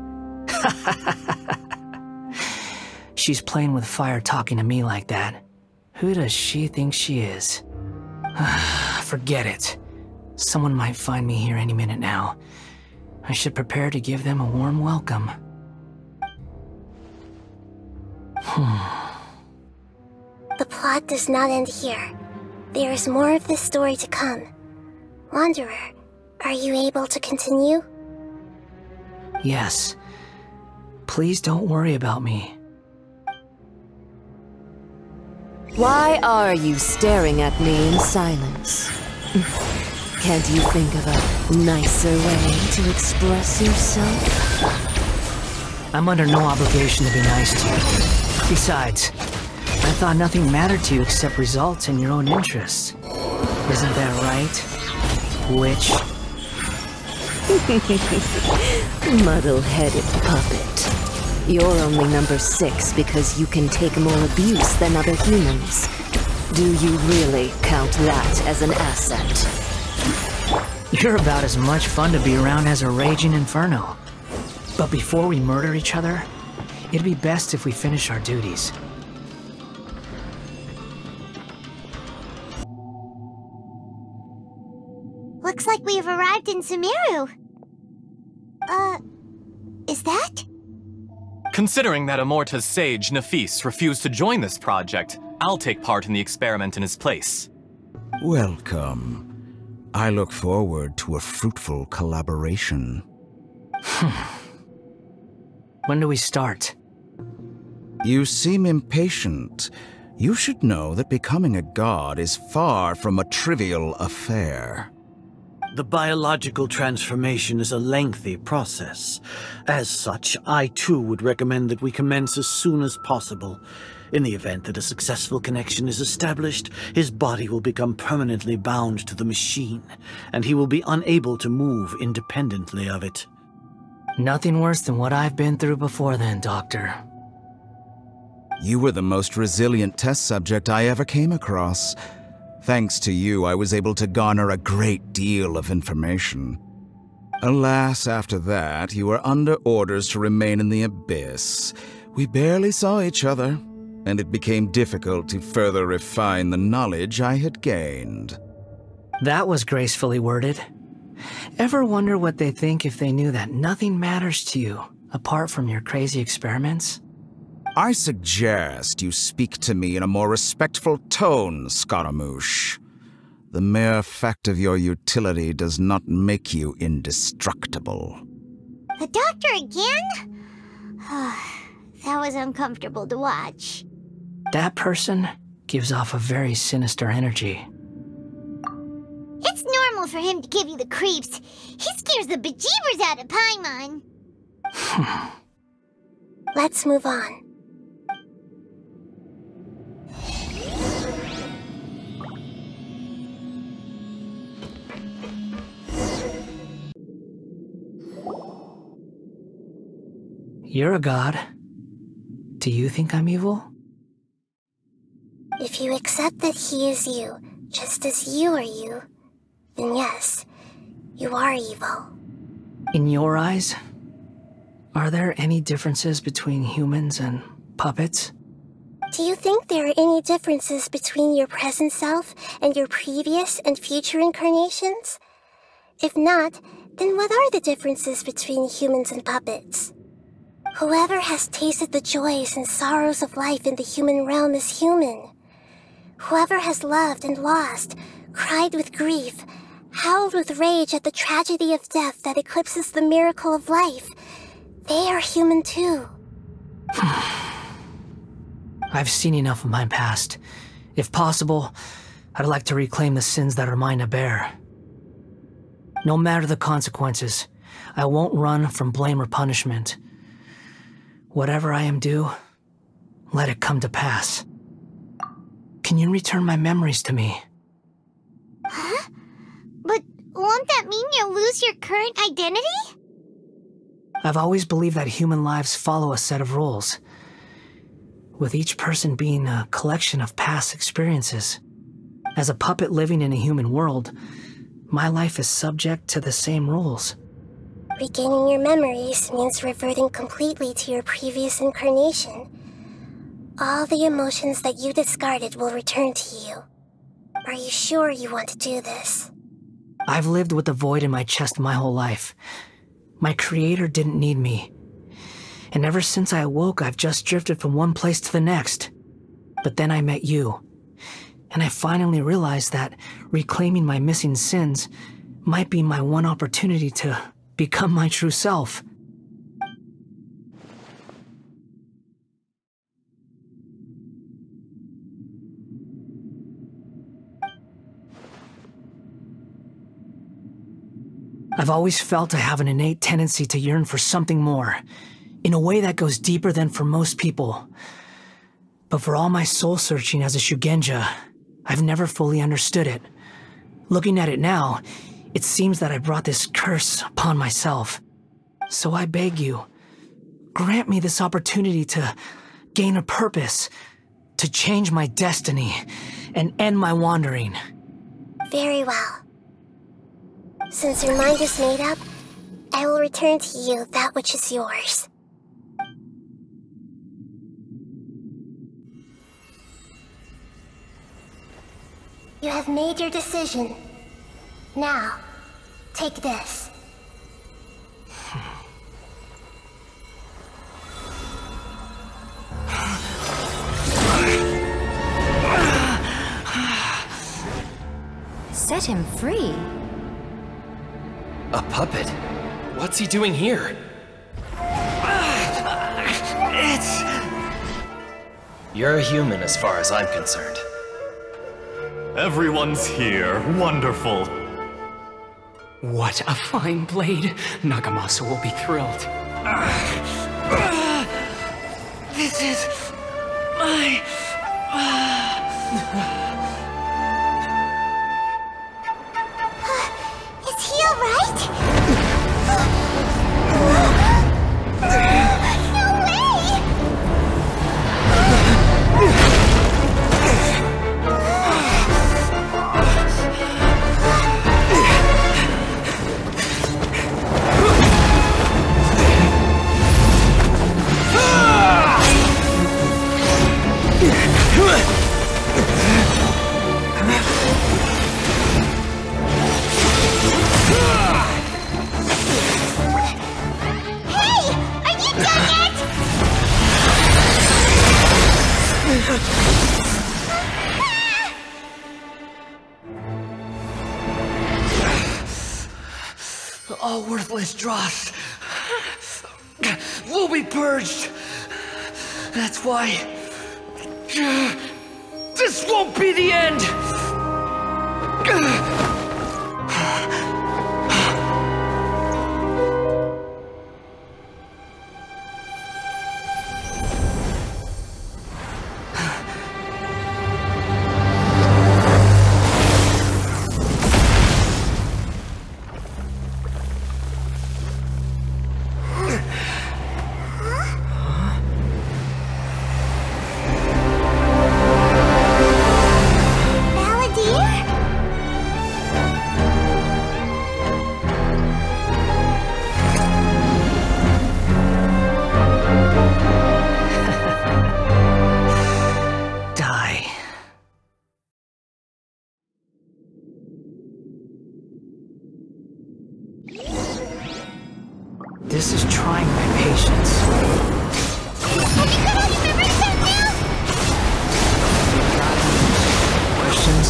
She's playing with fire talking to me like that. Who does she think she is? Forget it. Someone might find me here any minute now. I should prepare to give them a warm welcome. The plot does not end here. There is more of this story to come. Wanderer, are you able to continue? Yes. Please don't worry about me. Why are you staring at me in silence? Can't you think of a nicer way to express yourself? I'm under no obligation to be nice to you. Besides, I thought nothing mattered to you except results and your own interests. Isn't that right, witch? Muddle-headed puppet. You're only number 6 because you can take more abuse than other humans. Do you really count that as an asset? You're about as much fun to be around as a raging inferno. But before we murder each other, it'd be best if we finish our duties. Looks like we have arrived in Sumeru. Is that? Considering that Amorta's sage, Nafis, refused to join this project, I'll take part in the experiment in his place. Welcome. I look forward to a fruitful collaboration. When do we start? You seem impatient. You should know that becoming a god is far from a trivial affair. The biological transformation is a lengthy process. As such, I too would recommend that we commence as soon as possible. In the event that a successful connection is established, his body will become permanently bound to the machine, and he will be unable to move independently of it. Nothing worse than what I've been through before then, Doctor. You were the most resilient test subject I ever came across. Thanks to you, I was able to garner a great deal of information. Alas, after that, you were under orders to remain in the abyss. We barely saw each other, and it became difficult to further refine the knowledge I had gained. That was gracefully worded. Ever wonder what they think if they knew that nothing matters to you, apart from your crazy experiments? I suggest you speak to me in a more respectful tone, Scaramouche. The mere fact of your utility does not make you indestructible. The doctor again? That was uncomfortable to watch. That person gives off a very sinister energy. It's normal for him to give you the creeps. He scares the bejeebers out of Paimon. Let's move on. You're a god. Do you think I'm evil? If you accept that he is you, just as you are you, then yes, you are evil. In your eyes, are there any differences between humans and puppets? Do you think there are any differences between your present self and your previous and future incarnations? If not, then what are the differences between humans and puppets? Whoever has tasted the joys and sorrows of life in the human realm is human. Whoever has loved and lost, cried with grief, howled with rage at the tragedy of death that eclipses the miracle of life, they are human too. I've seen enough of my past. If possible, I'd like to reclaim the sins that are mine to bear. No matter the consequences, I won't run from blame or punishment. Whatever I am due, let it come to pass. Can you return my memories to me? Huh? But won't that mean you'll lose your current identity? I've always believed that human lives follow a set of rules, with each person being a collection of past experiences. As a puppet living in a human world, my life is subject to the same rules. Regaining your memories means reverting completely to your previous incarnation. All the emotions that you discarded will return to you. Are you sure you want to do this? I've lived with a void in my chest my whole life. My creator didn't need me. And ever since I awoke, I've just drifted from one place to the next. But then I met you. And I finally realized that reclaiming my missing sins might be my one opportunity to become my true self. I've always felt I have an innate tendency to yearn for something more, in a way that goes deeper than for most people. But for all my soul-searching as a Shugenja, I've never fully understood it. Looking at it now, it seems that I brought this curse upon myself. So I beg you, grant me this opportunity to gain a purpose, to change my destiny, and end my wandering. Very well. Since your mind is made up, I will return to you that which is yours. You have made your decision. Now, take this. Set him free? A puppet? What's he doing here? You're a human as far as I'm concerned. Everyone's here. Wonderful. What a fine blade. Nagamasa will be thrilled. This is my... Is he alright? No way! All worthless dross will be purged. That's why this won't be the end. This is trying my patience. Questions?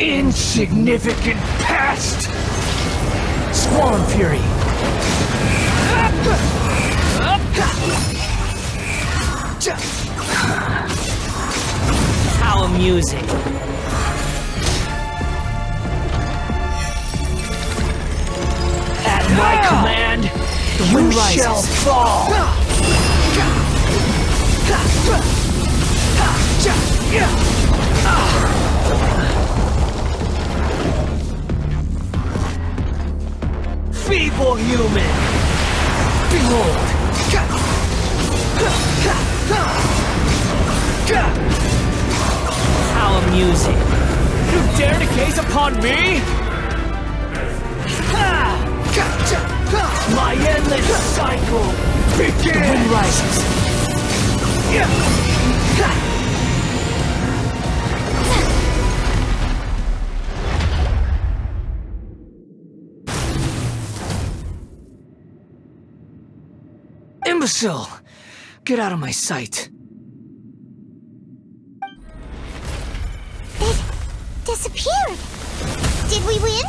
Insignificant past! Squall Fury! How amusing! At my command, you shall fall! Feeble human! Behold! How amusing! You dare to gaze upon me? My endless cycle begins! The wind rises. Imbecile! Get out of my sight. It disappeared. Did we win?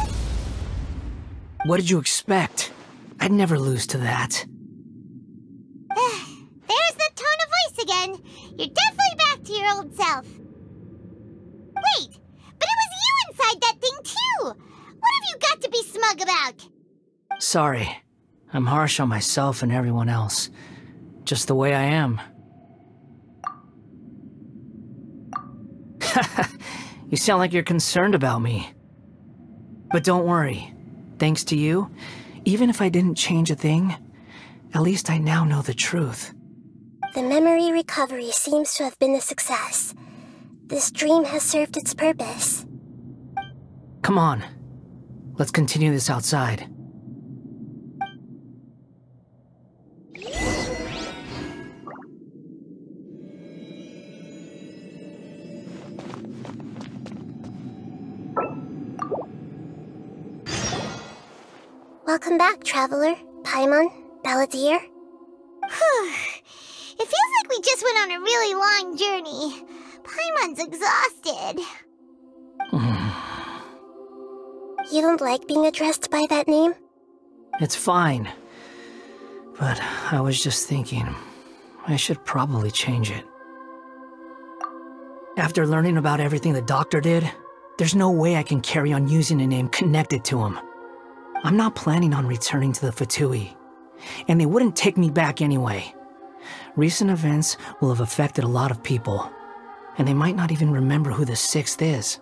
What did you expect? I'd never lose to that. There's the tone of voice again. You're definitely back to your old self. Wait, but it was you inside that thing too! What have you got to be smug about? Sorry. I'm harsh on myself and everyone else. Just the way I am. You sound like you're concerned about me. But don't worry. Thanks to you, even if I didn't change a thing, at least I now know the truth. The memory recovery seems to have been a success. This dream has served its purpose. Come on. Let's continue this outside. Welcome back, Traveler, Paimon, Balladeer. It feels like we just went on a really long journey. Paimon's exhausted. You don't like being addressed by that name? It's fine. But I was just thinking, I should probably change it. After learning about everything the doctor did, there's no way I can carry on using a name connected to him. I'm not planning on returning to the Fatui, and they wouldn't take me back anyway. Recent events will have affected a lot of people, and they might not even remember who the 6th is.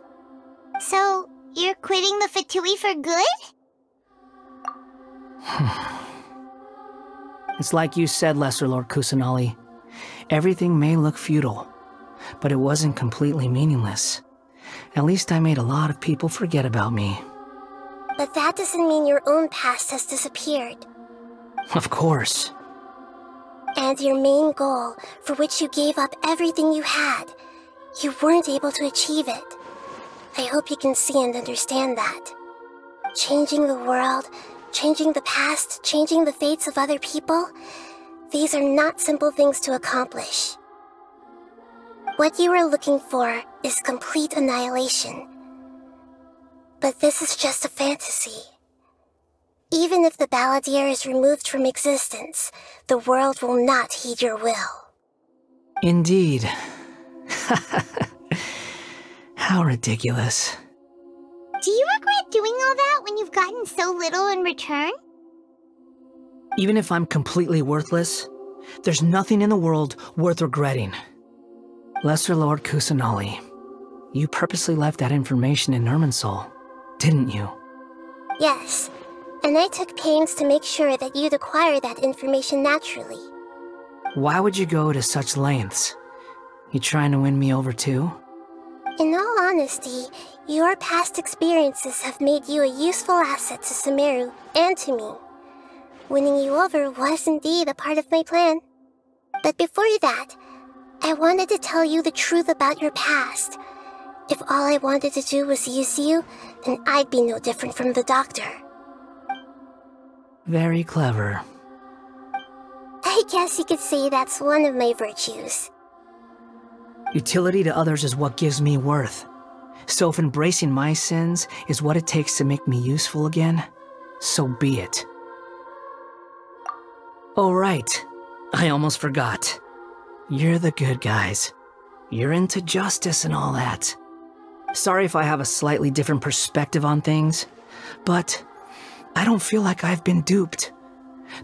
So, you're quitting the Fatui for good? It's like you said, Lesser Lord Kusanali. Everything may look futile, but it wasn't completely meaningless. At least I made a lot of people forget about me. But that doesn't mean your own past has disappeared. Of course. And your main goal, for which you gave up everything you had, you weren't able to achieve it. I hope you can see and understand that. Changing the world, changing the past, changing the fates of other people, these are not simple things to accomplish. What you are looking for is complete annihilation. But this is just a fantasy. Even if the Balladeer is removed from existence, the world will not heed your will. Indeed. How ridiculous. Do you regret doing all that when you've gotten so little in return? Even if I'm completely worthless, there's nothing in the world worth regretting. Lesser Lord Kusanali, you purposely left that information in Irminsul, didn't you? Yes, and I took pains to make sure that you'd acquire that information naturally. Why would you go to such lengths? You trying to win me over too? In all honesty, your past experiences have made you a useful asset to Sumeru and to me. Winning you over was indeed a part of my plan. But before that, I wanted to tell you the truth about your past. If all I wanted to do was use you, then I'd be no different from the doctor. Very clever. I guess you could say that's one of my virtues. Utility to others is what gives me worth. So if embracing my sins is what it takes to make me useful again, so be it. Oh right, I almost forgot. You're the good guys. You're into justice and all that. Sorry if I have a slightly different perspective on things, but I don't feel like I've been duped.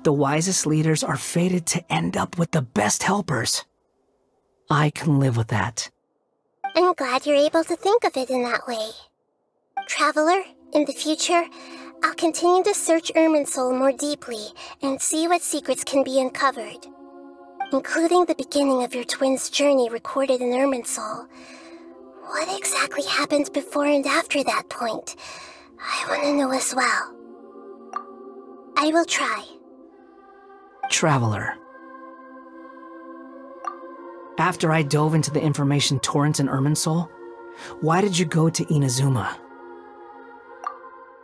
The wisest leaders are fated to end up with the best helpers. I can live with that. I'm glad you're able to think of it in that way. Traveler, in the future, I'll continue to search Irminsul more deeply and see what secrets can be uncovered. Including the beginning of your twins' journey recorded in Irminsul. What exactly happened before and after that point? I want to know as well. I will try. Traveler. After I dove into the information torrents in Irminsul, why did you go to Inazuma?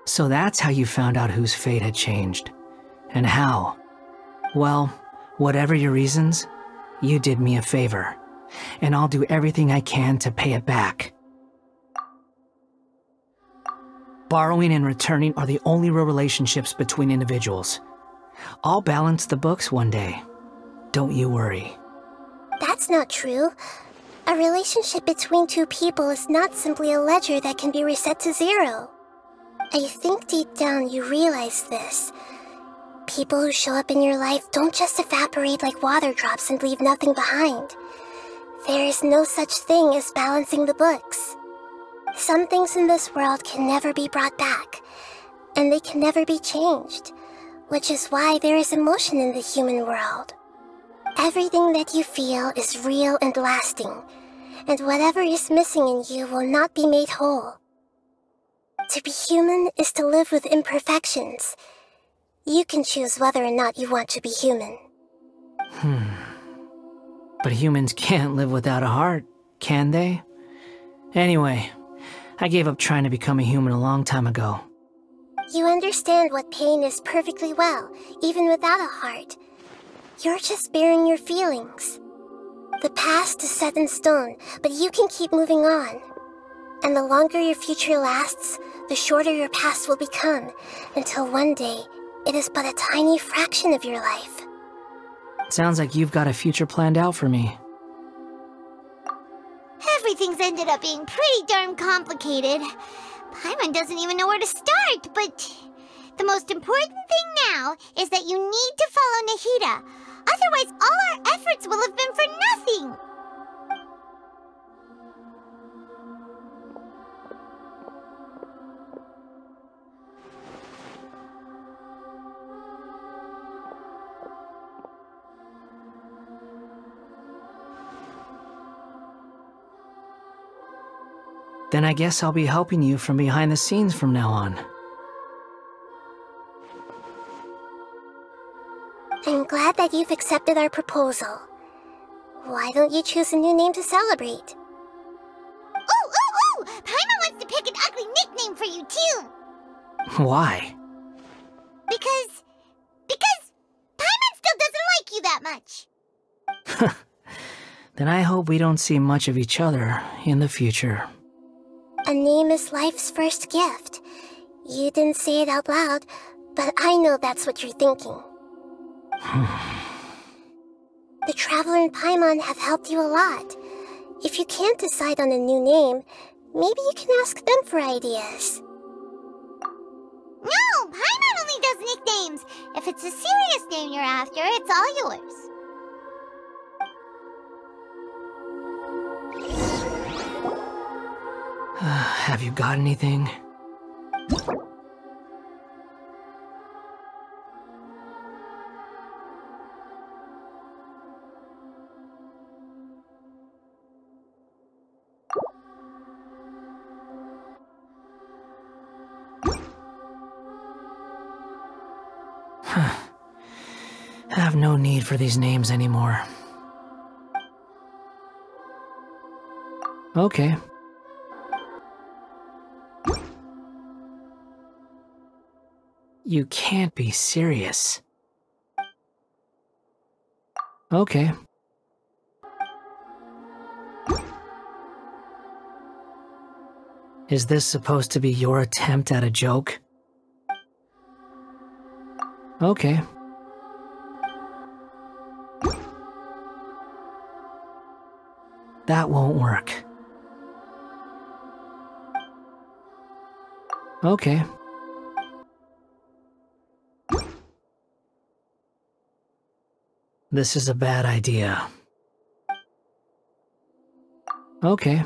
So that's how you found out whose fate had changed. And how? Well, whatever your reasons, you did me a favor, and I'll do everything I can to pay it back. Borrowing and returning are the only real relationships between individuals. I'll balance the books one day. Don't you worry. That's not true. A relationship between two people is not simply a ledger that can be reset to zero. I think deep down you realize this. People who show up in your life don't just evaporate like water drops and leave nothing behind. There is no such thing as balancing the books. Some things in this world can never be brought back, and they can never be changed, which is why there is emotion in the human world. Everything that you feel is real and lasting, and whatever is missing in you will not be made whole. To be human is to live with imperfections. You can choose whether or not you want to be human. But humans can't live without a heart, can they? Anyway, I gave up trying to become a human a long time ago. You understand what pain is perfectly well, even without a heart. You're just bearing your feelings. The past is set in stone, but you can keep moving on. And the longer your future lasts, the shorter your past will become, until one day, it is but a tiny fraction of your life. Sounds like you've got a future planned out for me. Everything's ended up being pretty darn complicated. Paimon doesn't even know where to start, but the most important thing now is that you need to follow Nahida. Otherwise, all our efforts will have been for nothing. Then I guess I'll be helping you from behind the scenes from now on. I'm glad that you've accepted our proposal. Why don't you choose a new name to celebrate? Ooh! Paimon wants to pick an ugly nickname for you, too! Why? Because Paimon still doesn't like you that much! Then I hope we don't see much of each other in the future. A name is life's first gift. You didn't say it out loud, but I know that's what you're thinking. The Traveler and Paimon have helped you a lot. If you can't decide on a new name, maybe you can ask them for ideas. No! Paimon only does nicknames! If it's a serious name you're after, it's all yours. Have you got anything? I have no need for these names anymore. Okay. You can't be serious. Okay. Is this supposed to be your attempt at a joke? Okay. That won't work. Okay. This is a bad idea. Okay.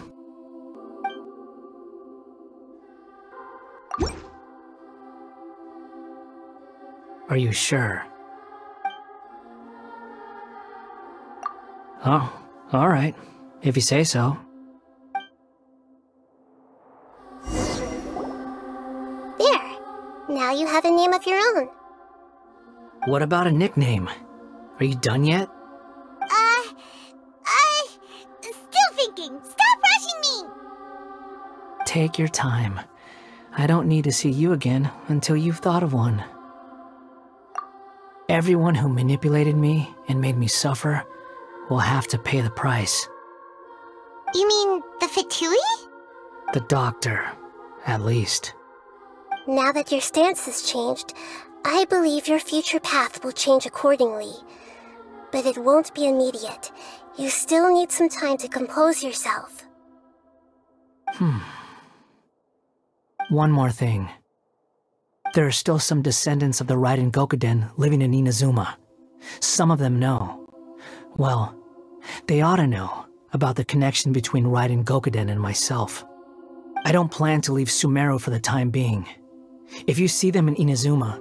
Are you sure? Oh, all right. If you say so. There. Now you have a name of your own. What about a nickname? Are you done yet? Still thinking. Stop rushing me! Take your time. I don't need to see you again until you've thought of one. Everyone who manipulated me and made me suffer will have to pay the price. You mean the Fatui? The doctor, at least. Now that your stance has changed, I believe your future path will change accordingly. But it won't be immediate. You still need some time to compose yourself. One more thing. There are still some descendants of the Raiden Gokuden living in Inazuma. Some of them know. Well, they ought to know about the connection between Raiden Gokuden and myself. I don't plan to leave Sumeru for the time being. If you see them in Inazuma,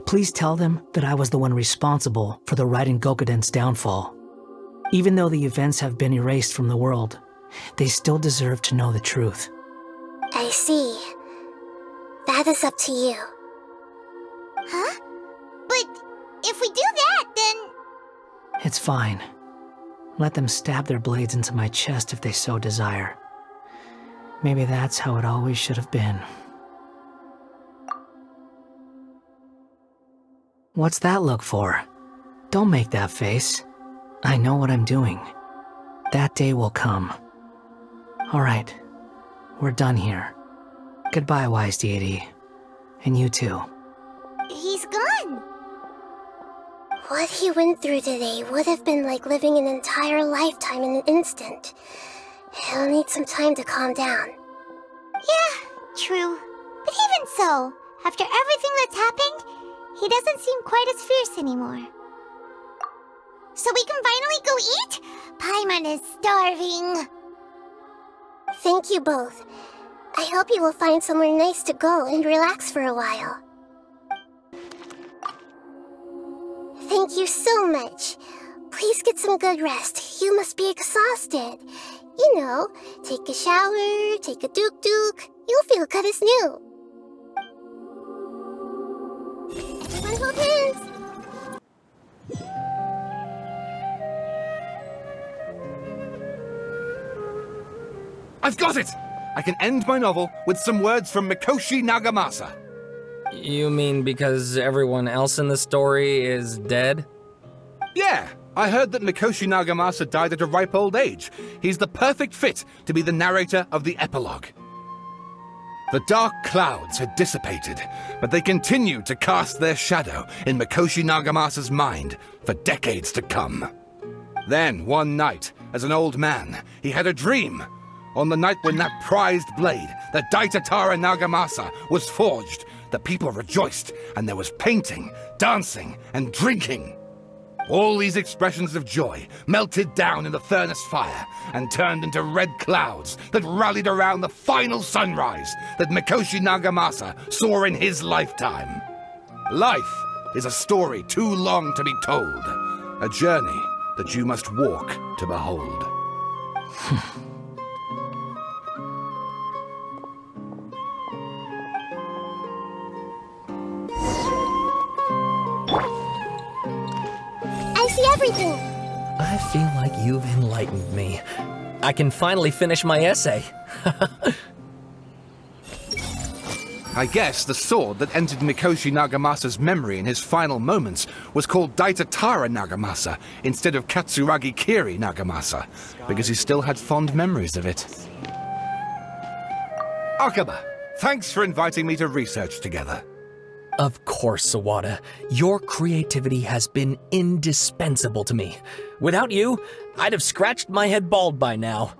please tell them that I was the one responsible for the Raiden Gokuden's downfall. Even though the events have been erased from the world, they still deserve to know the truth. I see. That is up to you. Huh? But if we do that, then... It's fine. Let them stab their blades into my chest if they so desire. Maybe that's how it always should have been. What's that look for? Don't make that face. I know what I'm doing. That day will come. Alright, we're done here. Goodbye, wise deity. And you too. He's gone. What he went through today would have been like living an entire lifetime in an instant. He'll need some time to calm down. Yeah, true. But even so, after everything that's happened, he doesn't seem quite as fierce anymore. So we can finally go eat? Paimon is starving. Thank you both. I hope you will find somewhere nice to go and relax for a while. Thank you so much. Please get some good rest. You must be exhausted. You know, take a shower, take a duk-duk. You'll feel good as new. Everyone hold hands. I've got it! I can end my novel with some words from Mikoshi Nagamasa. You mean because everyone else in the story is dead? Yeah, I heard that Mikoshi Nagamasa died at a ripe old age. He's the perfect fit to be the narrator of the epilogue. The dark clouds had dissipated, but they continued to cast their shadow in Mikoshi Nagamasa's mind for decades to come. Then, one night, as an old man, he had a dream. On the night when that prized blade, the Daitatara Nagamasa, was forged, the people rejoiced, and there was painting, dancing, and drinking. All these expressions of joy melted down in the furnace fire and turned into red clouds that rallied around the final sunrise that Mikoshi Nagamasa saw in his lifetime. Life is a story too long to be told, a journey that you must walk to behold. Everything. I feel like you've enlightened me. I can finally finish my essay. I guess the sword that entered Mikoshi Nagamasa's memory in his final moments was called Daitatara Nagamasa instead of Katsuragi Kiri Nagamasa, because he still had fond memories of it. Akaba, thanks for inviting me to research together. Of course, Sawada. Your creativity has been indispensable to me. Without you, I'd have scratched my head bald by now.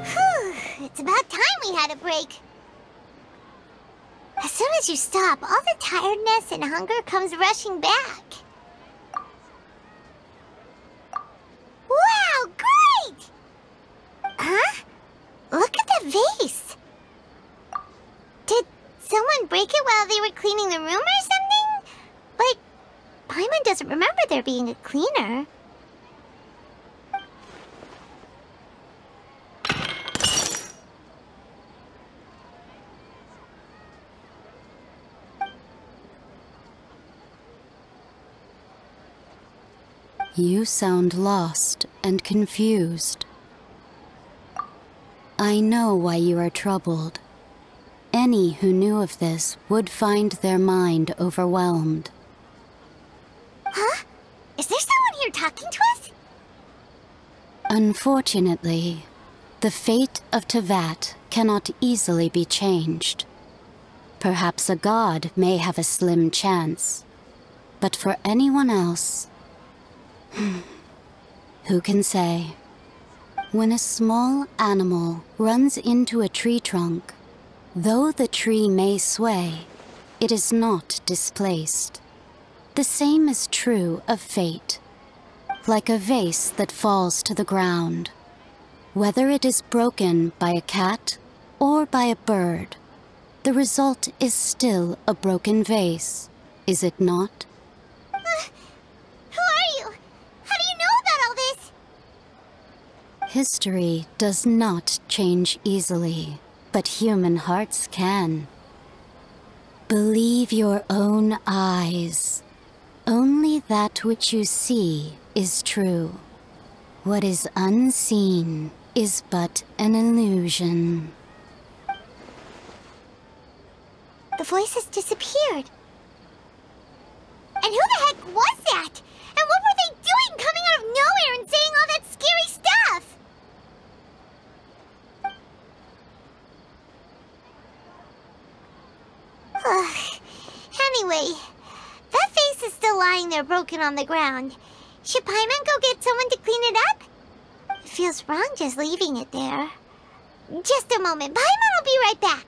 Whew, it's about time we had a break. As soon as you stop, all the tiredness and hunger comes rushing back. Wow, great! Huh? Look at the vase. Did someone break it while they were cleaning the room or something? Like, Paimon doesn't remember there being a cleaner. You sound lost and confused. I know why you are troubled. Any who knew of this would find their mind overwhelmed. Huh? Is there someone here talking to us? Unfortunately, the fate of Tevat cannot easily be changed. Perhaps a god may have a slim chance, But for anyone else, who can say? When a small animal runs into a tree trunk, though the tree may sway, it is not displaced. The same is true of fate. Like a vase that falls to the ground, whether it is broken by a cat or by a bird, the result is still a broken vase, is it not? Who are you? How do you know about all this? History does not change easily, but human hearts can. Believe your own eyes. Only that which you see is true. What is unseen is but an illusion. The voice has disappeared. And who the heck was that? And what were they doing coming out of nowhere and saying all that scary stuff? Anyway, that face is still lying there broken on the ground. Should Paimon go get someone to clean it up? It feels wrong just leaving it there. Just a moment, Paimon will be right back.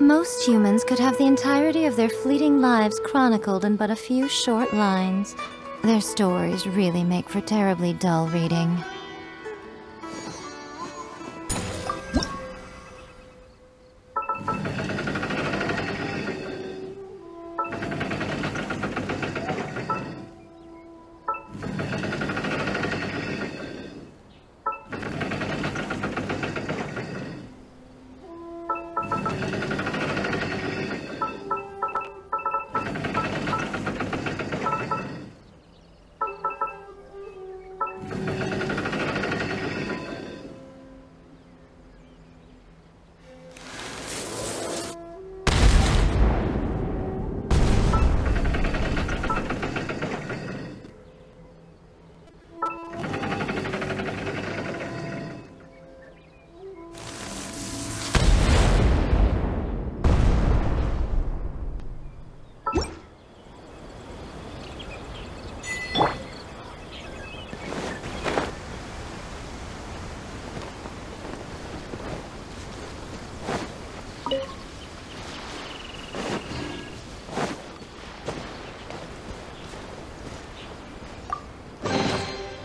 Most humans could have the entirety of their fleeting lives chronicled in but a few short lines. Their stories really make for terribly dull reading.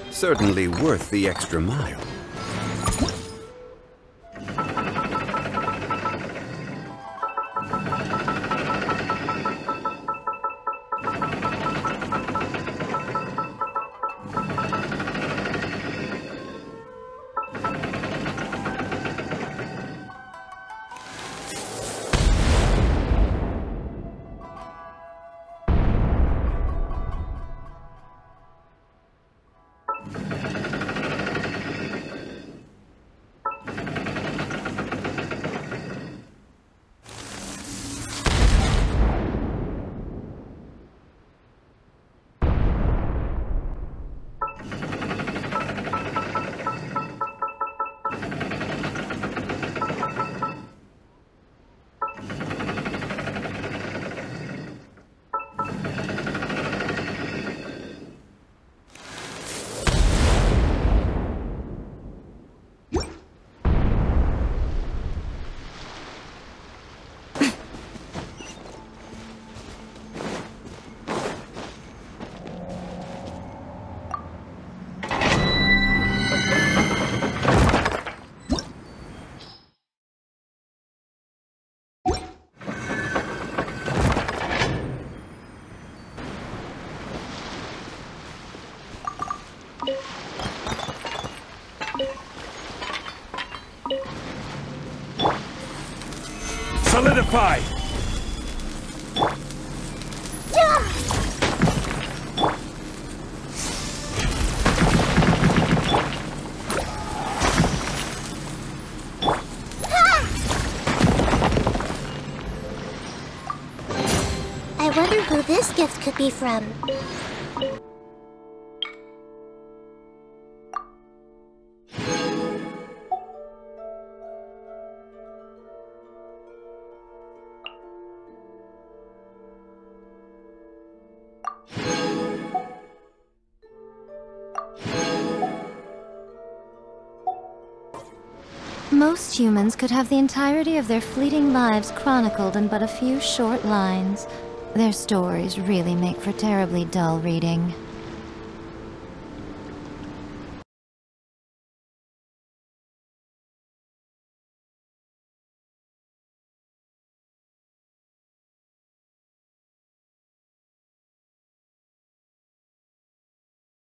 Certainly worth the extra mile. Fortify! I wonder who this gift could be from. Most humans could have the entirety of their fleeting lives chronicled in but a few short lines. Their stories really make for terribly dull reading.